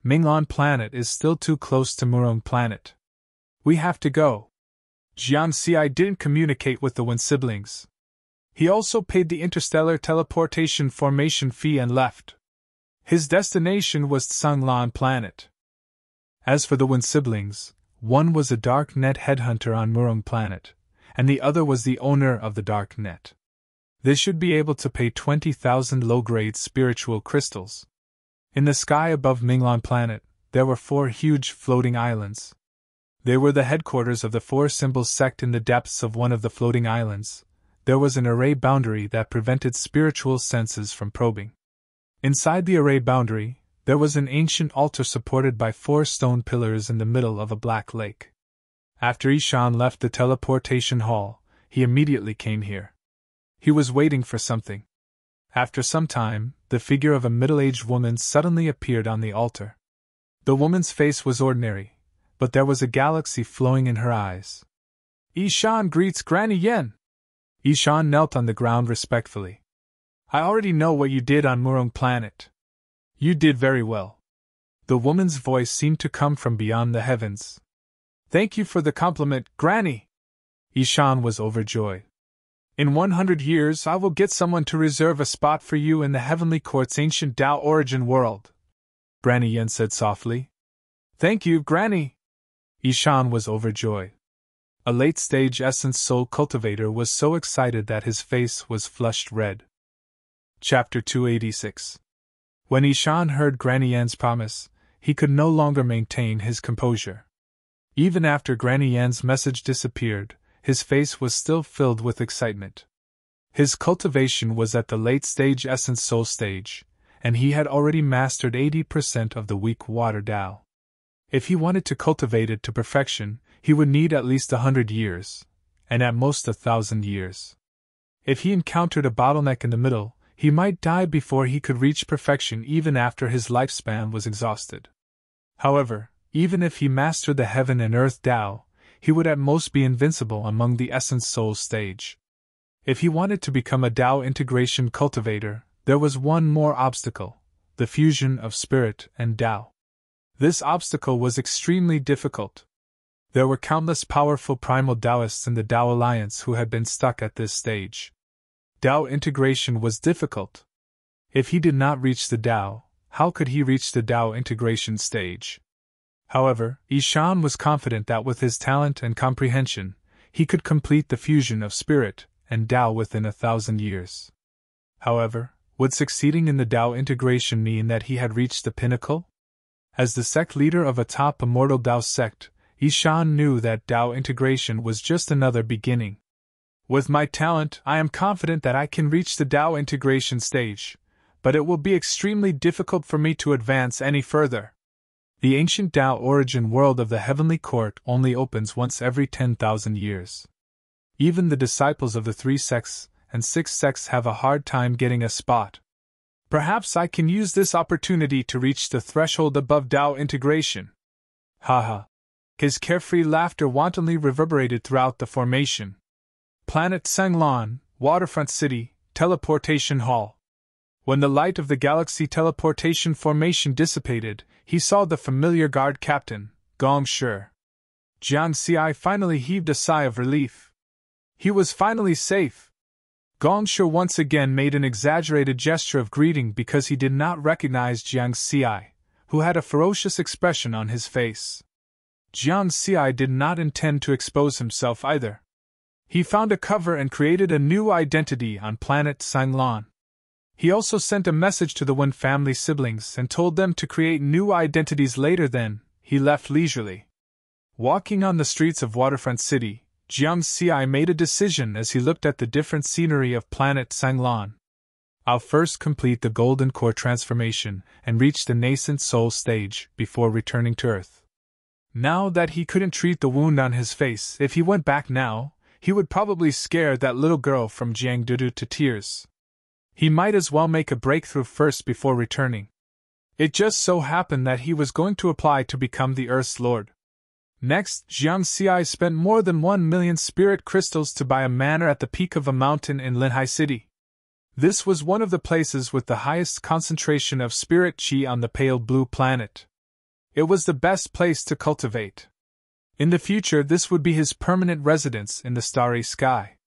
Minglan Planet is still too close to Murung Planet. We have to go. Jiang Xi didn't communicate with the Wen siblings. He also paid the interstellar teleportation formation fee and left. His destination was Tsanglan Planet. As for the Wen siblings, one was a dark net headhunter on Murung Planet, and the other was the owner of the dark net. They should be able to pay 20,000 low-grade spiritual crystals. In the sky above Minglan Planet, there were 4 huge floating islands. They were the headquarters of the 4 Symbols sect. In the depths of one of the floating islands, there was an array boundary that prevented spiritual senses from probing. Inside the array boundary, there was an ancient altar supported by 4 stone pillars in the middle of a black lake. After Ishan left the teleportation hall, he immediately came here. He was waiting for something. After some time, the figure of a middle-aged woman suddenly appeared on the altar. The woman's face was ordinary, but there was a galaxy flowing in her eyes. Ishan greets Granny Yen. Ishan knelt on the ground respectfully. I already know what you did on Murung Planet. You did very well. The woman's voice seemed to come from beyond the heavens. Thank you for the compliment, Granny. Ishan was overjoyed. In 100 years I will get someone to reserve a spot for you in the Heavenly Court's ancient Tao origin world, Granny Yen said softly. Thank you, Granny. Ishan was overjoyed. A late-stage essence soul cultivator was so excited that his face was flushed red. Chapter 286. When Ishan heard Granny Yan's promise, he could no longer maintain his composure. Even after Granny Yan's message disappeared, his face was still filled with excitement. His cultivation was at the late-stage essence soul stage, and he had already mastered 80% of the weak water Tao. If he wanted to cultivate it to perfection, he would need at least 100 years, and at most 1,000 years. If he encountered a bottleneck in the middle, he might die before he could reach perfection even after his lifespan was exhausted. However, even if he mastered the heaven and earth Tao, he would at most be invincible among the essence soul stage. If he wanted to become a Tao integration cultivator, there was one more obstacle: the fusion of spirit and Tao. This obstacle was extremely difficult. There were countless powerful primal Taoists in the Tao Alliance who had been stuck at this stage. Tao integration was difficult. If he did not reach the Tao, how could he reach the Tao integration stage? However, Ishan was confident that with his talent and comprehension, he could complete the fusion of spirit and Tao within 1,000 years. However, would succeeding in the Tao integration mean that he had reached the pinnacle? As the sect leader of a top immortal Tao sect, Ishan knew that Tao integration was just another beginning. With my talent, I am confident that I can reach the Tao integration stage, but it will be extremely difficult for me to advance any further. The ancient Tao origin world of the Heavenly Court only opens once every 10,000 years. Even the disciples of the 3 sects and 6 sects have a hard time getting a spot. Perhaps I can use this opportunity to reach the threshold above Tao integration. Haha. His carefree laughter wantonly reverberated throughout the formation. Planet Sanglan, Waterfront City, Teleportation Hall. When the light of the galaxy teleportation formation dissipated, he saw the familiar guard captain, Gong Shi. Jiang Xi finally heaved a sigh of relief. He was finally safe. Gong Shi once again made an exaggerated gesture of greeting because he did not recognize Jiang Xi, who had a ferocious expression on his face. Jiang Xi did not intend to expose himself either. He found a cover and created a new identity on planet Sanglan. He also sent a message to the Wen family siblings and told them to create new identities later. Then, he left leisurely. Walking on the streets of waterfront city, Jiang Xi made a decision as he looked at the different scenery of planet Sanglan. I'll first complete the golden core transformation and reach the nascent soul stage before returning to Earth. Now that he couldn't treat the wound on his face, if he went back now, he would probably scare that little girl from Jiangdudu to tears. He might as well make a breakthrough first before returning. It just so happened that he was going to apply to become the Earth's Lord. Next, Jiang Xi spent more than 1 million spirit crystals to buy a manor at the peak of a mountain in Linhai City. This was one of the places with the highest concentration of spirit qi on the pale blue planet. It was the best place to cultivate. In the future, this would be his permanent residence in the starry sky.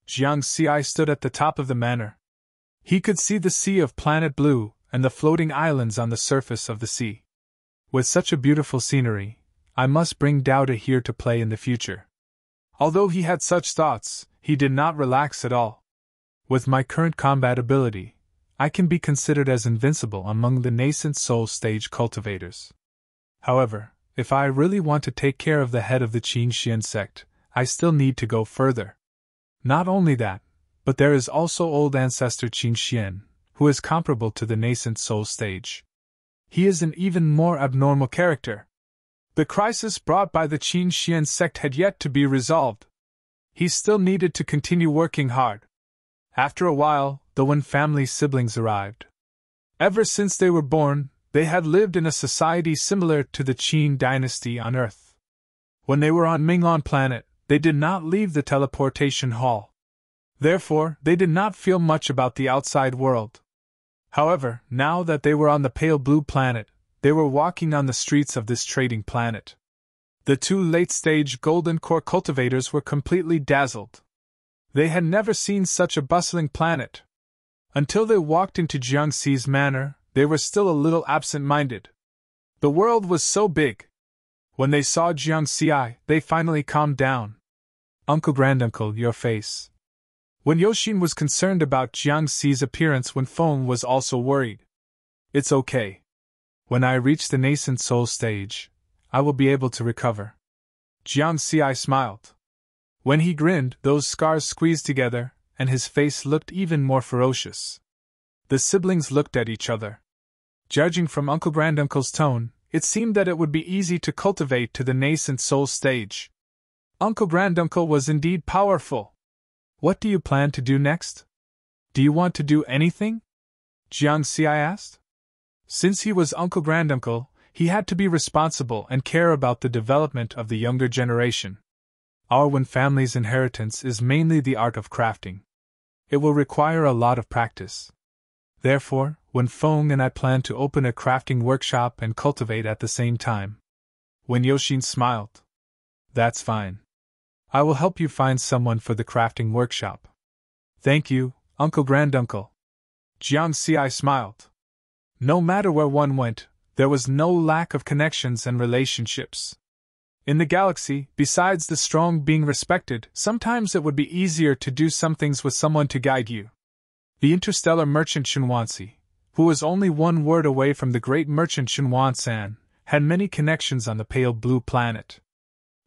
Jiang Xi stood at the top of the manor. He could see the sea of planet blue and the floating islands on the surface of the sea. With such a beautiful scenery, I must bring Dao here to play in the future. Although he had such thoughts, he did not relax at all. With my current combat ability, I can be considered as invincible among the nascent soul stage cultivators. However, if I really want to take care of the head of the Qin Xian sect, I still need to go further. Not only that, but there is also old ancestor Qin Xian, who is comparable to the nascent soul stage. He is an even more abnormal character. The crisis brought by the Qin Xian sect had yet to be resolved. He still needed to continue working hard. After a while, the Wen family siblings arrived. Ever since they were born, they had lived in a society similar to the Qin dynasty on Earth. When they were on Minglan planet, they did not leave the teleportation hall. Therefore, they did not feel much about the outside world. However, now that they were on the pale blue planet, they were walking on the streets of this trading planet. The two late-stage golden core cultivators were completely dazzled. They had never seen such a bustling planet. Until they walked into Jiang Xi's manor, they were still a little absent-minded. The world was so big. When they saw Jiang Xi, they finally calmed down. Uncle Granduncle, your face. When Yoshin was concerned about Jiang Xi's appearance, when Feng was also worried. It's okay. When I reach the nascent soul stage, I will be able to recover. Jiang Xi smiled. When he grinned, those scars squeezed together, and his face looked even more ferocious. The siblings looked at each other. Judging from Uncle Granduncle's tone, it seemed that it would be easy to cultivate to the nascent soul stage. Uncle Granduncle was indeed powerful. What do you plan to do next? Do you want to do anything? Jiang Xi asked. Since he was Uncle Granduncle, he had to be responsible and care about the development of the younger generation. Our Wen family's inheritance is mainly the art of crafting. It will require a lot of practice. Therefore, Wen Feng and I plan to open a crafting workshop and cultivate at the same time. Wen Yoshin smiled. That's fine. I will help you find someone for the crafting workshop. Thank you, Uncle Granduncle. Jiang Xi smiled. No matter where one went, there was no lack of connections and relationships. In the galaxy, besides the strong being respected, sometimes it would be easier to do some things with someone to guide you. The interstellar merchant Shenwansi, who was only one word away from the great merchant Shenwansan, had many connections on the pale blue planet.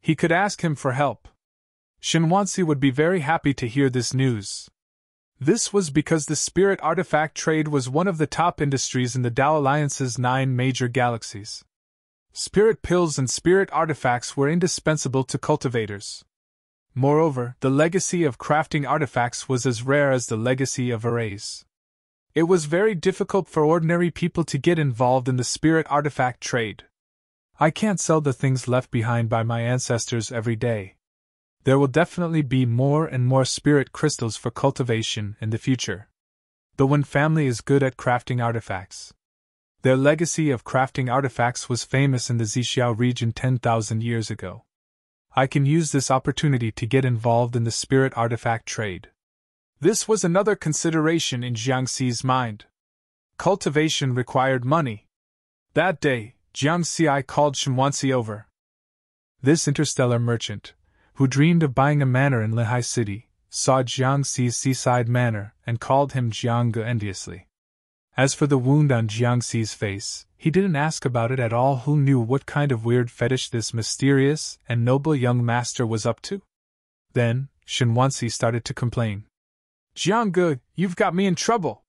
He could ask him for help. Shenwansi would be very happy to hear this news. This was because the spirit artifact trade was one of the top industries in the Tao Alliance's 9 major galaxies. Spirit pills and spirit artifacts were indispensable to cultivators. Moreover, the legacy of crafting artifacts was as rare as the legacy of arrays. It was very difficult for ordinary people to get involved in the spirit artifact trade. I can't sell the things left behind by my ancestors every day. There will definitely be more and more spirit crystals for cultivation in the future. The Wen family is good at crafting artifacts. Their legacy of crafting artifacts was famous in the Zixiao region 10,000 years ago. I can use this opportunity to get involved in the spirit artifact trade. This was another consideration in Jiang Xi's mind. Cultivation required money. That day, Jiang Xi called Shenwansi over. This interstellar merchant, who dreamed of buying a manor in Linhai City, saw Jiang Xi's seaside manor and called him Jiang Ge enviously. As for the wound on Jiangxi's face, he didn't ask about it at all. Who knew what kind of weird fetish this mysterious and noble young master was up to? Then, Shenwansi started to complain. Jiangge, you've got me in trouble.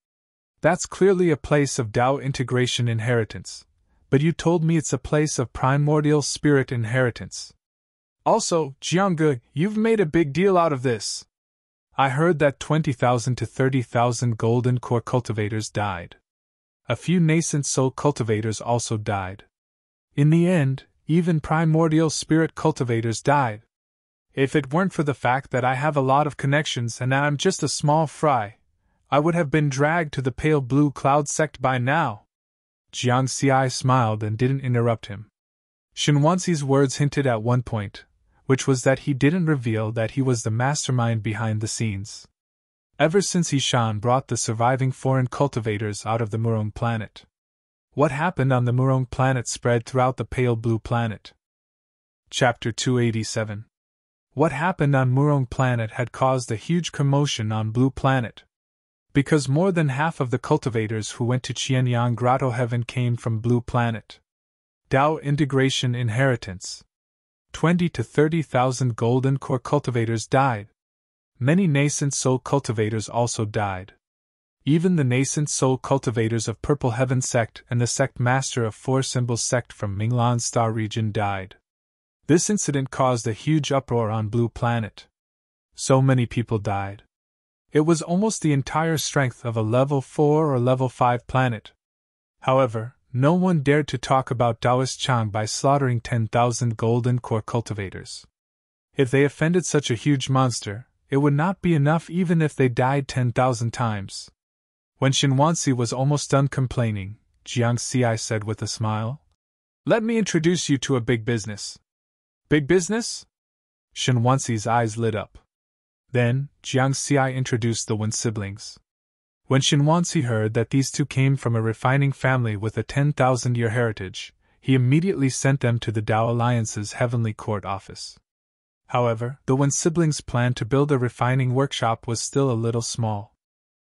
That's clearly a place of Tao integration inheritance, but you told me it's a place of primordial spirit inheritance. Also, Jiangge, you've made a big deal out of this. I heard that 20,000 to 30,000 golden core cultivators died. A few nascent soul cultivators also died. In the end, even primordial spirit cultivators died. If it weren't for the fact that I have a lot of connections and I'm just a small fry, I would have been dragged to the pale blue cloud sect by now. Jiang Xi smiled and didn't interrupt him. Shenwansi's words hinted at one point, which was that he didn't reveal that he was the mastermind behind the scenes. Ever since Yishan brought the surviving foreign cultivators out of the Murong planet. What happened on the Murong planet spread throughout the pale blue planet. Chapter 287. What happened on Murong planet had caused a huge commotion on Blue planet. Because more than half of the cultivators who went to Qianyang Grotto Heaven came from Blue planet. Tao integration inheritance. 20 to 30,000 golden core cultivators died. Many nascent soul cultivators also died. Even the nascent soul cultivators of Purple Heaven sect and the sect master of Four Symbols sect from Minglan Star region died. This incident caused a huge uproar on Blue planet. So many people died. It was almost the entire strength of a level 4 or level 5 planet. However, no one dared to talk about Taoist Chang by slaughtering 10,000 golden core cultivators. If they offended such a huge monster, it would not be enough even if they died 10,000 times. When Shenwansi was almost done complaining, Jiang Xi said with a smile, "Let me introduce you to a big business." Big business? Shenwansi's eyes lit up. Then, Jiang Xi introduced the Wen siblings. When Shenwansi heard that these two came from a refining family with a 10,000-year heritage, he immediately sent them to the Tao Alliance's Heavenly Court office. However, the Wen siblings' plan to build a refining workshop was still a little small.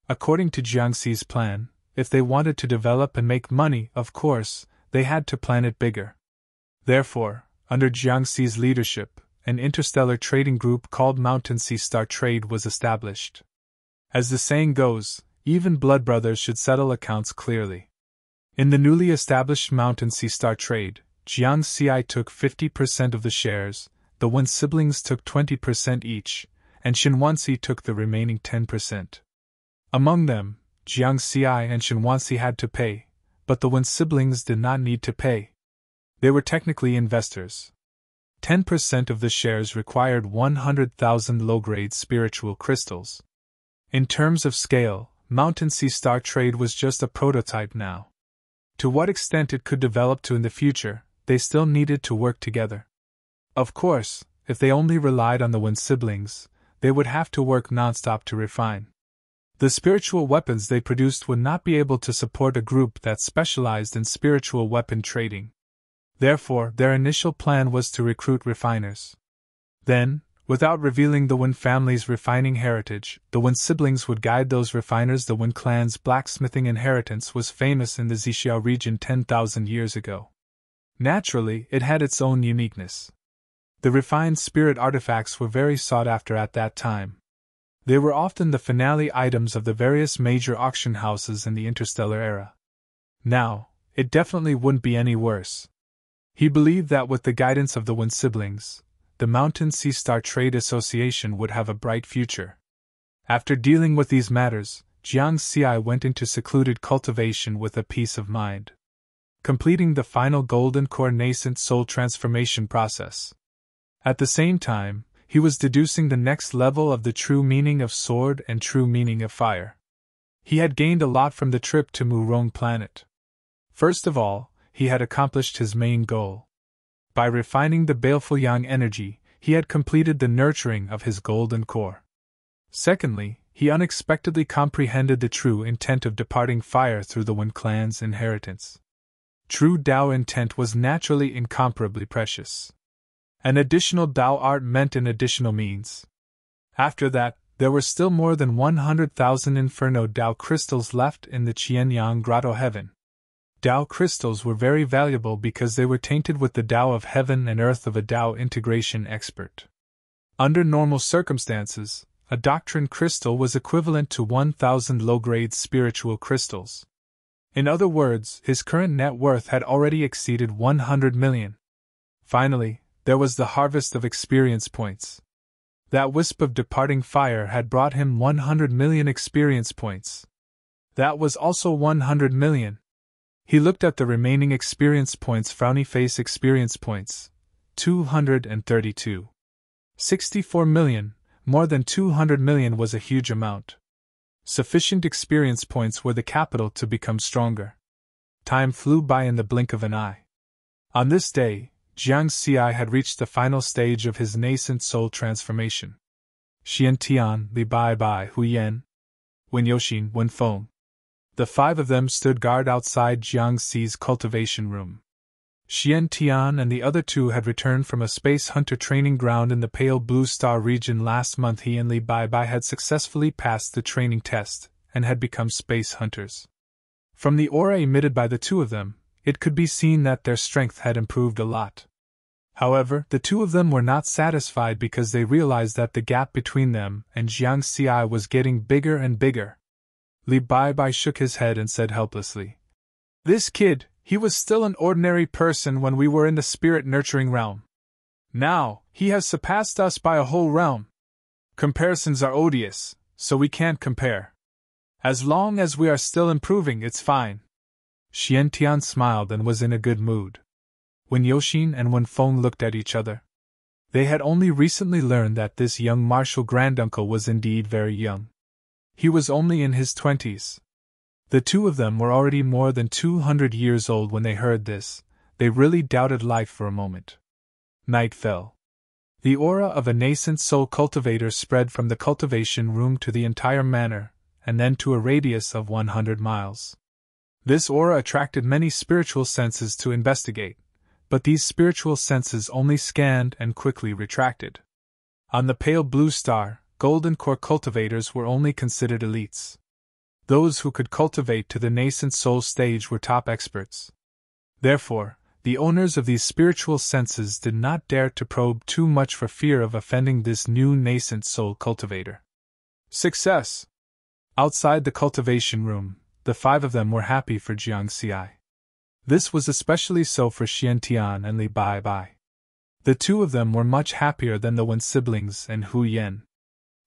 According to Jiang Xi's plan, if they wanted to develop and make money, of course, they had to plan it bigger. Therefore, under Jiang Xi's leadership, an interstellar trading group called Mountain Sea Star Trade was established. As the saying goes, even blood brothers should settle accounts clearly. In the newly established Mountain Sea Star Trade, Jiang Xi took 50% of the shares, the Wen siblings took 20% each, and Shenwansi took the remaining 10%. Among them, Jiang Xi and Shenwansi had to pay, but the Wen siblings did not need to pay. They were technically investors. 10% of the shares required 100,000 low-grade spiritual crystals. In terms of scale, Mountain Sea Star Trade was just a prototype now. To what extent it could develop to in the future, they still needed to work together. Of course, if they only relied on the Wen siblings, they would have to work non-stop to refine. The spiritual weapons they produced would not be able to support a group that specialized in spiritual weapon trading. Therefore, their initial plan was to recruit refiners. Then, without revealing the Wen family's refining heritage, the Wen siblings would guide those refiners. The Wen clan's blacksmithing inheritance was famous in the Zixiao region 10,000 years ago. Naturally, it had its own uniqueness. The refined spirit artifacts were very sought after at that time. They were often the finale items of the various major auction houses in the interstellar era. Now, it definitely wouldn't be any worse. He believed that with the guidance of the Wen siblings, the Mountain Sea Star Trade Association would have a bright future. After dealing with these matters, Jiang Xi went into secluded cultivation with a peace of mind, completing the final golden core nascent soul transformation process. At the same time, he was deducing the next level of the true meaning of sword and true meaning of fire. He had gained a lot from the trip to Murong planet. First of all, he had accomplished his main goal. By refining the baleful yang energy, he had completed the nurturing of his golden core. Secondly, he unexpectedly comprehended the true intent of departing fire through the Wen clan's inheritance. True Tao intent was naturally incomparably precious. An additional Tao art meant an additional means. After that, There were still more than 100,000 Inferno Dao crystals left in the Qianyang Grotto heaven. Dao crystals were very valuable because they were tainted with the Dao of heaven and earth of a Dao integration expert. Under normal circumstances, a doctrine crystal was equivalent to 1,000 low-grade spiritual crystals. In other words, his current net worth had already exceeded 100 million. Finally, there was the harvest of experience points. That wisp of departing fire had brought him 100 million experience points. That was also 100 million. He looked at the remaining experience points. Frowny face experience points. 232. 64 million, more than 200 million was a huge amount. Sufficient experience points were the capital to become stronger. Time flew by in the blink of an eye. On this day, Jiang Xi had reached the final stage of his nascent soul transformation. Xian Tian, Li Bai Bai, Hu Yan, Wen Yoxin, Wen Feng. The five of them stood guard outside Jiang Xi's cultivation room. Xian Tian and the other two had returned from a space hunter training ground in the Pale Blue Star region last month. He and Li Bai Bai had successfully passed the training test and had become space hunters. From the aura emitted by the two of them, it could be seen that their strength had improved a lot. However, the two of them were not satisfied because they realized that the gap between them and Jiang Xi was getting bigger and bigger. Li Bai Bai shook his head and said helplessly, "This kid, he was still an ordinary person when we were in the spirit-nurturing realm. Now, he has surpassed us by a whole realm. Comparisons are odious, so we can't compare. As long as we are still improving, it's fine." Xian Tian smiled and was in a good mood. Wen Yoxin and Wen Feng looked at each other. They had only recently learned that this young martial granduncle was indeed very young. He was only in his 20s. The two of them were already more than 200 years old when they heard this. They really doubted life for a moment. Night fell. The aura of a nascent soul cultivator spread from the cultivation room to the entire manor, and then to a radius of 100 miles. This aura attracted many spiritual senses to investigate, but these spiritual senses only scanned and quickly retracted. On the Pale Blue Star, Golden Core cultivators were only considered elites. Those who could cultivate to the nascent soul stage were top experts. Therefore, the owners of these spiritual senses did not dare to probe too much for fear of offending this new nascent soul cultivator. Success! Outside the cultivation room, the five of them were happy for Jiang Xi. This was especially so for Xian Tian and Li Bai Bai. The two of them were much happier than the Wen siblings and Hu Yan.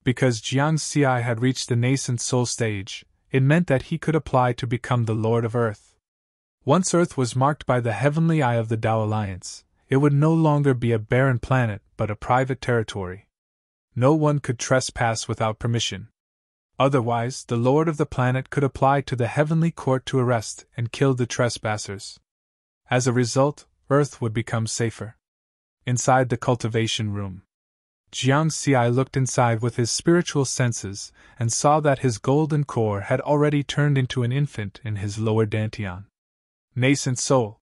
Because Jiang Xi had reached the nascent soul stage, it meant that he could apply to become the Lord of Earth. Once Earth was marked by the heavenly eye of the Tao Alliance, it would no longer be a barren planet but a private territory. No one could trespass without permission. Otherwise, the Lord of the planet could apply to the heavenly court to arrest and kill the trespassers. As a result, Earth would become safer. Inside the cultivation room, Jiang Xi looked inside with his spiritual senses and saw that his golden core had already turned into an infant in his lower dantian. Nascent soul.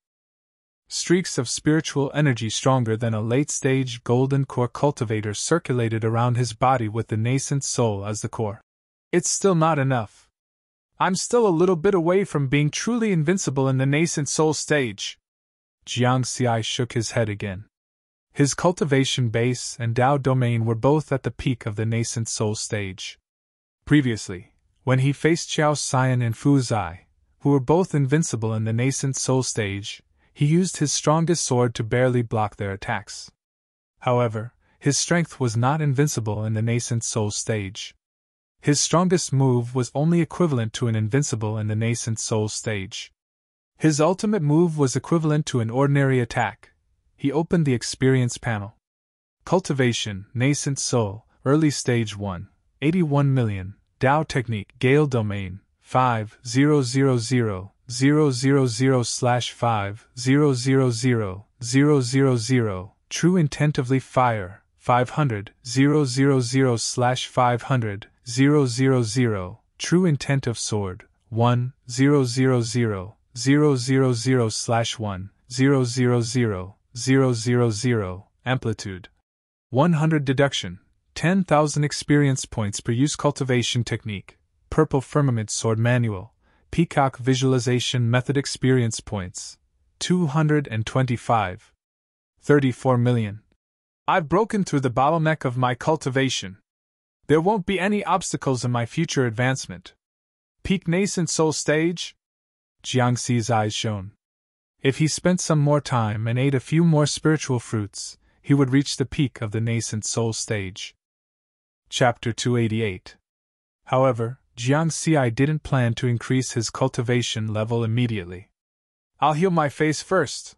Streaks of spiritual energy stronger than a late-stage golden core cultivator circulated around his body with the nascent soul as the core. It's still not enough. I'm still a little bit away from being truly invincible in the nascent soul stage. Jiang Xi shook his head again. His cultivation base and Tao domain were both at the peak of the nascent soul stage. Previously, when he faced Qiao Xian and Fu Zai, who were both invincible in the nascent soul stage, he used his strongest sword to barely block their attacks. However, his strength was not invincible in the nascent soul stage. His strongest move was only equivalent to an invincible in the nascent soul stage. His ultimate move was equivalent to an ordinary attack. He opened the experience panel. Cultivation, Nascent Soul, Early Stage 1, 81 million, Tao Technique, Gale Domain, 5,000/5,000,000, True Intentively Fire, 500,000/500,000, True Intentive Sword, 1,000,000/1,000,000, Amplitude 100 Deduction 10,000 experience points per use cultivation technique, purple firmament sword manual, peacock visualization method experience points, 225. 34 million. I've broken through the bottleneck of my cultivation. There won't be any obstacles in my future advancement. Peak nascent soul stage? Jiangxi's eyes shone. If he spent some more time and ate a few more spiritual fruits, he would reach the peak of the nascent soul stage. Chapter 288. However, Jiangxi didn't plan to increase his cultivation level immediately. I'll heal my face first.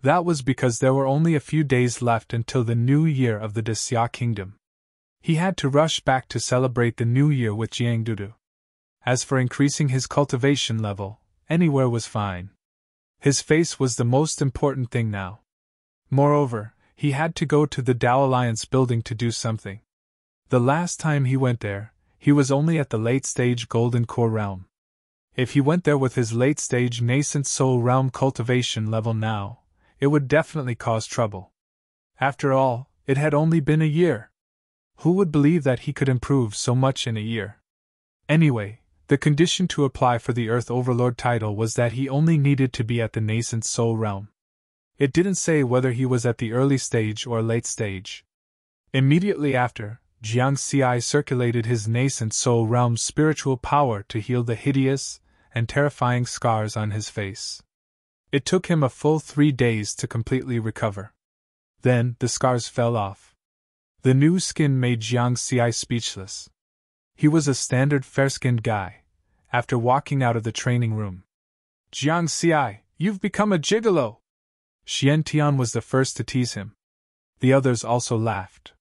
That was because there were only a few days left until the new year of the Xia kingdom. He had to rush back to celebrate the new year with Jiangdudu. As for increasing his cultivation level, anywhere was fine. His face was the most important thing now. Moreover, he had to go to the Tao Alliance building to do something. The last time he went there, he was only at the late-stage Golden Core realm. If he went there with his late-stage nascent soul realm cultivation level now, it would definitely cause trouble. After all, it had only been a year. Who would believe that he could improve so much in a year? Anyway, the condition to apply for the Earth Overlord title was that he only needed to be at the nascent soul realm. It didn't say whether he was at the early stage or late stage. Immediately after, Jiangxi circulated his nascent soul realm's spiritual power to heal the hideous and terrifying scars on his face. It took him a full 3 days to completely recover. Then, the scars fell off. The new skin made Jiangxi speechless. He was a standard fair-skinned guy, after walking out of the training room. Jiangxi, you've become a gigolo! Xian Tian was the first to tease him. The others also laughed.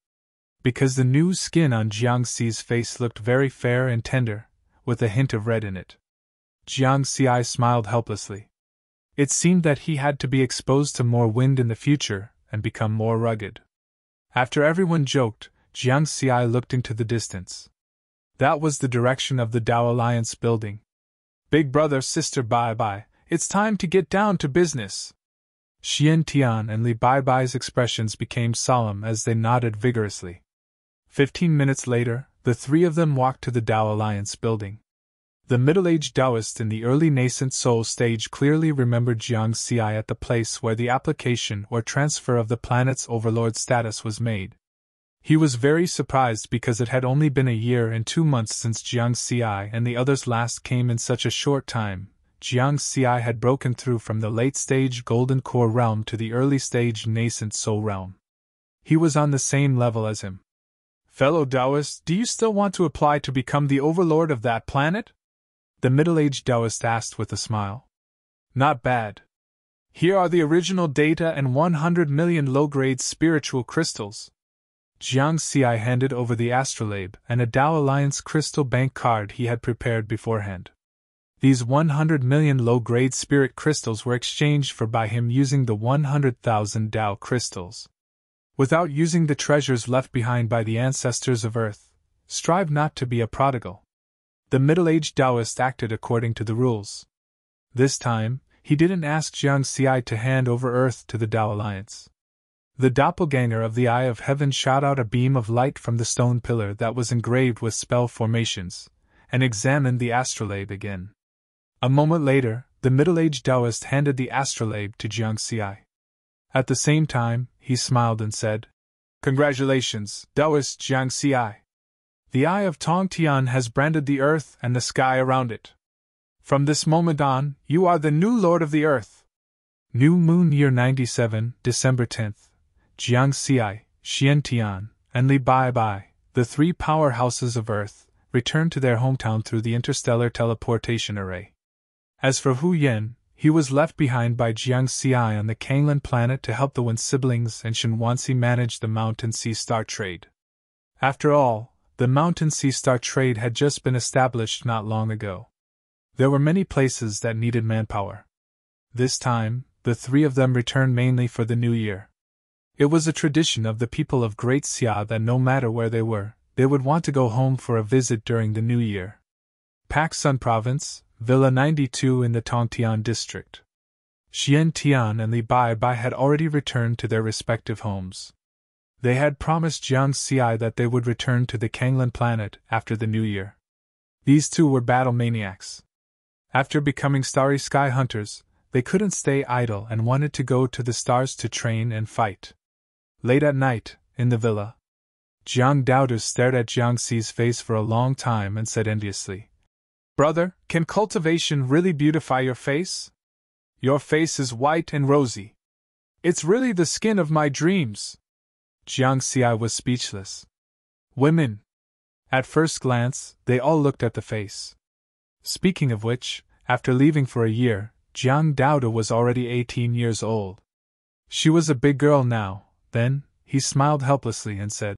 Because the new skin on Jiangxi's face looked very fair and tender, with a hint of red in it. Jiangxi smiled helplessly. It seemed that he had to be exposed to more wind in the future and become more rugged. After everyone joked, Jiangxi looked into the distance. That was the direction of the Tao Alliance building. Big brother, sister, bye-bye, it's time to get down to business. Xian Tian and Li Baibai's expressions became solemn as they nodded vigorously. 15 minutes later, the three of them walked to the Tao Alliance building. The middle-aged Taoist in the early nascent soul stage clearly remembered Jiangxi at the place where the application or transfer of the planet's overlord status was made. He was very surprised because it had only been a year and 2 months since Jiangxi and the others last came in such a short time. Jiangxi had broken through from the late-stage Golden Core realm to the early-stage nascent soul realm. He was on the same level as him. Fellow Taoist, do you still want to apply to become the overlord of that planet? The middle-aged Taoist asked with a smile. Not bad. Here are the original data and 100 million low-grade spiritual crystals. Jiangxi handed over the astrolabe and a Tao Alliance crystal bank card he had prepared beforehand. These 100 million low-grade spirit crystals were exchanged for by him using the 100,000 Tao crystals. Without using the treasures left behind by the ancestors of Earth, strive not to be a prodigal. The middle-aged Taoist acted according to the rules. This time, he didn't ask Jiangxi to hand over Earth to the Tao Alliance. The doppelganger of the Eye of Heaven shot out a beam of light from the stone pillar that was engraved with spell formations, and examined the astrolabe again. A moment later, the middle-aged Taoist handed the astrolabe to Jiangxi. At the same time, he smiled and said, Congratulations, Taoist Jiangxi. The Eye of Tongtian has branded the earth and the sky around it. From this moment on, you are the new Lord of the Earth. New Moon Year 97, December 10th. Jiangxi, Xiantian, and Li Baibai, the three powerhouses of Earth, returned to their hometown through the interstellar teleportation array. As for Hu Yen, he was left behind by Jiangxi on the Kanglan planet to help the Wen siblings and Shenwansi manage the Mountain Sea Star trade. After all, the Mountain Sea Star trade had just been established not long ago. There were many places that needed manpower. This time, the three of them returned mainly for the new year. It was a tradition of the people of Great Xia that no matter where they were, they would want to go home for a visit during the new year. Paksun Province, Villa 92 in the Tongtian district. Xian Tian and Li Baibai had already returned to their respective homes. They had promised Jiang Xi that they would return to the Kanglan planet after the new year. These two were battle maniacs. After becoming starry sky hunters, they couldn't stay idle and wanted to go to the stars to train and fight. Late at night, in the villa, Jiang Daodu stared at Jiang Xi's face for a long time and said enviously, "Brother, can cultivation really beautify your face? Your face is white and rosy. It's really the skin of my dreams." Jiang Xi was speechless. Women. At first glance, they all looked at the face. Speaking of which, after leaving for a year, Jiang Daodu was already 18 years old. She was a big girl now. Then, he smiled helplessly and said,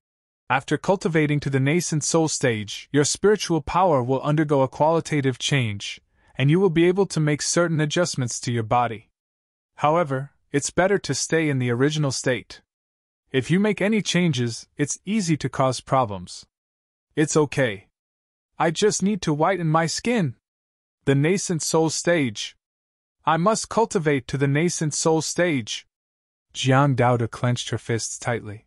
"After cultivating to the nascent soul stage, your spiritual power will undergo a qualitative change, and you will be able to make certain adjustments to your body. However, it's better to stay in the original state. If you make any changes, it's easy to cause problems. It's okay. I just need to whiten my skin. The nascent soul stage. I must cultivate to the nascent soul stage." Jiang Daodu clenched her fists tightly.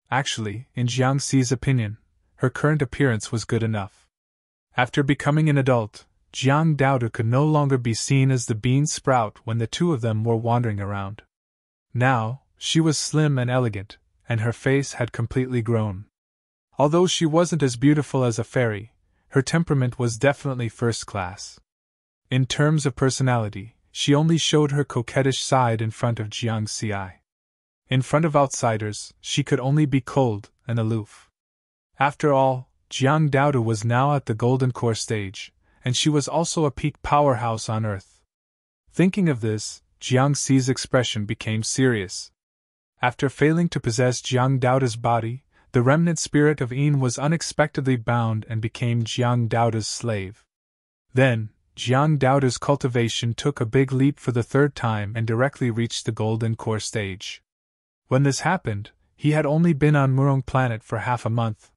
Actually, in Jiang Xi's opinion, her current appearance was good enough. After becoming an adult, Jiang Daodu could no longer be seen as the bean sprout when the two of them were wandering around. Now, she was slim and elegant, and her face had completely grown. Although she wasn't as beautiful as a fairy, her temperament was definitely first class. In terms of personality, she only showed her coquettish side in front of Jiang Xi. In front of outsiders, she could only be cold and aloof. After all, Jiang Daodu was now at the golden core stage, and she was also a peak powerhouse on Earth. Thinking of this, Jiang Xi's expression became serious. After failing to possess Jiang Daodu's body, the remnant spirit of Yin was unexpectedly bound and became Jiang Daodu's slave. Then, Jiang Daodu's cultivation took a big leap for the third time and directly reached the golden core stage. When this happened, he had only been on Murong planet for half a month.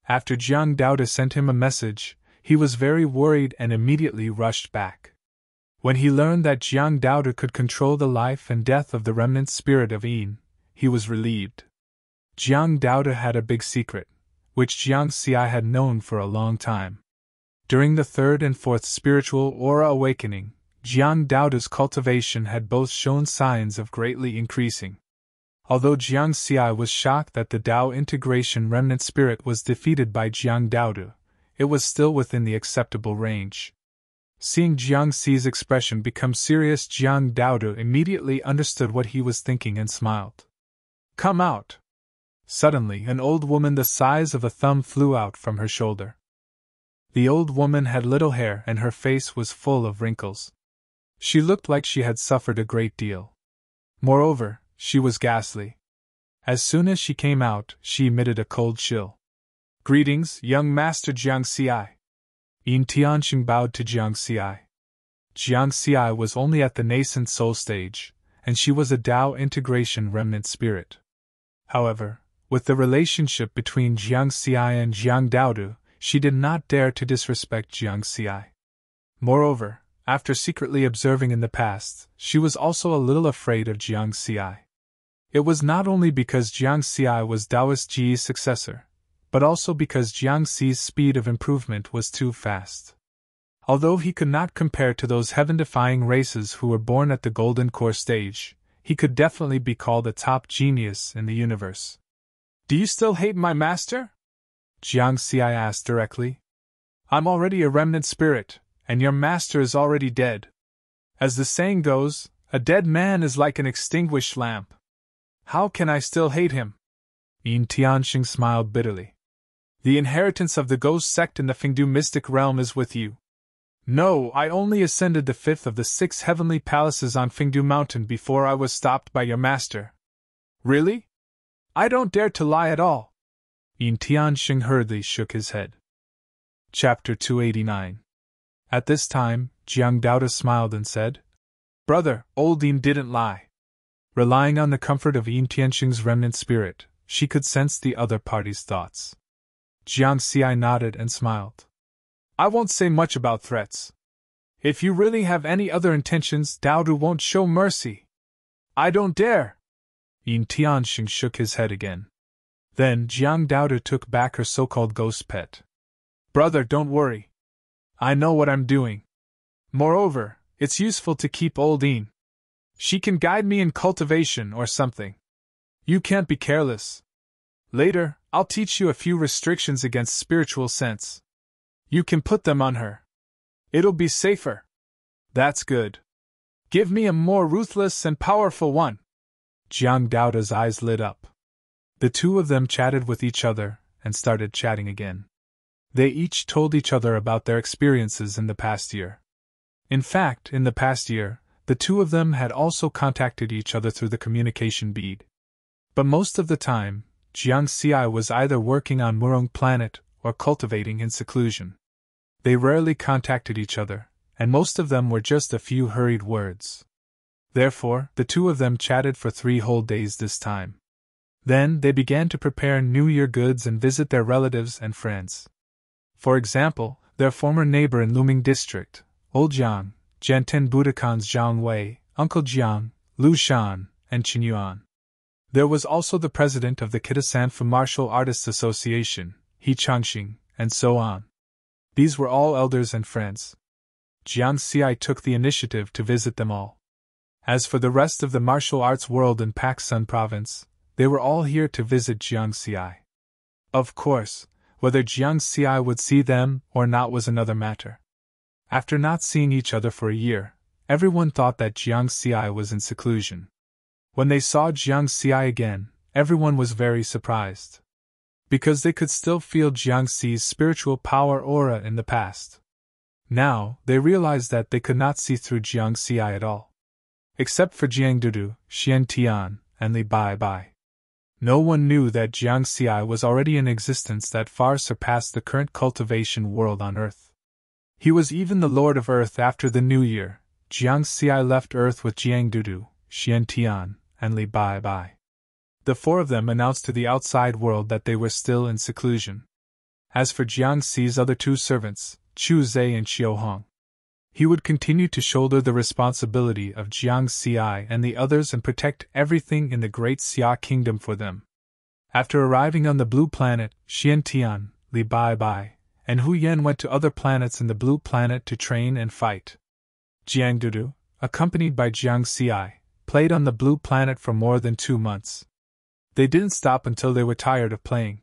After Jiang Daodu sent him a message, he was very worried and immediately rushed back. When he learned that Jiang Daodu could control the life and death of the remnant spirit of Yin, he was relieved. Jiang Daodu had a big secret, which Jiang Xi had known for a long time. During the third and fourth spiritual aura awakening, Jiang Daodu's cultivation had both shown signs of greatly increasing. Although Jiang Xi was shocked that the Dao integration remnant spirit was defeated by Jiang Daodu, it was still within the acceptable range. Seeing Jiang Xi's expression become serious, Jiang Daodu immediately understood what he was thinking and smiled. "Come out!" Suddenly, an old woman the size of a thumb flew out from her shoulder. The old woman had little hair and her face was full of wrinkles. She looked like she had suffered a great deal. Moreover, she was ghastly. As soon as she came out, she emitted a cold chill. "Greetings, young Master Jiang Xi." Yin Tianxing bowed to Jiang Xi. Jiang Xi was only at the nascent soul stage, and she was a Dao integration remnant spirit. However, with the relationship between Jiang Xi and Jiang Daodu, she did not dare to disrespect Jiang Xi. Moreover, after secretly observing in the past, she was also a little afraid of Jiang Xi. It was not only because Jiang Xi was Taoist Ji's successor, but also because Jiang Xi's speed of improvement was too fast. Although he could not compare to those heaven-defying races who were born at the golden core stage, he could definitely be called a top genius in the universe. "Do you still hate my master?" Jiang Xi asked directly. "I'm already a remnant spirit, and your master is already dead. As the saying goes, a dead man is like an extinguished lamp. How can I still hate him?" Yin Tianxing smiled bitterly. "The inheritance of the ghost sect in the Fengdu mystic realm is with you." "No, I only ascended the fifth of the 6 heavenly palaces on Fengdu Mountain before I was stopped by your master." "Really? I don't dare to lie at all." Yin Tianxing hurriedly shook his head. Chapter 289. At this time, Jiang Daodu smiled and said, "Brother, old Yin didn't lie." Relying on the comfort of Yin Tianxing's remnant spirit, she could sense the other party's thoughts. Jiang Xi nodded and smiled. "I won't say much about threats. If you really have any other intentions, Daodu won't show mercy." "I don't dare!" Yin Tianxing shook his head again. Then Jiang Daodu took back her so-called ghost pet. Brother, don't worry. I know what I'm doing. Moreover, it's useful to keep old Yin. She can guide me in cultivation or something. You can't be careless. Later, I'll teach you a few restrictions against spiritual sense. You can put them on her. It'll be safer. That's good. Give me a more ruthless and powerful one. Jiang Daoda's eyes lit up. The two of them chatted with each other and started chatting again. They each told each other about their experiences in the past year. In fact, in the past year, the two of them had also contacted each other through the communication bead. But most of the time, Jiang Xi was either working on Murong planet or cultivating in seclusion. They rarely contacted each other, and most of them were just a few hurried words. Therefore, the two of them chatted for 3 whole days this time. Then they began to prepare New Year goods and visit their relatives and friends. For example, their former neighbor in Luming District, Old Jiang, Jianten Budokan's Zhang Wei, Uncle Jiang, Lu Shan, and Qin Yuan. There was also the president of the Kitasanfu Martial Artists Association, He Changxing, and so on. These were all elders and friends. Jiang Xi took the initiative to visit them all. As for the rest of the martial arts world in Paksun province, they were all here to visit Jiang Xi. Of course, whether Jiang Xi would see them or not was another matter. After not seeing each other for a year, everyone thought that Jiang Xi was in seclusion. When they saw Jiang Xi again, everyone was very surprised. Because they could still feel Jiang Xi's spiritual power aura in the past. Now, they realized that they could not see through Jiang Xi at all. Except for Jiang Dudu, Xian Tian, and Li Bai Bai. No one knew that Jiang Xi was already in existence that far surpassed the current cultivation world on Earth. He was even the Lord of Earth after the New Year. Jiang Xi left Earth with Jiang Dudu, Xian Tian, and Li Bai Bai. The 4 of them announced to the outside world that they were still in seclusion. As for Jiang Xi's other 2 servants, Chu Zhe and Xiao Hong, he would continue to shoulder the responsibility of Jiang Xi and the others and protect everything in the Great Xia Kingdom for them. After arriving on the Blue Planet, Xian Tian, Li Bai Bai, and Hu Yan went to other planets in the Blue Planet to train and fight. Jiang Dudu, accompanied by Jiang Xi, played on the Blue Planet for more than 2 months. They didn't stop until they were tired of playing.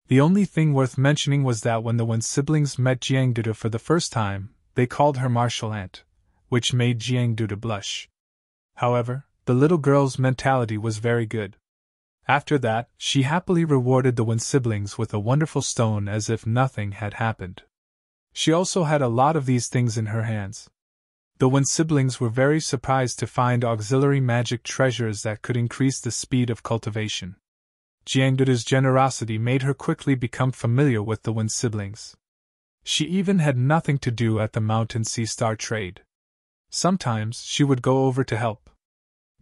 The only thing worth mentioning was that when the Wen siblings met Jiang Dudu for the first time, they called her martial aunt, which made Jiang Dudu blush. However, the little girl's mentality was very good. After that, she happily rewarded the Wen siblings with a wonderful stone as if nothing had happened. She also had a lot of these things in her hands. The Wen siblings were very surprised to find auxiliary magic treasures that could increase the speed of cultivation. Jiang Dudu's generosity made her quickly become familiar with the Wen siblings. She even had nothing to do at the Mountain Sea Star trade. Sometimes she would go over to help.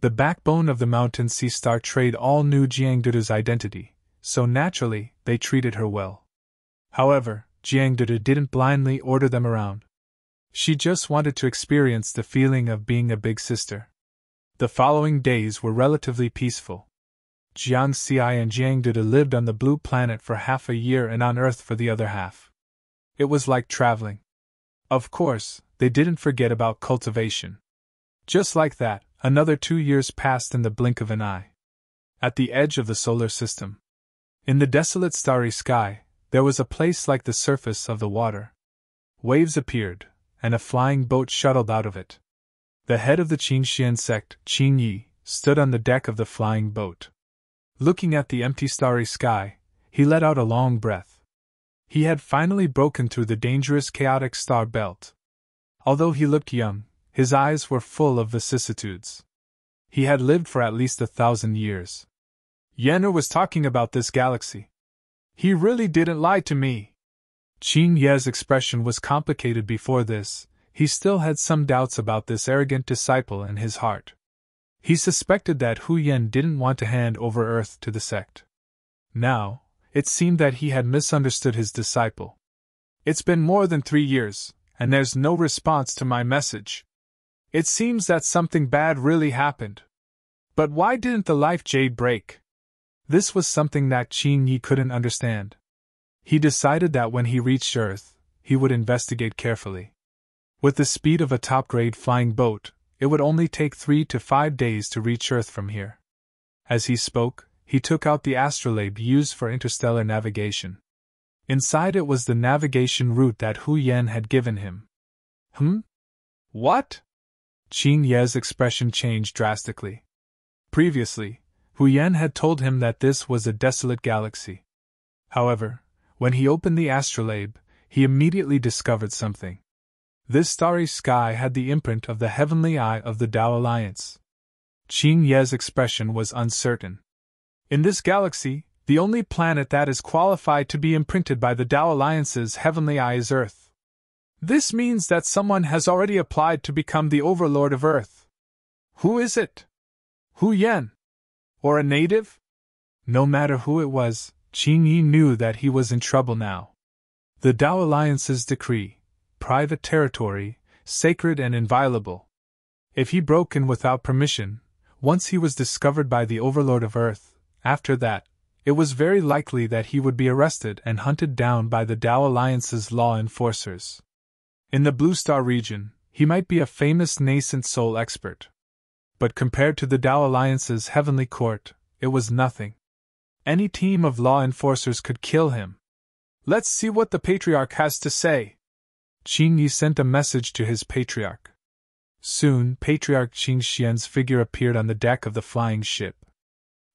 The backbone of the Mountain Sea Star trade all knew Jiang Dudu's identity, so naturally they treated her well. However, Jiang Dudu didn't blindly order them around. She just wanted to experience the feeling of being a big sister. The following days were relatively peaceful. Jiang Xi and Jiang Dudu lived on the Blue Planet for half a year and on Earth for the other half. It was like traveling. Of course, they didn't forget about cultivation. Just like that, another 2 years passed in the blink of an eye. At the edge of the solar system, in the desolate starry sky, there was a place like the surface of the water. Waves appeared, and a flying boat shuttled out of it. The head of the Qingxian sect, Qin Yi, stood on the deck of the flying boat. Looking at the empty starry sky, he let out a long breath. He had finally broken through the dangerous chaotic star belt. Although he looked young, his eyes were full of vicissitudes. He had lived for at least 1,000 years. Yenner was talking about this galaxy. He really didn't lie to me. Qin Ye's expression was complicated before this. He still had some doubts about this arrogant disciple in his heart. He suspected that Hu Yan didn't want to hand over Earth to the sect. Now, it seemed that he had misunderstood his disciple. It's been more than 3 years, and there's no response to my message. It seems that something bad really happened. But why didn't the life jade break? This was something that Qin Yi couldn't understand. He decided that when he reached Earth, he would investigate carefully. With the speed of a top-grade flying boat, it would only take 3 to 5 days to reach Earth from here. As he spoke, he took out the astrolabe used for interstellar navigation. Inside it was the navigation route that Hu Yan had given him. What? Qin Ye's expression changed drastically. Previously, Hu Yan had told him that this was a desolate galaxy. However, when he opened the astrolabe, he immediately discovered something. This starry sky had the imprint of the heavenly eye of the Tao Alliance. Qin Ye's expression was uncertain. In this galaxy, the only planet that is qualified to be imprinted by the Tao Alliance's heavenly eye is Earth. This means that someone has already applied to become the overlord of Earth. Who is it? Hu Yan? Or a native? No matter who it was, Qin Yi knew that he was in trouble now. The Tao Alliance's decree, private territory, sacred and inviolable. If he broke in without permission, once he was discovered by the overlord of Earth, after that, it was very likely that he would be arrested and hunted down by the Tao Alliance's law enforcers. In the Blue Star region, he might be a famous nascent soul expert. But compared to the Tao Alliance's heavenly court, it was nothing. Any team of law enforcers could kill him. Let's see what the Patriarch has to say. Qin Yi sent a message to his Patriarch. Soon, Patriarch Qin Xian's figure appeared on the deck of the flying ship.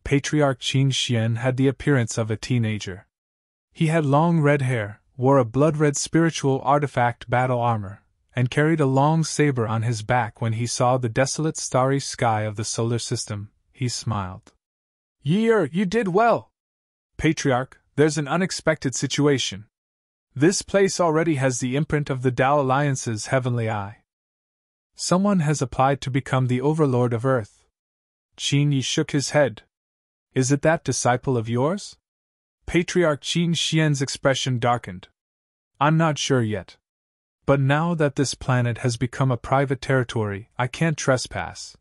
Patriarch Qin Xian had the appearance of a teenager. He had long red hair, wore a blood-red spiritual artifact battle armor, and carried a long saber on his back. When he saw the desolate starry sky of the solar system, he smiled. You did well. Patriarch, there's an unexpected situation. This place already has the imprint of the Tao Alliance's heavenly eye. Someone has applied to become the overlord of Earth. Qin Yi shook his head. Is it that disciple of yours? Patriarch Qin Xian's expression darkened. I'm not sure yet. But now that this planet has become a private territory, I can't trespass.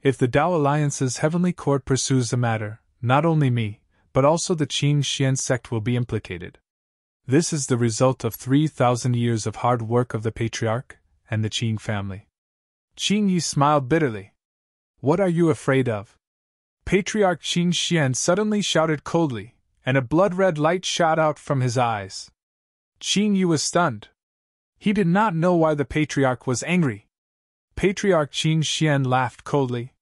If the Tao Alliance's heavenly court pursues the matter, not only me, but also the Qin Xian sect will be implicated. This is the result of 3,000 years of hard work of the Patriarch and the Qin family. Qin Yi smiled bitterly. What are you afraid of? Patriarch Qin Xian suddenly shouted coldly, and a blood-red light shot out from his eyes. Qin Yi was stunned. He did not know why the Patriarch was angry. Patriarch Qin Xian laughed coldly.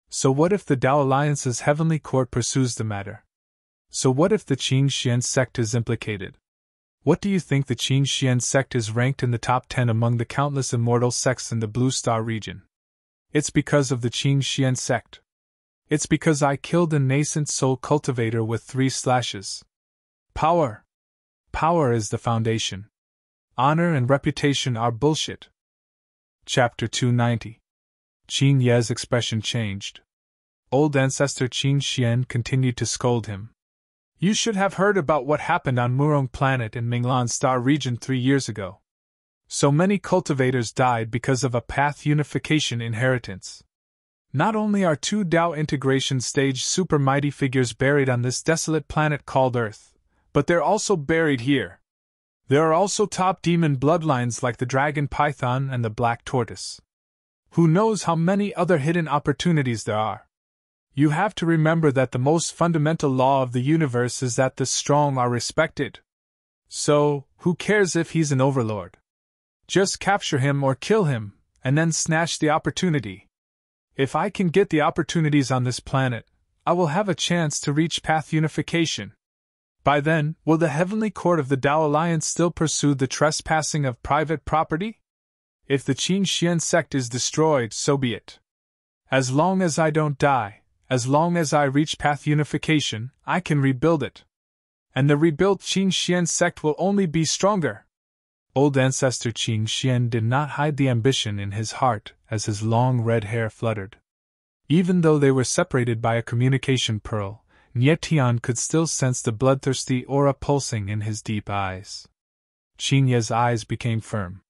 So what if the Tao Alliance's heavenly court pursues the matter? So what if the Qin Xian sect is implicated? What do you think the Qin Xian sect is ranked in the top 10 among the countless immortal sects in the Blue Star region? It's because of the Qin Xian sect. It's because I killed a nascent soul cultivator with 3 slashes. Power. Power is the foundation. Honor and reputation are bullshit. Chapter 290. Qin Ye's expression changed. Old ancestor Qin Xian continued to scold him. You should have heard about what happened on Murong planet in Minglan Star region 3 years ago. So many cultivators died because of a path unification inheritance. Not only are 2 Tao integration stage super mighty figures buried on this desolate planet called Earth, but they're also buried here. There are also top demon bloodlines like the Dragon Python and the Black Tortoise. Who knows how many other hidden opportunities there are? You have to remember that the most fundamental law of the universe is that the strong are respected. So, who cares if he's an overlord? Just capture him or kill him, and then snatch the opportunity. If I can get the opportunities on this planet, I will have a chance to reach path unification. By then, will the heavenly court of the Tao Alliance still pursue the trespassing of private property? If the Qin Xian sect is destroyed, so be it. As long as I don't die, as long as I reach path unification, I can rebuild it. And the rebuilt Qin Xian sect will only be stronger. Old ancestor Qin Xian did not hide the ambition in his heart as his long red hair fluttered. Even though they were separated by a communication pearl, Nie Tian could still sense the bloodthirsty aura pulsing in his deep eyes. Qin Ye's eyes became firm.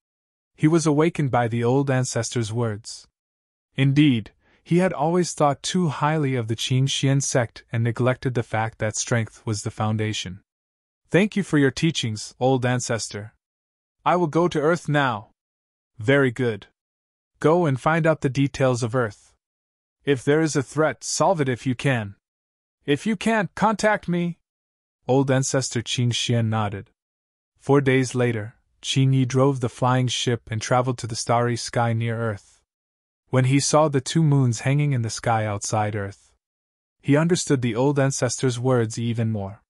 He was awakened by the old ancestor's words. Indeed, he had always thought too highly of the Qin Xian sect and neglected the fact that strength was the foundation. Thank you for your teachings, old ancestor. I will go to Earth now. Very good. Go and find out the details of Earth. If there is a threat, solve it if you can. If you can't, contact me. Old ancestor Qin Xian nodded. 4 days later, Qin Yi drove the flying ship and traveled to the starry sky near Earth. When he saw the 2 moons hanging in the sky outside Earth, he understood the old ancestor's words even more.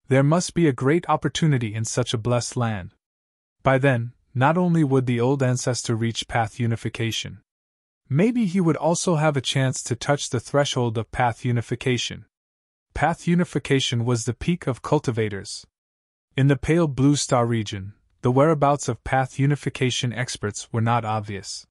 There must be a great opportunity in such a blessed land. By then, not only would the old ancestor reach path unification, maybe he would also have a chance to touch the threshold of path unification. Path unification was the peak of cultivators. In the pale blue star region, the whereabouts of path unification experts were not obvious.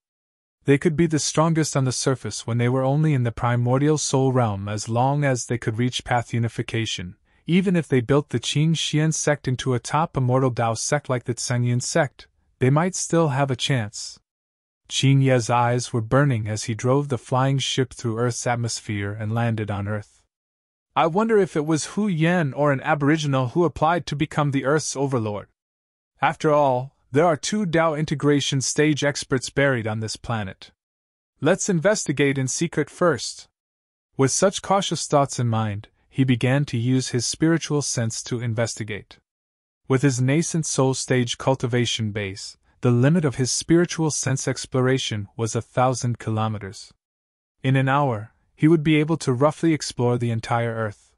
They could be the strongest on the surface when they were only in the primordial soul realm as long as they could reach path unification. Even if they built the Qin Xian sect into a top immortal Dao sect like the Tsangyan sect, they might still have a chance. Qin Ye's eyes were burning as he drove the flying ship through Earth's atmosphere and landed on Earth. I wonder if it was Hu Yan or an aboriginal who applied to become the Earth's overlord. After all, there are 2 Dao integration stage experts buried on this planet. Let's investigate in secret first. With such cautious thoughts in mind, he began to use his spiritual sense to investigate. With his nascent soul stage cultivation base, the limit of his spiritual sense exploration was 1,000 kilometers. In an hour, he would be able to roughly explore the entire Earth.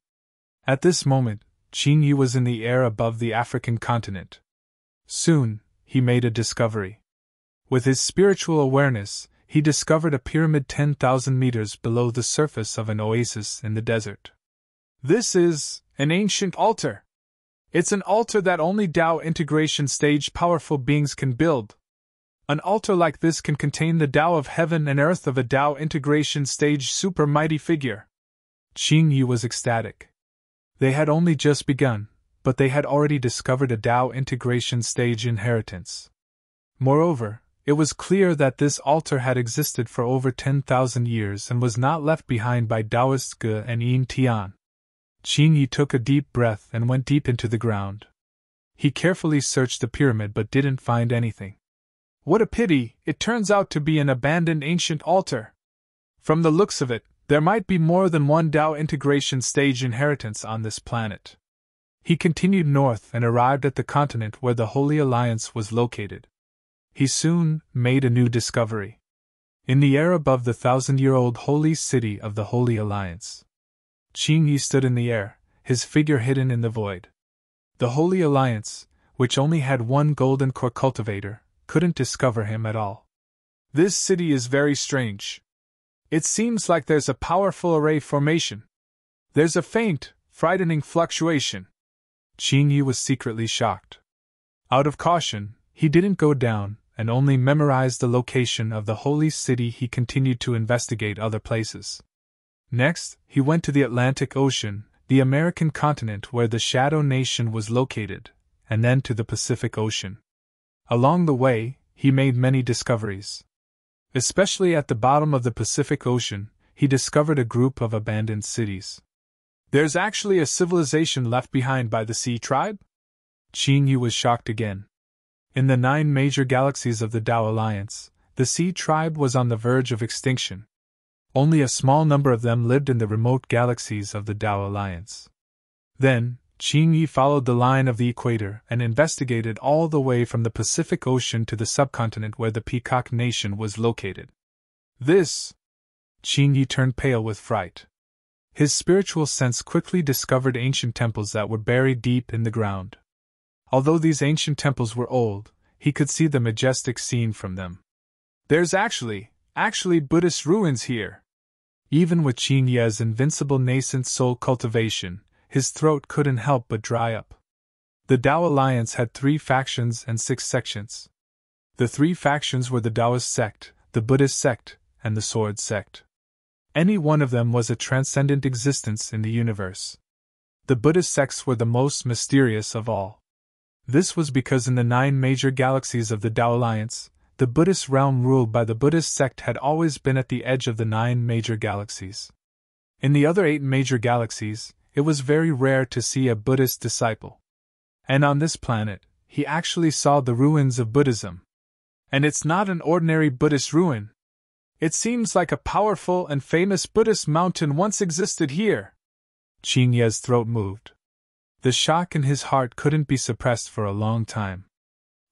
At this moment, Qin Yi was in the air above the African continent. Soon, he made a discovery. With his spiritual awareness, he discovered a pyramid 10,000 meters below the surface of an oasis in the desert. This is an ancient altar. It's an altar that only Dao integration stage powerful beings can build. An altar like this can contain the Dao of heaven and earth of a Dao integration stage super mighty figure. Qin Yi was ecstatic. They had only just begun, but they had already discovered a Dao integration stage inheritance. Moreover, it was clear that this altar had existed for over 10,000 years and was not left behind by Taoists Ge and Yin Tian. Qin Yi took a deep breath and went deep into the ground. He carefully searched the pyramid but didn't find anything. What a pity, it turns out to be an abandoned ancient altar. From the looks of it, there might be more than one Dao integration stage inheritance on this planet. He continued north and arrived at the continent where the Holy Alliance was located. He soon made a new discovery. In the air above the 1,000-year-old holy city of the Holy Alliance, Qin Yi stood in the air, his figure hidden in the void. The Holy Alliance, which only had 1 golden core cultivator, couldn't discover him at all. This city is very strange. It seems like there's a powerful array formation. There's a faint, frightening fluctuation. Qin Yi was secretly shocked. Out of caution, he didn't go down and only memorized the location of the holy city. He continued to investigate other places. Next, he went to the Atlantic Ocean, the American continent where the Shadow Nation was located, and then to the Pacific Ocean. Along the way, he made many discoveries. Especially at the bottom of the Pacific Ocean, he discovered a group of abandoned cities. There's actually a civilization left behind by the Sea Tribe? Qin Yi was shocked again. In the 9 major galaxies of the Dao Alliance, the Sea Tribe was on the verge of extinction. Only a small number of them lived in the remote galaxies of the Dao Alliance. Then, Qin Yi followed the line of the equator and investigated all the way from the Pacific Ocean to the subcontinent where the Peacock Nation was located. This... Qin Yi turned pale with fright. His spiritual sense quickly discovered ancient temples that were buried deep in the ground. Although these ancient temples were old, he could see the majestic scene from them. There's actually Buddhist ruins here. Even with Qin Ye's invincible nascent soul cultivation, his throat couldn't help but dry up. The Dao Alliance had 3 factions and 6 sections. The 3 factions were the Taoist sect, the Buddhist sect, and the Sword sect. Any one of them was a transcendent existence in the universe. The Buddhist sects were the most mysterious of all. This was because in the 9 major galaxies of the Dao Alliance, the Buddhist realm ruled by the Buddhist sect had always been at the edge of the 9 major galaxies. In the other 8 major galaxies, it was very rare to see a Buddhist disciple. And on this planet, he actually saw the ruins of Buddhism. And it's not an ordinary Buddhist ruin. It seems like a powerful and famous Buddhist mountain once existed here. Qin Ye's throat moved. The shock in his heart couldn't be suppressed for a long time.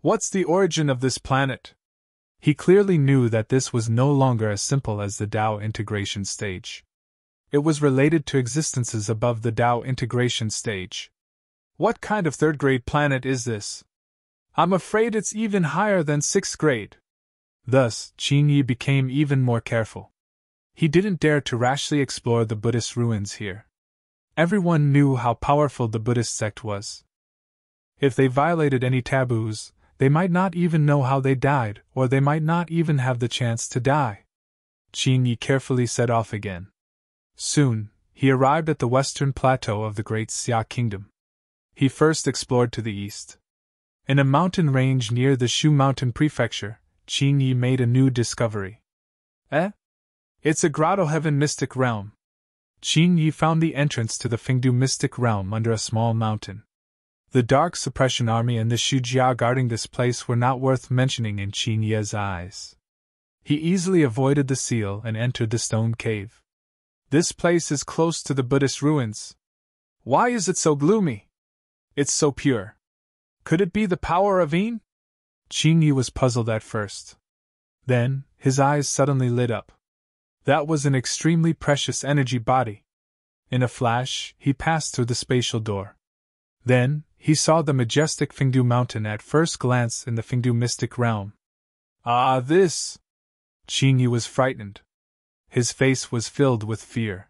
What's the origin of this planet? He clearly knew that this was no longer as simple as the Tao integration stage. It was related to existences above the Tao integration stage. What kind of third-grade planet is this? I'm afraid it's even higher than 6th grade. Thus, Qin Yi became even more careful. He didn't dare to rashly explore the Buddhist ruins here. Everyone knew how powerful the Buddhist sect was. If they violated any taboos, they might not even know how they died, or they might not even have the chance to die. Qin Yi carefully set off again. Soon, he arrived at the western plateau of the Great Xia Kingdom. He first explored to the east. In a mountain range near the Shu Mountain Prefecture, Qin Yi made a new discovery. It's a grotto heaven mystic realm. Qin Yi found the entrance to the Fengdu mystic realm under a small mountain. The Dark Suppression Army and the Shujia guarding this place were not worth mentioning in Qin Yi's eyes. He easily avoided the seal and entered the stone cave. This place is close to the Buddhist ruins. Why is it so gloomy? It's so pure. Could it be the power of Yin? Qin Yi was puzzled at first. Then, his eyes suddenly lit up. That was an extremely precious energy body. In a flash, he passed through the spatial door. Then, he saw the majestic Fengdu Mountain at first glance in the Fengdu mystic realm. Ah, this! Qin Yi was frightened. His face was filled with fear.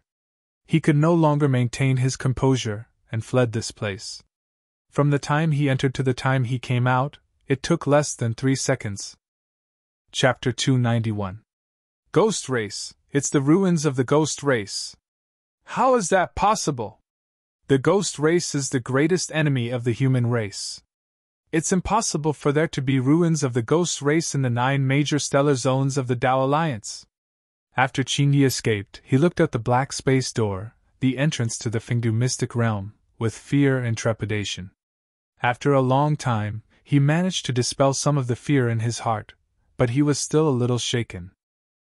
He could no longer maintain his composure, and fled this place. From the time he entered to the time he came out, it took less than 3 seconds. Chapter 291. Ghost Race. It's the ruins of the Ghost Race. How is that possible? The Ghost Race is the greatest enemy of the human race. It's impossible for there to be ruins of the Ghost Race in the 9 major stellar zones of the Tao Alliance. After Qin Yi escaped, he looked at the black space door, the entrance to the Fengdu mystic realm, with fear and trepidation. After a long time, he managed to dispel some of the fear in his heart, but he was still a little shaken.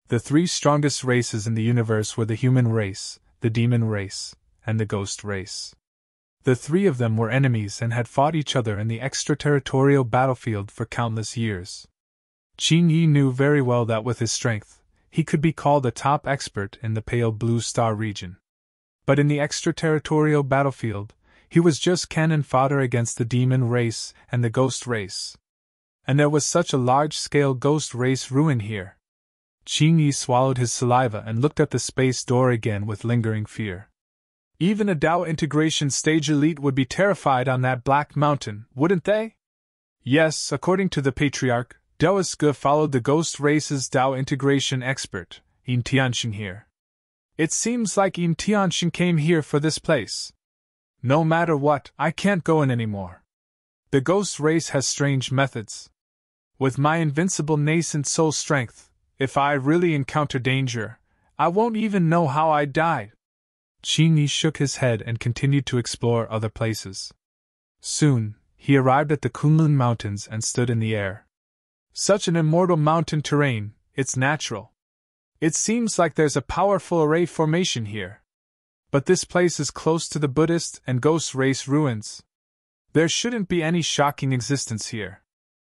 The 3 strongest races in the universe were the human race, the demon race, and the ghost race. The 3 of them were enemies and had fought each other in the extraterritorial battlefield for countless years. Qin Yi knew very well that with his strength, he could be called a top expert in the Pale Blue Star region. But in the extraterritorial battlefield, he was just cannon fodder against the demon race and the ghost race. And there was such a large-scale ghost race ruin here. Qin Yi swallowed his saliva and looked at the space door again with lingering fear. Even a Tao integration stage elite would be terrified on that black mountain, wouldn't they? Yes, according to the Patriarch, Daoist Ge followed the ghost race's Tao integration expert, Yin Tianxin here. It seems like Yin Tianxin came here for this place. No matter what, I can't go in anymore. The ghost race has strange methods. With my invincible nascent soul strength, if I really encounter danger, I won't even know how I died. Qin Yi shook his head and continued to explore other places. Soon, he arrived at the Kunlun Mountains and stood in the air. Such an immortal mountain terrain, it's natural. It seems like there's a powerful array formation here. But this place is close to the Buddhist and ghost race ruins. There shouldn't be any shocking existence here.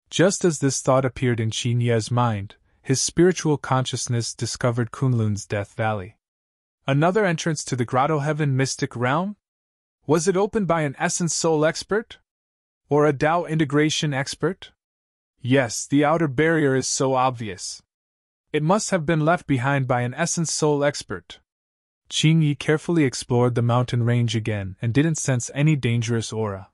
Just as this thought appeared in Qin Yi's mind, his spiritual consciousness discovered Kunlun's Death Valley. Another entrance to the Grotto Heaven mystic realm? Was it opened by an Essence Soul expert? Or a Tao integration expert? Yes, the outer barrier is so obvious. It must have been left behind by an Essence Soul expert. Qin Yi carefully explored the mountain range again and didn't sense any dangerous aura.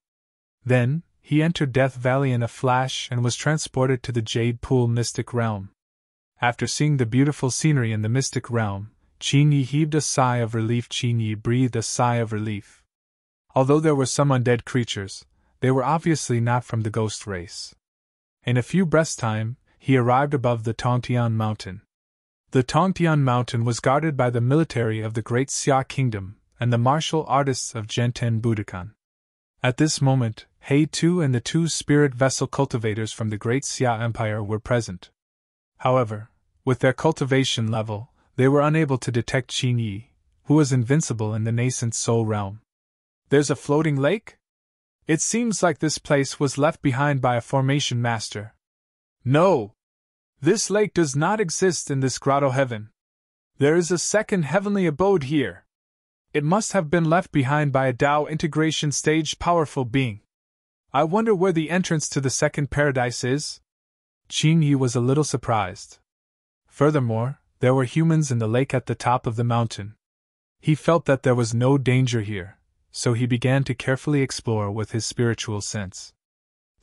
Then, he entered Death Valley in a flash and was transported to the Jade Pool mystic realm. After seeing the beautiful scenery in the mystic realm, Qin Yi heaved a sigh of relief. Qin Yi breathed a sigh of relief. Although there were some undead creatures, they were obviously not from the ghost race. In a few breaths' time, he arrived above the Tongtian mountain. The Tongtian mountain was guarded by the military of the Great Xia Kingdom and the martial artists of Genten Budokan. At this moment, He Tu and the 2 spirit vessel cultivators from the Great Xia Empire were present. However, with their cultivation level, they were unable to detect Qin Yi, who was invincible in the nascent soul realm. There's a floating lake? It seems like this place was left behind by a formation master. No! This lake does not exist in this grotto heaven. There is a second heavenly abode here. It must have been left behind by a Tao integration stage powerful being. I wonder where the entrance to the second paradise is? Qin Yi was a little surprised. Furthermore, there were humans in the lake at the top of the mountain. He felt that there was no danger here, so he began to carefully explore with his spiritual sense.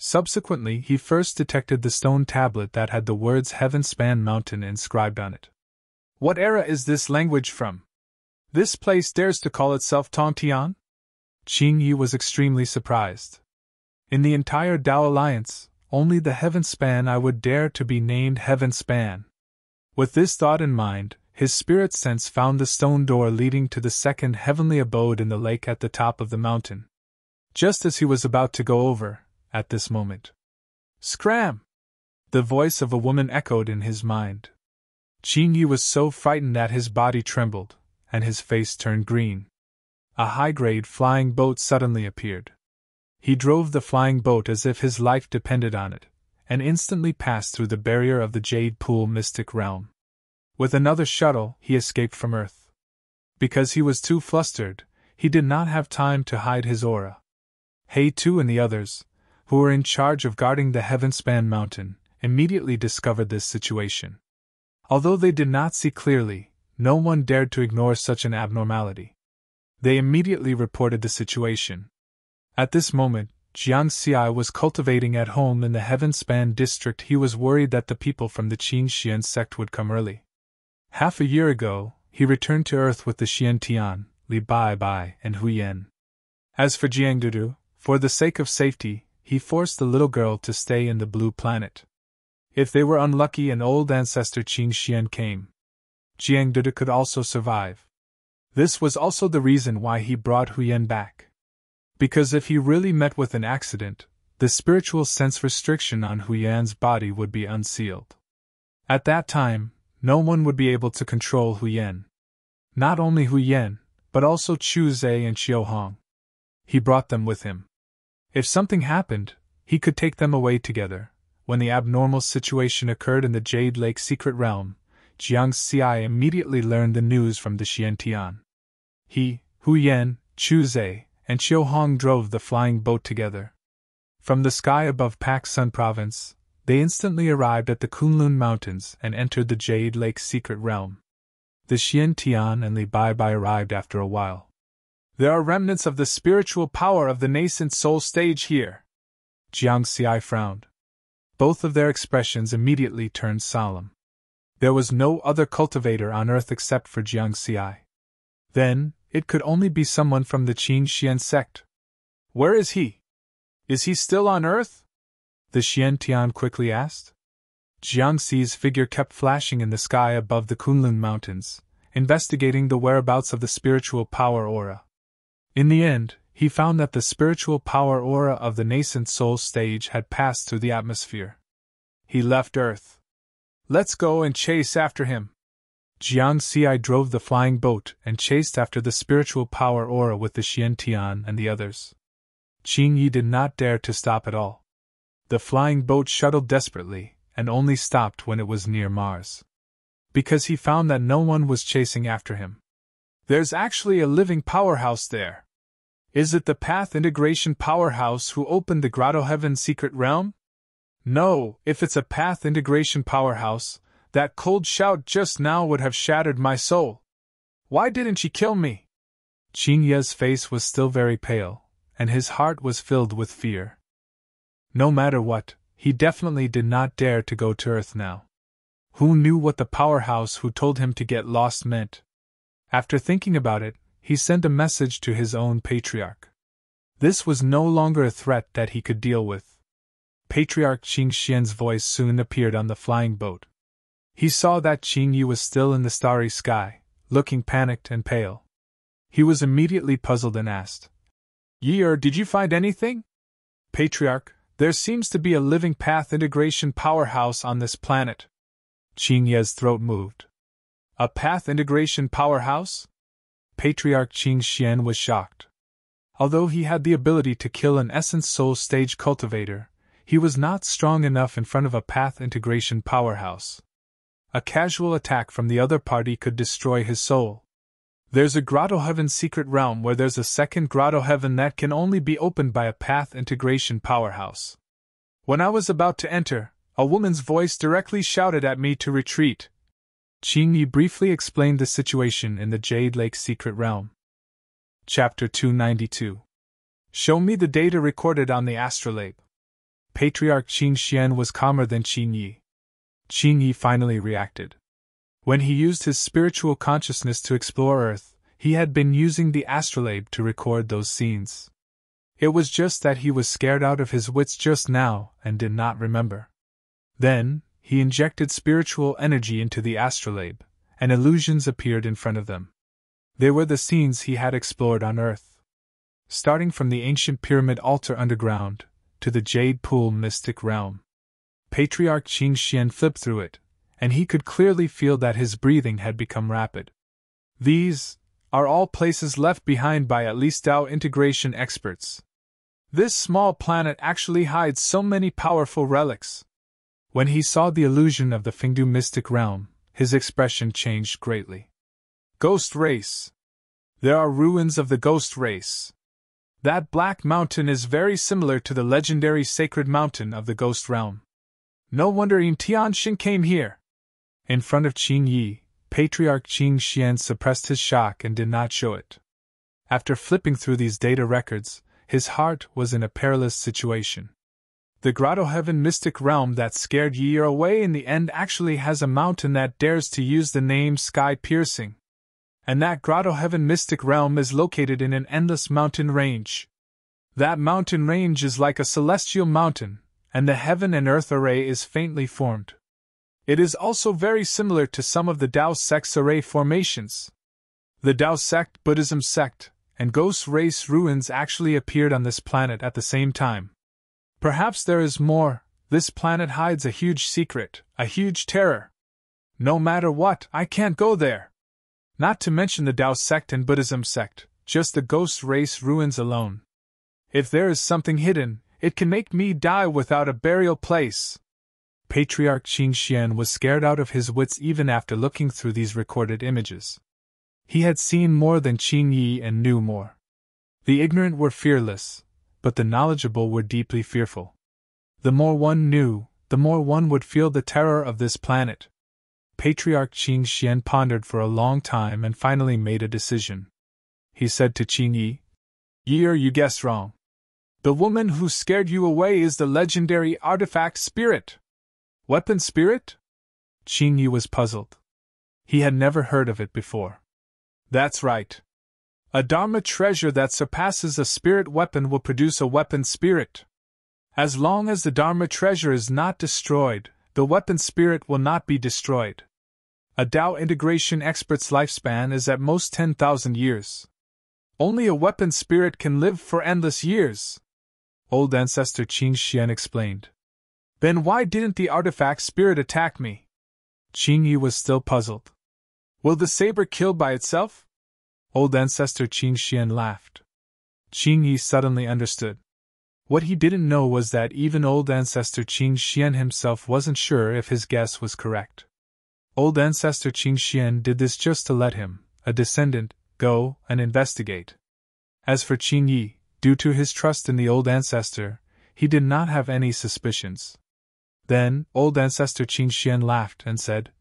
Subsequently, he first detected the stone tablet that had the words Heaven Span Mountain inscribed on it. What era is this language from? This place dares to call itself Tongtian? Qin Yi was extremely surprised. In the entire Tao Alliance, only the Heaven Span I would dare to be named Heaven Span. With this thought in mind, his spirit sense found the stone door leading to the second heavenly abode in the lake at the top of the mountain. Just as he was about to go over, at this moment, "Scram!" the voice of a woman echoed in his mind. Qin Yi was so frightened that his body trembled, and his face turned green. A high-grade flying boat suddenly appeared. He drove the flying boat as if his life depended on it, and instantly passed through the barrier of the Jade Pool mystic realm. With another shuttle, he escaped from Earth. Because he was too flustered, he did not have time to hide his aura. He Tu and the others, who were in charge of guarding the Heaven Span Mountain, immediately discovered this situation. Although they did not see clearly, no one dared to ignore such an abnormality. They immediately reported the situation. At this moment, Jiang Xi was cultivating at home in the Heaven Span district. He was worried that the people from the Qin Xian sect would come early. Half a year ago, he returned to Earth with the Xian Tian, Li Bai Bai, and Hu Yan. As for Jiang Dudu, for the sake of safety, he forced the little girl to stay in the blue planet. If they were unlucky and old ancestor Qin Xian came, Jiang Dudu could also survive. This was also the reason why he brought Hu Yan back. Because if he really met with an accident, the spiritual sense restriction on Hu Yan's body would be unsealed. At that time, no one would be able to control Hu Yan. Not only Hu Yan, but also Chu Zhe and Xiao Hong. He brought them with him. If something happened, he could take them away together. When the abnormal situation occurred in the Jade Lake secret realm, Jiang Xi immediately learned the news from the Xian Tian. He, Hu Yan, Chu Zhe, and Xiao Hong drove the flying boat together. From the sky above Pak Sun Province, they instantly arrived at the Kunlun Mountains and entered the Jade Lake secret realm. The Xian Tian and Li Bai Bai arrived after a while. There are remnants of the spiritual power of the nascent soul stage here. Jiang Xi frowned. Both of their expressions immediately turned solemn. There was no other cultivator on Earth except for Jiang Xi. Then, it could only be someone from the Qin Xian sect. Where is he? Is he still on Earth? The Xian Tian quickly asked. Jiang Xi's figure kept flashing in the sky above the Kunlun Mountains, investigating the whereabouts of the spiritual power aura. In the end, he found that the spiritual power aura of the nascent soul stage had passed through the atmosphere. He left Earth. Let's go and chase after him. Jiang Xi drove the flying boat and chased after the spiritual power aura with the Xian Tian and the others. Qin Yi did not dare to stop at all. The flying boat shuttled desperately, and only stopped when it was near Mars. Because he found that no one was chasing after him. There's actually a living powerhouse there. Is it the Path Integration Powerhouse who opened the Grotto Heaven secret realm? No, if it's a Path Integration Powerhouse, that cold shout just now would have shattered my soul. Why didn't she kill me? Qin Ye's face was still very pale, and his heart was filled with fear. No matter what, he definitely did not dare to go to Earth now. Who knew what the powerhouse who told him to get lost meant? After thinking about it, he sent a message to his own patriarch. This was no longer a threat that he could deal with. Patriarch Qing Xian's voice soon appeared on the flying boat. He saw that Qing Yi was still in the starry sky, looking panicked and pale. He was immediately puzzled and asked, Yi, did you find anything? Patriarch, there seems to be a living path integration powerhouse on this planet. Qing Yi's throat moved. A path integration powerhouse? Patriarch Qing Xian was shocked. Although he had the ability to kill an essence soul stage cultivator, he was not strong enough in front of a path integration powerhouse. A casual attack from the other party could destroy his soul. There's a Grotto Heaven secret realm where there's a second Grotto Heaven that can only be opened by a path integration powerhouse. When I was about to enter, a woman's voice directly shouted at me to retreat. Qing Yi briefly explained the situation in the Jade Lake secret realm. Chapter 292. Show me the data recorded on the astrolabe. Patriarch Qing Xian was calmer than Qing Yi. Qing Yi finally reacted. When he used his spiritual consciousness to explore Earth, he had been using the astrolabe to record those scenes. It was just that he was scared out of his wits just now and did not remember. Then, he injected spiritual energy into the astrolabe, and illusions appeared in front of them. They were the scenes he had explored on Earth. Starting from the ancient pyramid altar underground, to the Jade Pool mystic realm. Patriarch Qing Xian flipped through it, and he could clearly feel that his breathing had become rapid. These are all places left behind by at least Tao integration experts. This small planet actually hides so many powerful relics. When he saw the illusion of the Fengdu mystic realm, his expression changed greatly. Ghost race. There are ruins of the ghost race. That black mountain is very similar to the legendary sacred mountain of the ghost realm. No wonder Yin Tianxin came here. In front of Qing Yi, Patriarch Qing Xian suppressed his shock and did not show it. After flipping through these data records, his heart was in a perilous situation. The Grotto Heaven mystic realm that scared Yi away in the end actually has a mountain that dares to use the name Sky Piercing. And that Grotto Heaven mystic realm is located in an endless mountain range. That mountain range is like a celestial mountain, and the heaven and earth array is faintly formed. It is also very similar to some of the Tao sect's array formations. The Tao sect, Buddhism sect, and ghost race ruins actually appeared on this planet at the same time. Perhaps there is more. This planet hides a huge secret, a huge terror. No matter what, I can't go there. Not to mention the Tao sect and Buddhism sect, just the ghost race ruins alone. If there is something hidden, it can make me die without a burial place. Patriarch Qing Xian was scared out of his wits even after looking through these recorded images. He had seen more than Qing Yi and knew more. The ignorant were fearless, but the knowledgeable were deeply fearful. The more one knew, the more one would feel the terror of this planet. Patriarch Qing Xian pondered for a long time and finally made a decision. He said to Qing Yi, Yi, you guessed wrong. The woman who scared you away is the legendary artifact spirit. Weapon spirit? Qing Yi was puzzled. He had never heard of it before. That's right. A Dharma treasure that surpasses a spirit weapon will produce a weapon spirit. As long as the Dharma treasure is not destroyed, the weapon spirit will not be destroyed. A Tao integration expert's lifespan is at most 10,000 years. Only a weapon spirit can live for endless years. Old Ancestor Qing Xian explained. Then why didn't the artifact spirit attack me? Qing Yi was still puzzled. Will the saber kill by itself? Old Ancestor Qing Xian laughed. Qing Yi suddenly understood. What he didn't know was that even Old Ancestor Qing Xian himself wasn't sure if his guess was correct. Old Ancestor Qing Xian did this just to let him, a descendant, go and investigate. As for Qing Yi, due to his trust in the Old Ancestor, he did not have any suspicions. Then, Old Ancestor Qing Xian laughed and said,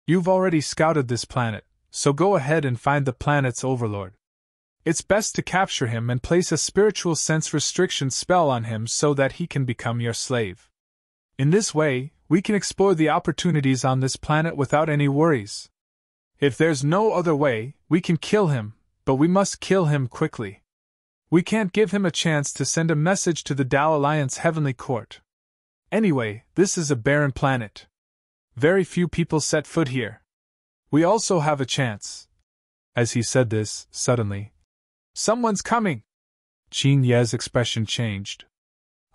You've already scouted this planet, so go ahead and find the planet's overlord. It's best to capture him and place a spiritual sense restriction spell on him so that he can become your slave. In this way, we can explore the opportunities on this planet without any worries. If there's no other way, we can kill him, but we must kill him quickly. We can't give him a chance to send a message to the Tao Alliance Heavenly Court. Anyway, this is a barren planet. Very few people set foot here. We also have a chance. As he said this, suddenly, someone's coming! Qin Ye's expression changed.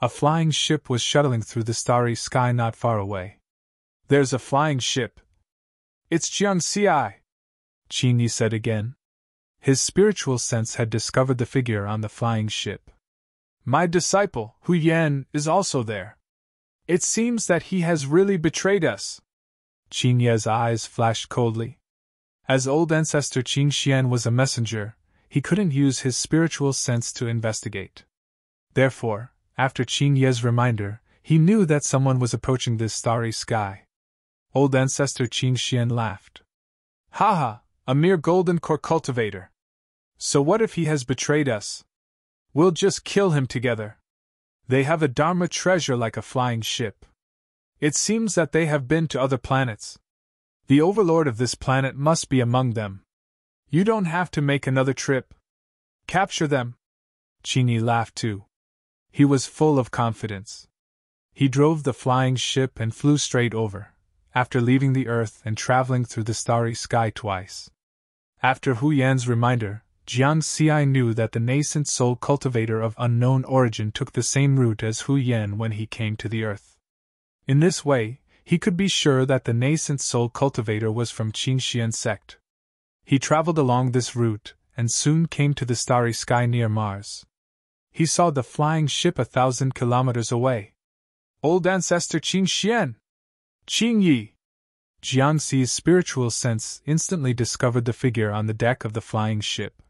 A flying ship was shuttling through the starry sky not far away. There's a flying ship. It's Jiang Xi, Qin Ye said again. His spiritual sense had discovered the figure on the flying ship. My disciple, Hu Yan, is also there. It seems that he has really betrayed us. Qin Ye's eyes flashed coldly. As old ancestor Qin Xian was a messenger, he couldn't use his spiritual sense to investigate. Therefore, after Qin Ye's reminder, he knew that someone was approaching this starry sky. Old ancestor Qin Xian laughed. Haha, a mere golden core cultivator. So what if he has betrayed us? We'll just kill him together. They have a Dharma treasure like a flying ship. It seems that they have been to other planets. The overlord of this planet must be among them. You don't have to make another trip. Capture them. Qin Ye laughed too. He was full of confidence. He drove the flying ship and flew straight over, after leaving the earth and traveling through the starry sky twice. After Hu Yan's reminder, Jiang Xi knew that the nascent soul cultivator of unknown origin took the same route as Hu Yan when he came to the earth. In this way, he could be sure that the nascent soul cultivator was from Qin Xian's sect. He traveled along this route, and soon came to the starry sky near Mars. He saw the flying ship 1,000 kilometers away. Old ancestor Qin Xian! Qin Yi! Jiang Xi's spiritual sense instantly discovered the figure on the deck of the flying ship.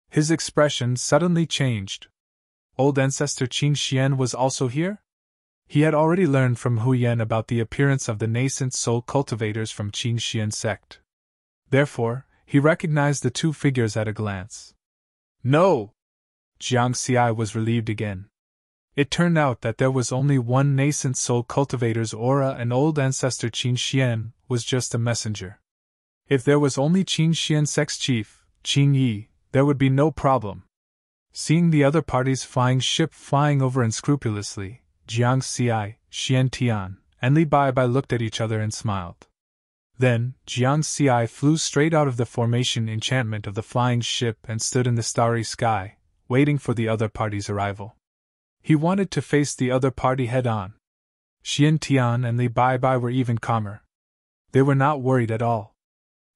His expression suddenly changed. Old ancestor Qin Xian was also here? He had already learned from Hu Yan about the appearance of the nascent soul cultivators from Qin Xian's sect. Therefore, he recognized the two figures at a glance. No! Jiang Xi was relieved again. It turned out that there was only one nascent soul cultivator's aura and old ancestor Qin Xian was just a messenger. If there was only Qin Xian's sect's chief, Qin Yi, there would be no problem. Seeing the other party's flying ship flying over unscrupulously, Jiang Xi, Xian Tian, and Li Baibai looked at each other and smiled. Then, Jiang Xi flew straight out of the formation enchantment of the flying ship and stood in the starry sky, waiting for the other party's arrival. He wanted to face the other party head-on. Xian Tian and Li Baibai were even calmer. They were not worried at all.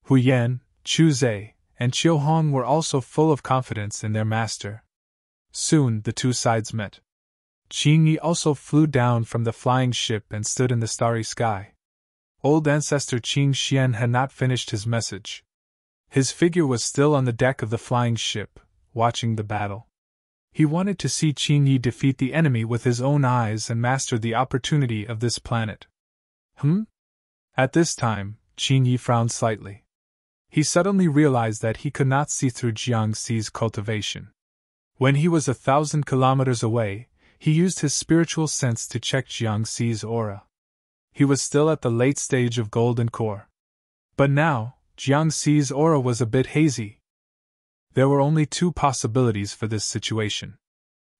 Hu Yan, Chu Zhe, and Qiu Hong were also full of confidence in their master. Soon the two sides met. Qin Yi also flew down from the flying ship and stood in the starry sky. Old ancestor Qin Xian had not finished his message. His figure was still on the deck of the flying ship, watching the battle. He wanted to see Qin Yi defeat the enemy with his own eyes and master the opportunity of this planet. At this time, Qin Yi frowned slightly. He suddenly realized that he could not see through Jiang Xi's cultivation. When he was 1,000 kilometers away, he used his spiritual sense to check Jiang Xi's aura. He was still at the late stage of golden core. But now, Jiang Xi's aura was a bit hazy. There were only two possibilities for this situation.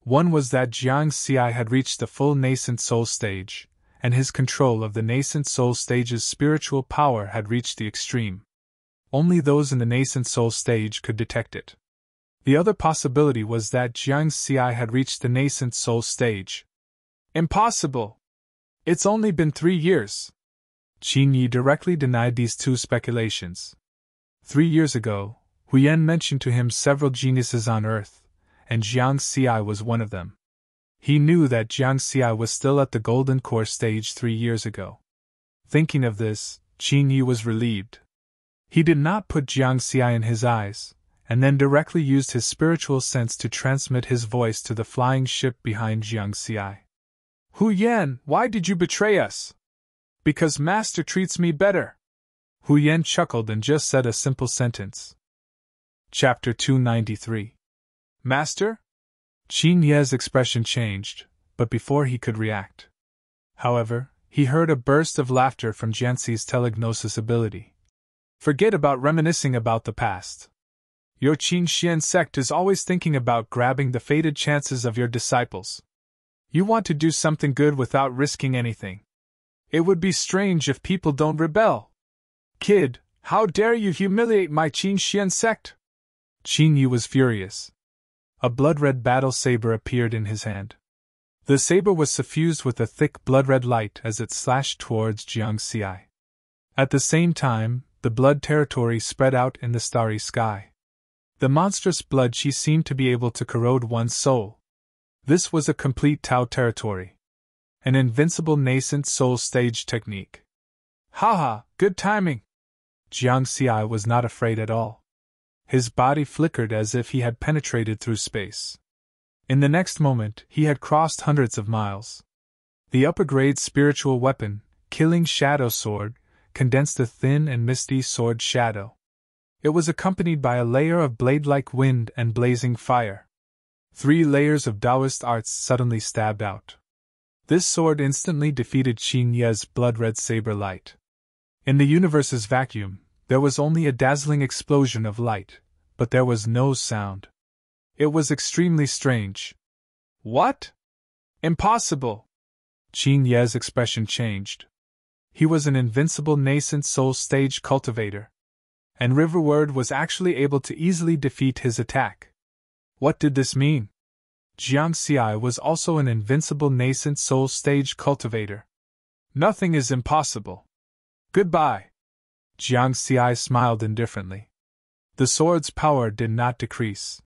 One was that Jiang Xi had reached the full nascent soul stage, and his control of the nascent soul stage's spiritual power had reached the extreme. Only those in the nascent soul stage could detect it. The other possibility was that Jiang Xi had reached the nascent soul stage. Impossible! It's only been 3 years. Qin Yi directly denied these two speculations. 3 years ago, Hu Yan mentioned to him several geniuses on Earth, and Jiang Xi was one of them. He knew that Jiang Xi was still at the golden core stage 3 years ago. Thinking of this, Qin Yi was relieved. He did not put Jiang Xi in his eyes, and then directly used his spiritual sense to transmit his voice to the flying ship behind Jiang Xi. Hu Yan, why did you betray us? Because Master treats me better. Hu Yan chuckled and just said a simple sentence. Chapter 293. Master? Qin Ye's expression changed, but before he could react. However, he heard a burst of laughter from Jiang Xi's telegnosis ability. Forget about reminiscing about the past. Your Qin Xian sect is always thinking about grabbing the fated chances of your disciples. You want to do something good without risking anything. It would be strange if people don't rebel. Kid, how dare you humiliate my Qin Xian sect? Qin Yu was furious. A blood-red battle saber appeared in his hand. The saber was suffused with a thick blood-red light as it slashed towards Jiang Xi. At the same time, the blood territory spread out in the starry sky. The monstrous blood Qi seemed to be able to corrode one's soul. This was a complete Tao territory. An invincible nascent soul stage technique. Haha, good timing! Jiang Xi was not afraid at all. His body flickered as if he had penetrated through space. In the next moment, he had crossed hundreds of miles. The upper-grade spiritual weapon, Killing Shadow Sword, condensed a thin and misty sword shadow. It was accompanied by a layer of blade-like wind and blazing fire. 3 layers of Taoist arts suddenly stabbed out. This sword instantly defeated Qin Ye's blood-red saber light. In the universe's vacuum, there was only a dazzling explosion of light, but there was no sound. It was extremely strange. What? Impossible! Qin Ye's expression changed. He was an invincible nascent soul stage cultivator. And Riverward was actually able to easily defeat his attack. What did this mean? Jiang Xi was also an invincible nascent soul stage cultivator. Nothing is impossible. Goodbye. Jiang Xi smiled indifferently. The sword's power did not decrease.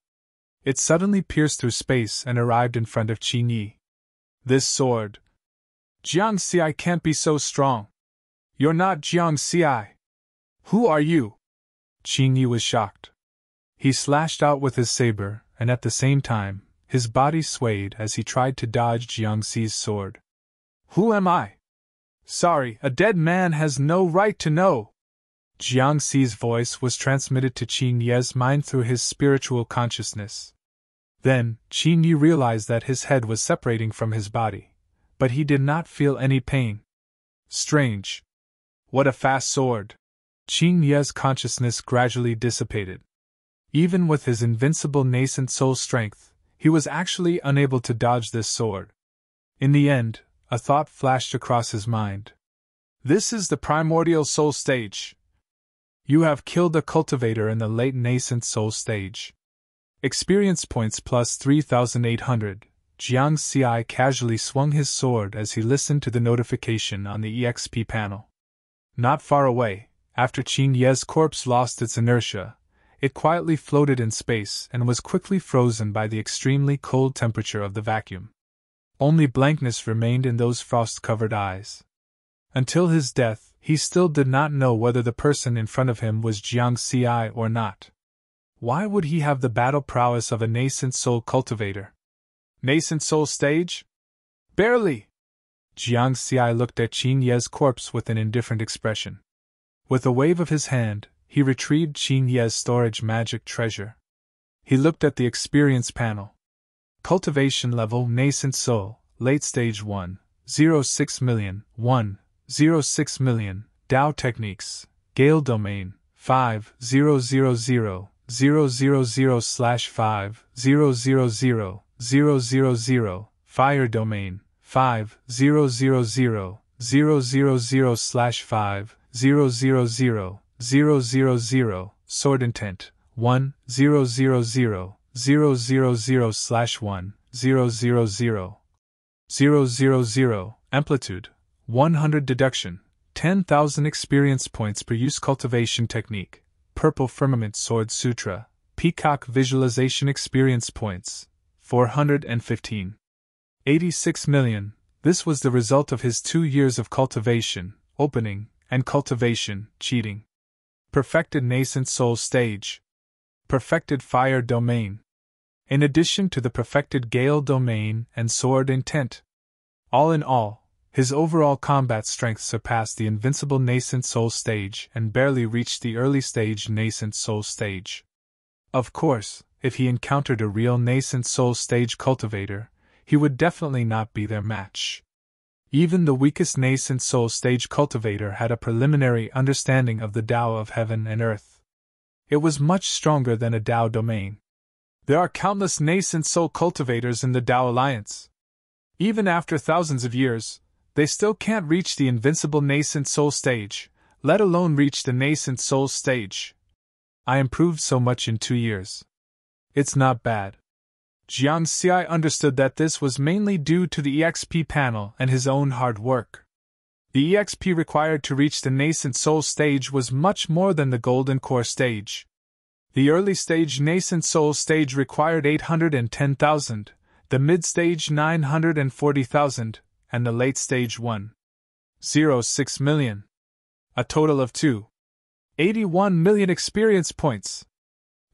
It suddenly pierced through space and arrived in front of Qin Yi. This sword. Jiang Xi can't be so strong. You're not Jiang Xi. Who are you? Qin Yi was shocked. He slashed out with his saber, and at the same time, his body swayed as he tried to dodge Jiang Xi's sword. Who am I? Sorry, a dead man has no right to know. Jiang Xi's voice was transmitted to Qin Ye's mind through his spiritual consciousness. Then, Qin Yi realized that his head was separating from his body, but he did not feel any pain. Strange. What a fast sword! Qin Ye's consciousness gradually dissipated. Even with his invincible nascent soul strength, he was actually unable to dodge this sword. In the end, a thought flashed across his mind. This is the primordial soul stage. You have killed a cultivator in the late nascent soul stage. Experience points plus 3,800. Jiang Xi casually swung his sword as he listened to the notification on the EXP panel. Not far away, after Qin Ye's corpse lost its inertia, it quietly floated in space and was quickly frozen by the extremely cold temperature of the vacuum. Only blankness remained in those frost-covered eyes. Until his death, he still did not know whether the person in front of him was Jiang Xi or not. Why would he have the battle prowess of a nascent soul cultivator? Nascent soul stage? Barely! Jiang Xi looked at Qin Ye's corpse with an indifferent expression. With a wave of his hand, he retrieved Qin Ye's storage magic treasure. He looked at the experience panel. Cultivation level Nascent Soul, Late Stage 1, 06 million, 1, 06 million, Dao Techniques, Gale Domain, 5,000/5,000,000, Fire Domain, 5,000/5,000,000, Sword Intent, 1,000,000/1,000,000, Amplitude, 100 Deduction, 10,000 Experience Points per Use Cultivation Technique, Purple Firmament Sword Sutra, Peacock Visualization Experience Points, 415. 86 million. This was the result of his 2 years of cultivation, opening, and cultivation, cheating. Perfected Nascent Soul Stage. Perfected Fire Domain. In addition to the perfected Gale Domain and Sword Intent. All in all, his overall combat strength surpassed the invincible Nascent Soul Stage and barely reached the early stage Nascent Soul Stage. Of course, if he encountered a real Nascent Soul Stage cultivator, he would definitely not be their match. Even the weakest Nascent Soul Stage cultivator had a preliminary understanding of the Tao of heaven and earth. It was much stronger than a Tao domain. There are countless Nascent Soul cultivators in the Tao Alliance. Even after thousands of years, they still can't reach the invincible nascent soul stage, let alone reach the nascent soul stage. I improved so much in 2 years. It's not bad. Jiang Xi understood that this was mainly due to the EXP panel and his own hard work. The EXP required to reach the nascent soul stage was much more than the golden core stage. The early stage nascent soul stage required 810,000, the mid-stage 940,000, and the late stage 1.06 million. A total of 281 million experience points.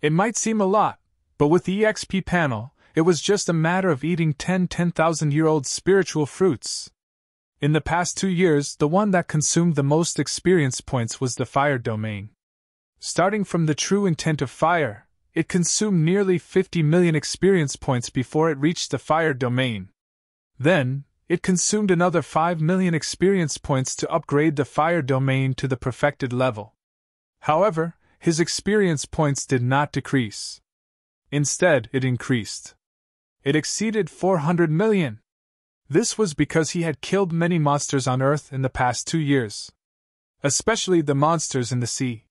It might seem a lot, but with the EXP panel, it was just a matter of eating 10,000-year-old spiritual fruits. In the past 2 years, the one that consumed the most experience points was the fire domain. Starting from the true intent of fire, it consumed nearly 50 million experience points before it reached the fire domain. Then, it consumed another 5 million experience points to upgrade the fire domain to the perfected level. However, his experience points did not decrease. Instead, it increased. It exceeded 400 million. This was because he had killed many monsters on Earth in the past 2 years. Especially the monsters in the sea.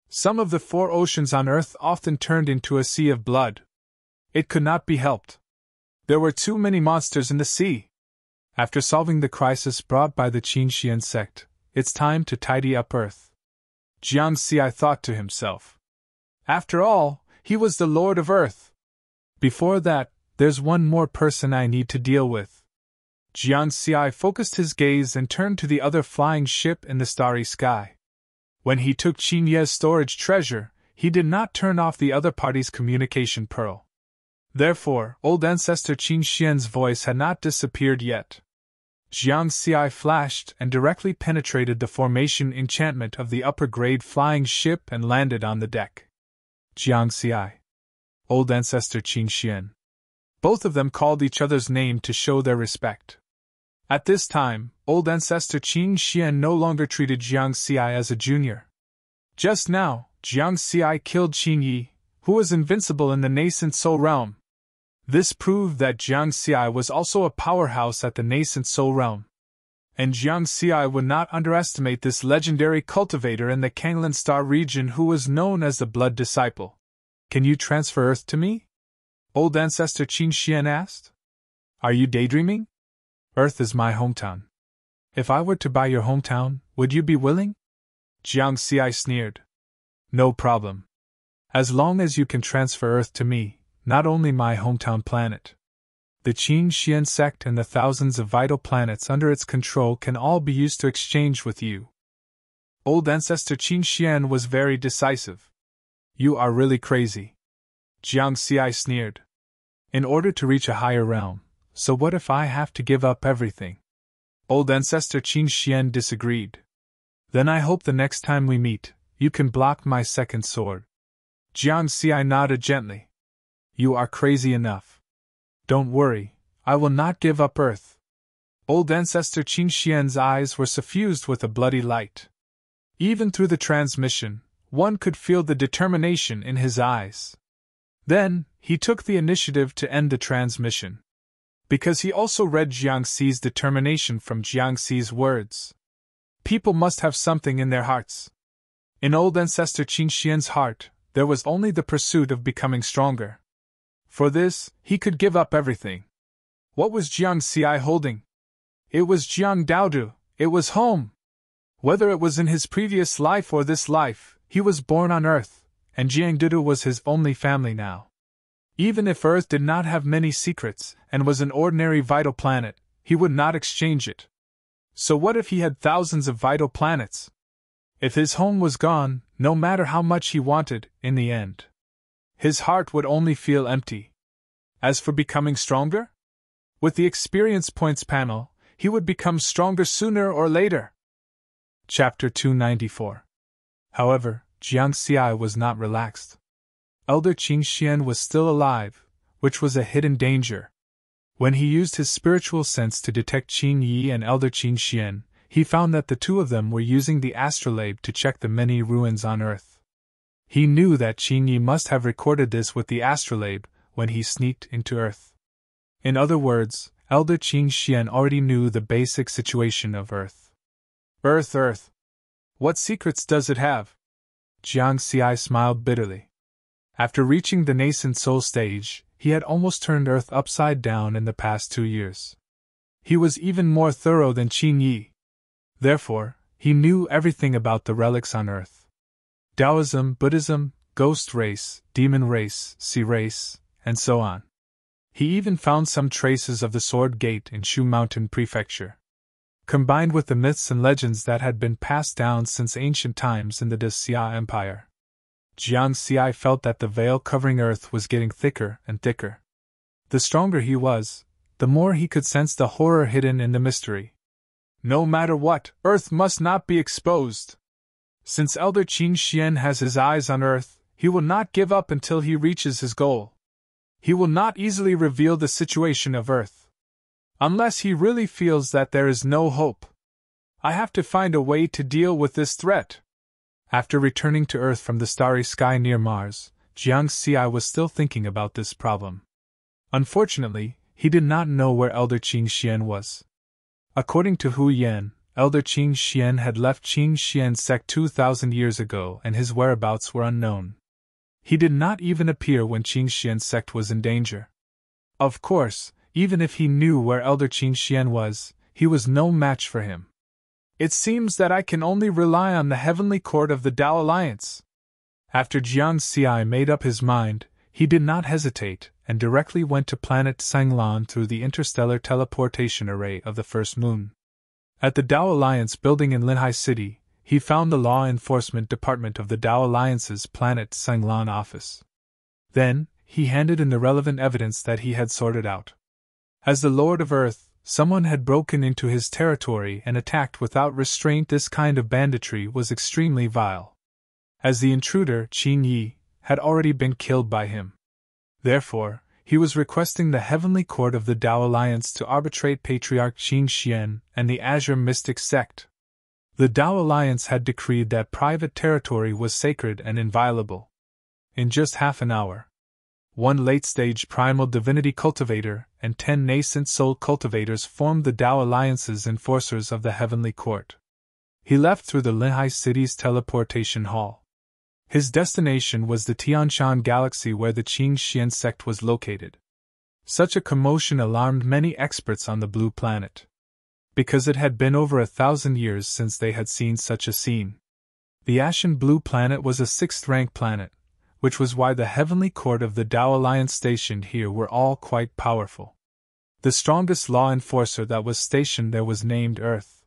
Some of the 4 oceans on Earth often turned into a sea of blood. It could not be helped. There were too many monsters in the sea. After solving the crisis brought by the Qin Xian sect, it's time to tidy up Earth. Jiang Xi thought to himself. After all, he was the Lord of Earth. Before that, there's one more person I need to deal with. Jiang Xi focused his gaze and turned to the other flying ship in the starry sky. When he took Qin Ye's storage treasure, he did not turn off the other party's communication pearl. Therefore, old ancestor Qin Xian's voice had not disappeared yet. Jiang Xi flashed and directly penetrated the formation enchantment of the upper-grade flying ship and landed on the deck. Jiang Xi. Old ancestor Qin Xian. Both of them called each other's name to show their respect. At this time, old ancestor Qin Xian no longer treated Jiang Xi as a junior. Just now, Jiang Xi killed Qin Yi, who was invincible in the nascent soul realm. This proved that Jiang Xi was also a powerhouse at the nascent soul realm. And Jiang Xi would not underestimate this legendary cultivator in the Kanglan Star region who was known as the Blood Disciple. Can you transfer Earth to me? Old ancestor Qin Xian asked. Are you daydreaming? Earth is my hometown. If I were to buy your hometown, would you be willing? Jiang Xi sneered. No problem. As long as you can transfer Earth to me, not only my hometown planet. The Qin Xian sect and the thousands of vital planets under its control can all be used to exchange with you. Old ancestor Qin Xian was very decisive. You are really crazy. Jiang Xi sneered. In order to reach a higher realm, so what if I have to give up everything? Old ancestor Qin Xian disagreed. Then I hope the next time we meet, you can block my second sword. Jiang Xi nodded gently. You are crazy enough. Don't worry, I will not give up Earth. Old ancestor Qin Xian's eyes were suffused with a bloody light. Even through the transmission, one could feel the determination in his eyes. Then, he took the initiative to end the transmission. Because he also read Jiang Xi's determination from Jiang Xi's words. People must have something in their hearts. In old ancestor Qin Xian's heart, there was only the pursuit of becoming stronger. For this, he could give up everything. What was Jiang Xi holding? It was Jiang Daodu, it was home. Whether it was in his previous life or this life, he was born on Earth, and Jiang Daodu was his only family now. Even if Earth did not have many secrets and was an ordinary vital planet, he would not exchange it. So what if he had thousands of vital planets? If his home was gone, no matter how much he wanted, in the end, his heart would only feel empty. As for becoming stronger? With the experience points panel, he would become stronger sooner or later. Chapter 294. However, Jiang Xi was not relaxed. Elder Qin Xian was still alive, which was a hidden danger. When he used his spiritual sense to detect Qin Yi and Elder Qin Xian, he found that the two of them were using the astrolabe to check the many ruins on Earth. He knew that Qin Yi must have recorded this with the astrolabe when he sneaked into Earth. In other words, Elder Qing Xian already knew the basic situation of Earth. Earth. What secrets does it have? Jiang Xi smiled bitterly. After reaching the nascent soul stage, he had almost turned Earth upside down in the past 2 years. He was even more thorough than Qin Yi. Therefore, he knew everything about the relics on Earth. Taoism, Buddhism, ghost race, demon race, sea race, and so on. He even found some traces of the Sword Gate in Shu Mountain Prefecture. Combined with the myths and legends that had been passed down since ancient times in the Xia Empire, Jiang Xi felt that the veil covering Earth was getting thicker and thicker. The stronger he was, the more he could sense the horror hidden in the mystery. No matter what, Earth must not be exposed. Since Elder Qin Xian has his eyes on Earth, he will not give up until he reaches his goal. He will not easily reveal the situation of Earth, unless he really feels that there is no hope. I have to find a way to deal with this threat. After returning to Earth from the starry sky near Mars, Jiang Xi was still thinking about this problem. Unfortunately, he did not know where Elder Qin Xian was. According to Hu Yan, Elder Qin Xian had left Qin Xian's sect 2,000 years ago and his whereabouts were unknown. He did not even appear when Qin Xian's sect was in danger. Of course, even if he knew where Elder Qin Xian was, he was no match for him. It seems that I can only rely on the heavenly court of the Tao Alliance. After Jiang Xi made up his mind, he did not hesitate and directly went to planet Sanglan through the interstellar teleportation array of the first moon. At the Tao Alliance building in Linhai City, he found the Law Enforcement Department of the Tao Alliance's Planet Sanglan office. Then, he handed in the relevant evidence that he had sorted out. As the Lord of Earth, someone had broken into his territory and attacked without restraint. This kind of banditry was extremely vile. As the intruder, Qin Yi, had already been killed by him. Therefore, he was requesting the Heavenly Court of the Tao Alliance to arbitrate Patriarch Qin Xian and the Azure Mystic Sect. The Tao Alliance had decreed that private territory was sacred and inviolable. In just half an hour, 1 late-stage primal divinity cultivator and 10 nascent soul cultivators formed the Tao Alliance's enforcers of the Heavenly Court. He left through the Linhai City's teleportation hall. His destination was the Tianshan Galaxy where the Qin Xian sect was located. Such a commotion alarmed many experts on the Blue Planet, because it had been over 1,000 years since they had seen such a scene. The Ashen Blue Planet was a 6th-rank planet, which was why the Heavenly Court of the Tao Alliance stationed here were all quite powerful. The strongest law enforcer that was stationed there was named Earth.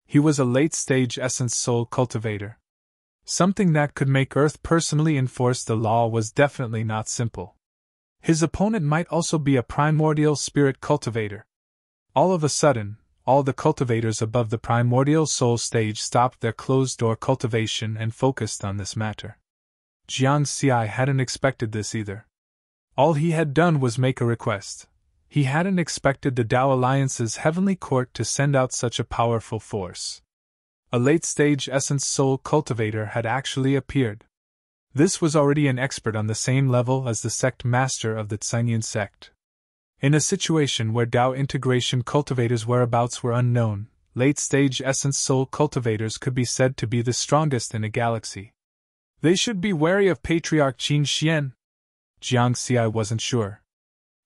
He was a late-stage essence soul cultivator. Something that could make Earth personally enforce the law was definitely not simple. His opponent might also be a primordial spirit cultivator. All of a sudden, all the cultivators above the primordial soul stage stopped their closed-door cultivation and focused on this matter. Jiang Xi hadn't expected this either. All he had done was make a request. He hadn't expected the Tao Alliance's Heavenly Court to send out such a powerful force. A late-stage essence soul cultivator had actually appeared. This was already an expert on the same level as the sect master of the Tsangyan sect. In a situation where Tao integration cultivators' whereabouts were unknown, late-stage essence soul cultivators could be said to be the strongest in a galaxy. They should be wary of Patriarch Qin Xian. Jiang Xi wasn't sure.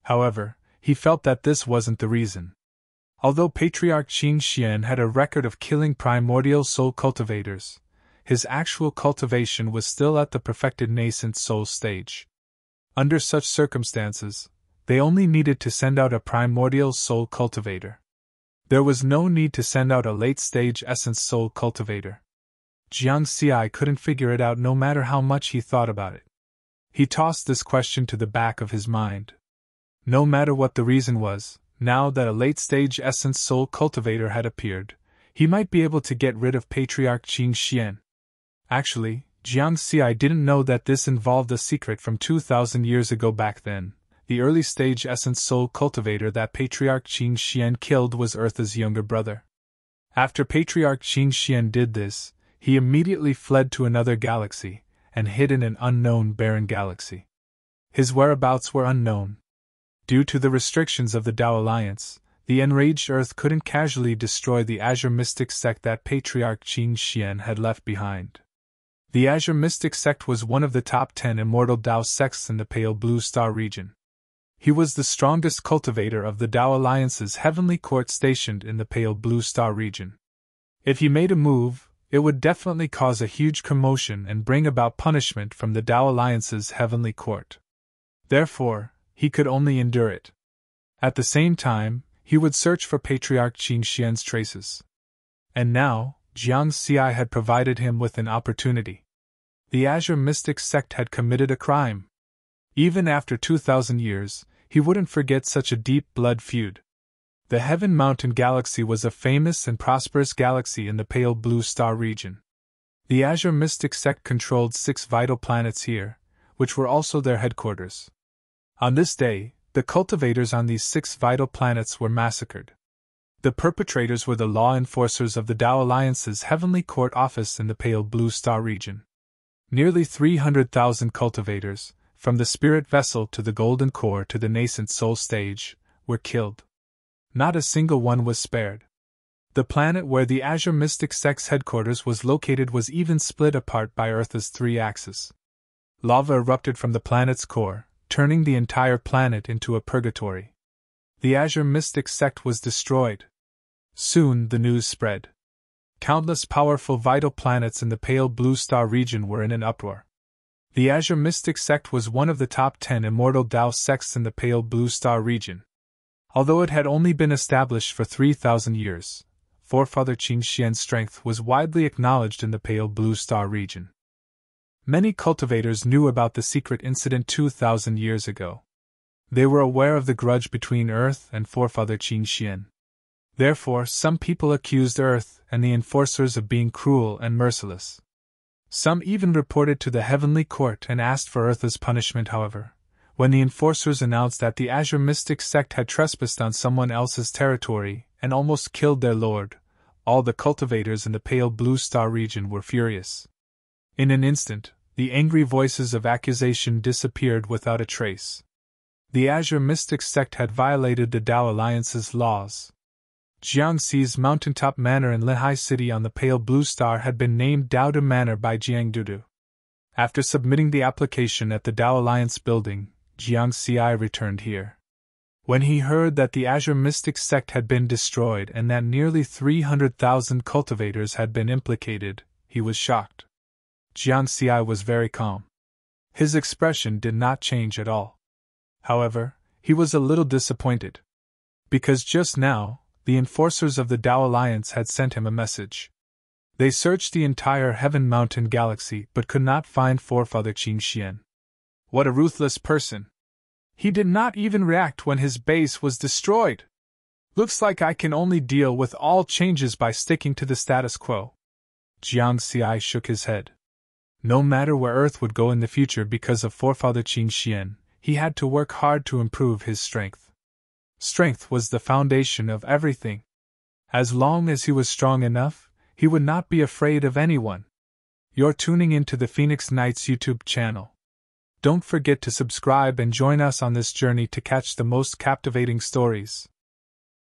However, he felt that this wasn't the reason. Although Patriarch Qin Xian had a record of killing primordial soul cultivators, his actual cultivation was still at the perfected nascent soul stage. Under such circumstances, they only needed to send out a primordial soul cultivator. There was no need to send out a late-stage essence soul cultivator. Jiang Xi couldn't figure it out no matter how much he thought about it. He tossed this question to the back of his mind. No matter what the reason was, now that a late-stage essence soul cultivator had appeared, he might be able to get rid of Patriarch Qin Xian. Actually, Jiang Xi didn't know that this involved a secret from 2,000 years ago. Back then, the early-stage essence soul cultivator that Patriarch Qin Xian killed was Earth's younger brother. After Patriarch Qin Xian did this, he immediately fled to another galaxy, and hid in an unknown barren galaxy. His whereabouts were unknown. Due to the restrictions of the Tao Alliance, the enraged Earth couldn't casually destroy the Azure Mystic sect that Patriarch Qin Xian had left behind. The Azure Mystic sect was one of the top 10 immortal Dao sects in the Pale Blue Star region. He was the strongest cultivator of the Dao Alliance's heavenly court stationed in the Pale Blue Star region. If he made a move, it would definitely cause a huge commotion and bring about punishment from the Dao Alliance's heavenly court. Therefore, he could only endure it. At the same time, he would search for Patriarch Qin Xian's traces. And now, Jiang Xi had provided him with an opportunity. The Azure Mystic sect had committed a crime. Even after 2,000 years, he wouldn't forget such a deep blood feud. The Heaven Mountain Galaxy was a famous and prosperous galaxy in the Pale Blue Star region. The Azure Mystic sect controlled 6 vital planets here, which were also their headquarters. On this day, the cultivators on these 6 vital planets were massacred. The perpetrators were the law enforcers of the Dao Alliance's Heavenly Court office in the Pale Blue Star region. Nearly 300,000 cultivators, from the spirit vessel to the golden core to the nascent soul stage, were killed. Not a single one was spared. The planet where the Azure Mystic sect's headquarters was located was even split apart by Earth's 3 axes. Lava erupted from the planet's core, turning the entire planet into a purgatory. The Azure Mystic sect was destroyed. Soon the news spread. Countless powerful vital planets in the Pale Blue Star region were in an uproar. The Azure Mystic sect was one of the top 10 immortal Dao sects in the Pale Blue Star region. Although it had only been established for 3,000 years, Forefather Qin Xian's strength was widely acknowledged in the Pale Blue Star region. Many cultivators knew about the secret incident 2,000 years ago. They were aware of the grudge between Earth and Forefather Qin Xian. Therefore, some people accused Earth and the enforcers of being cruel and merciless. Some even reported to the Heavenly Court and asked for Earth's punishment. However, when the enforcers announced that the Azure Mystic sect had trespassed on someone else's territory and almost killed their lord, all the cultivators in the Pale Blue Star region were furious. In an instant, the angry voices of accusation disappeared without a trace. The Azure Mystic sect had violated the Dao Alliance's laws. Jiangxi's mountaintop manor in Lehai City on the Pale Blue Star had been named Daodu Manor by Jiang Dudu. After submitting the application at the Dao Alliance building, Jiangxi returned here. When he heard that the Azure Mystic sect had been destroyed and that nearly 300,000 cultivators had been implicated, he was shocked. Jiangxi was very calm. His expression did not change at all. However, he was a little disappointed. Because just now, the enforcers of the Dao Alliance had sent him a message. They searched the entire Heaven Mountain Galaxy but could not find Forefather Qin Xian. What a ruthless person! He did not even react when his base was destroyed. Looks like I can only deal with all changes by sticking to the status quo. Jiangxi shook his head. No matter where Earth would go in the future because of Forefather Qin Xian, he had to work hard to improve his strength. Strength was the foundation of everything. As long as he was strong enough, he would not be afraid of anyone. You're tuning into the Phoenix Knights YouTube channel. Don't forget to subscribe and join us on this journey to catch the most captivating stories.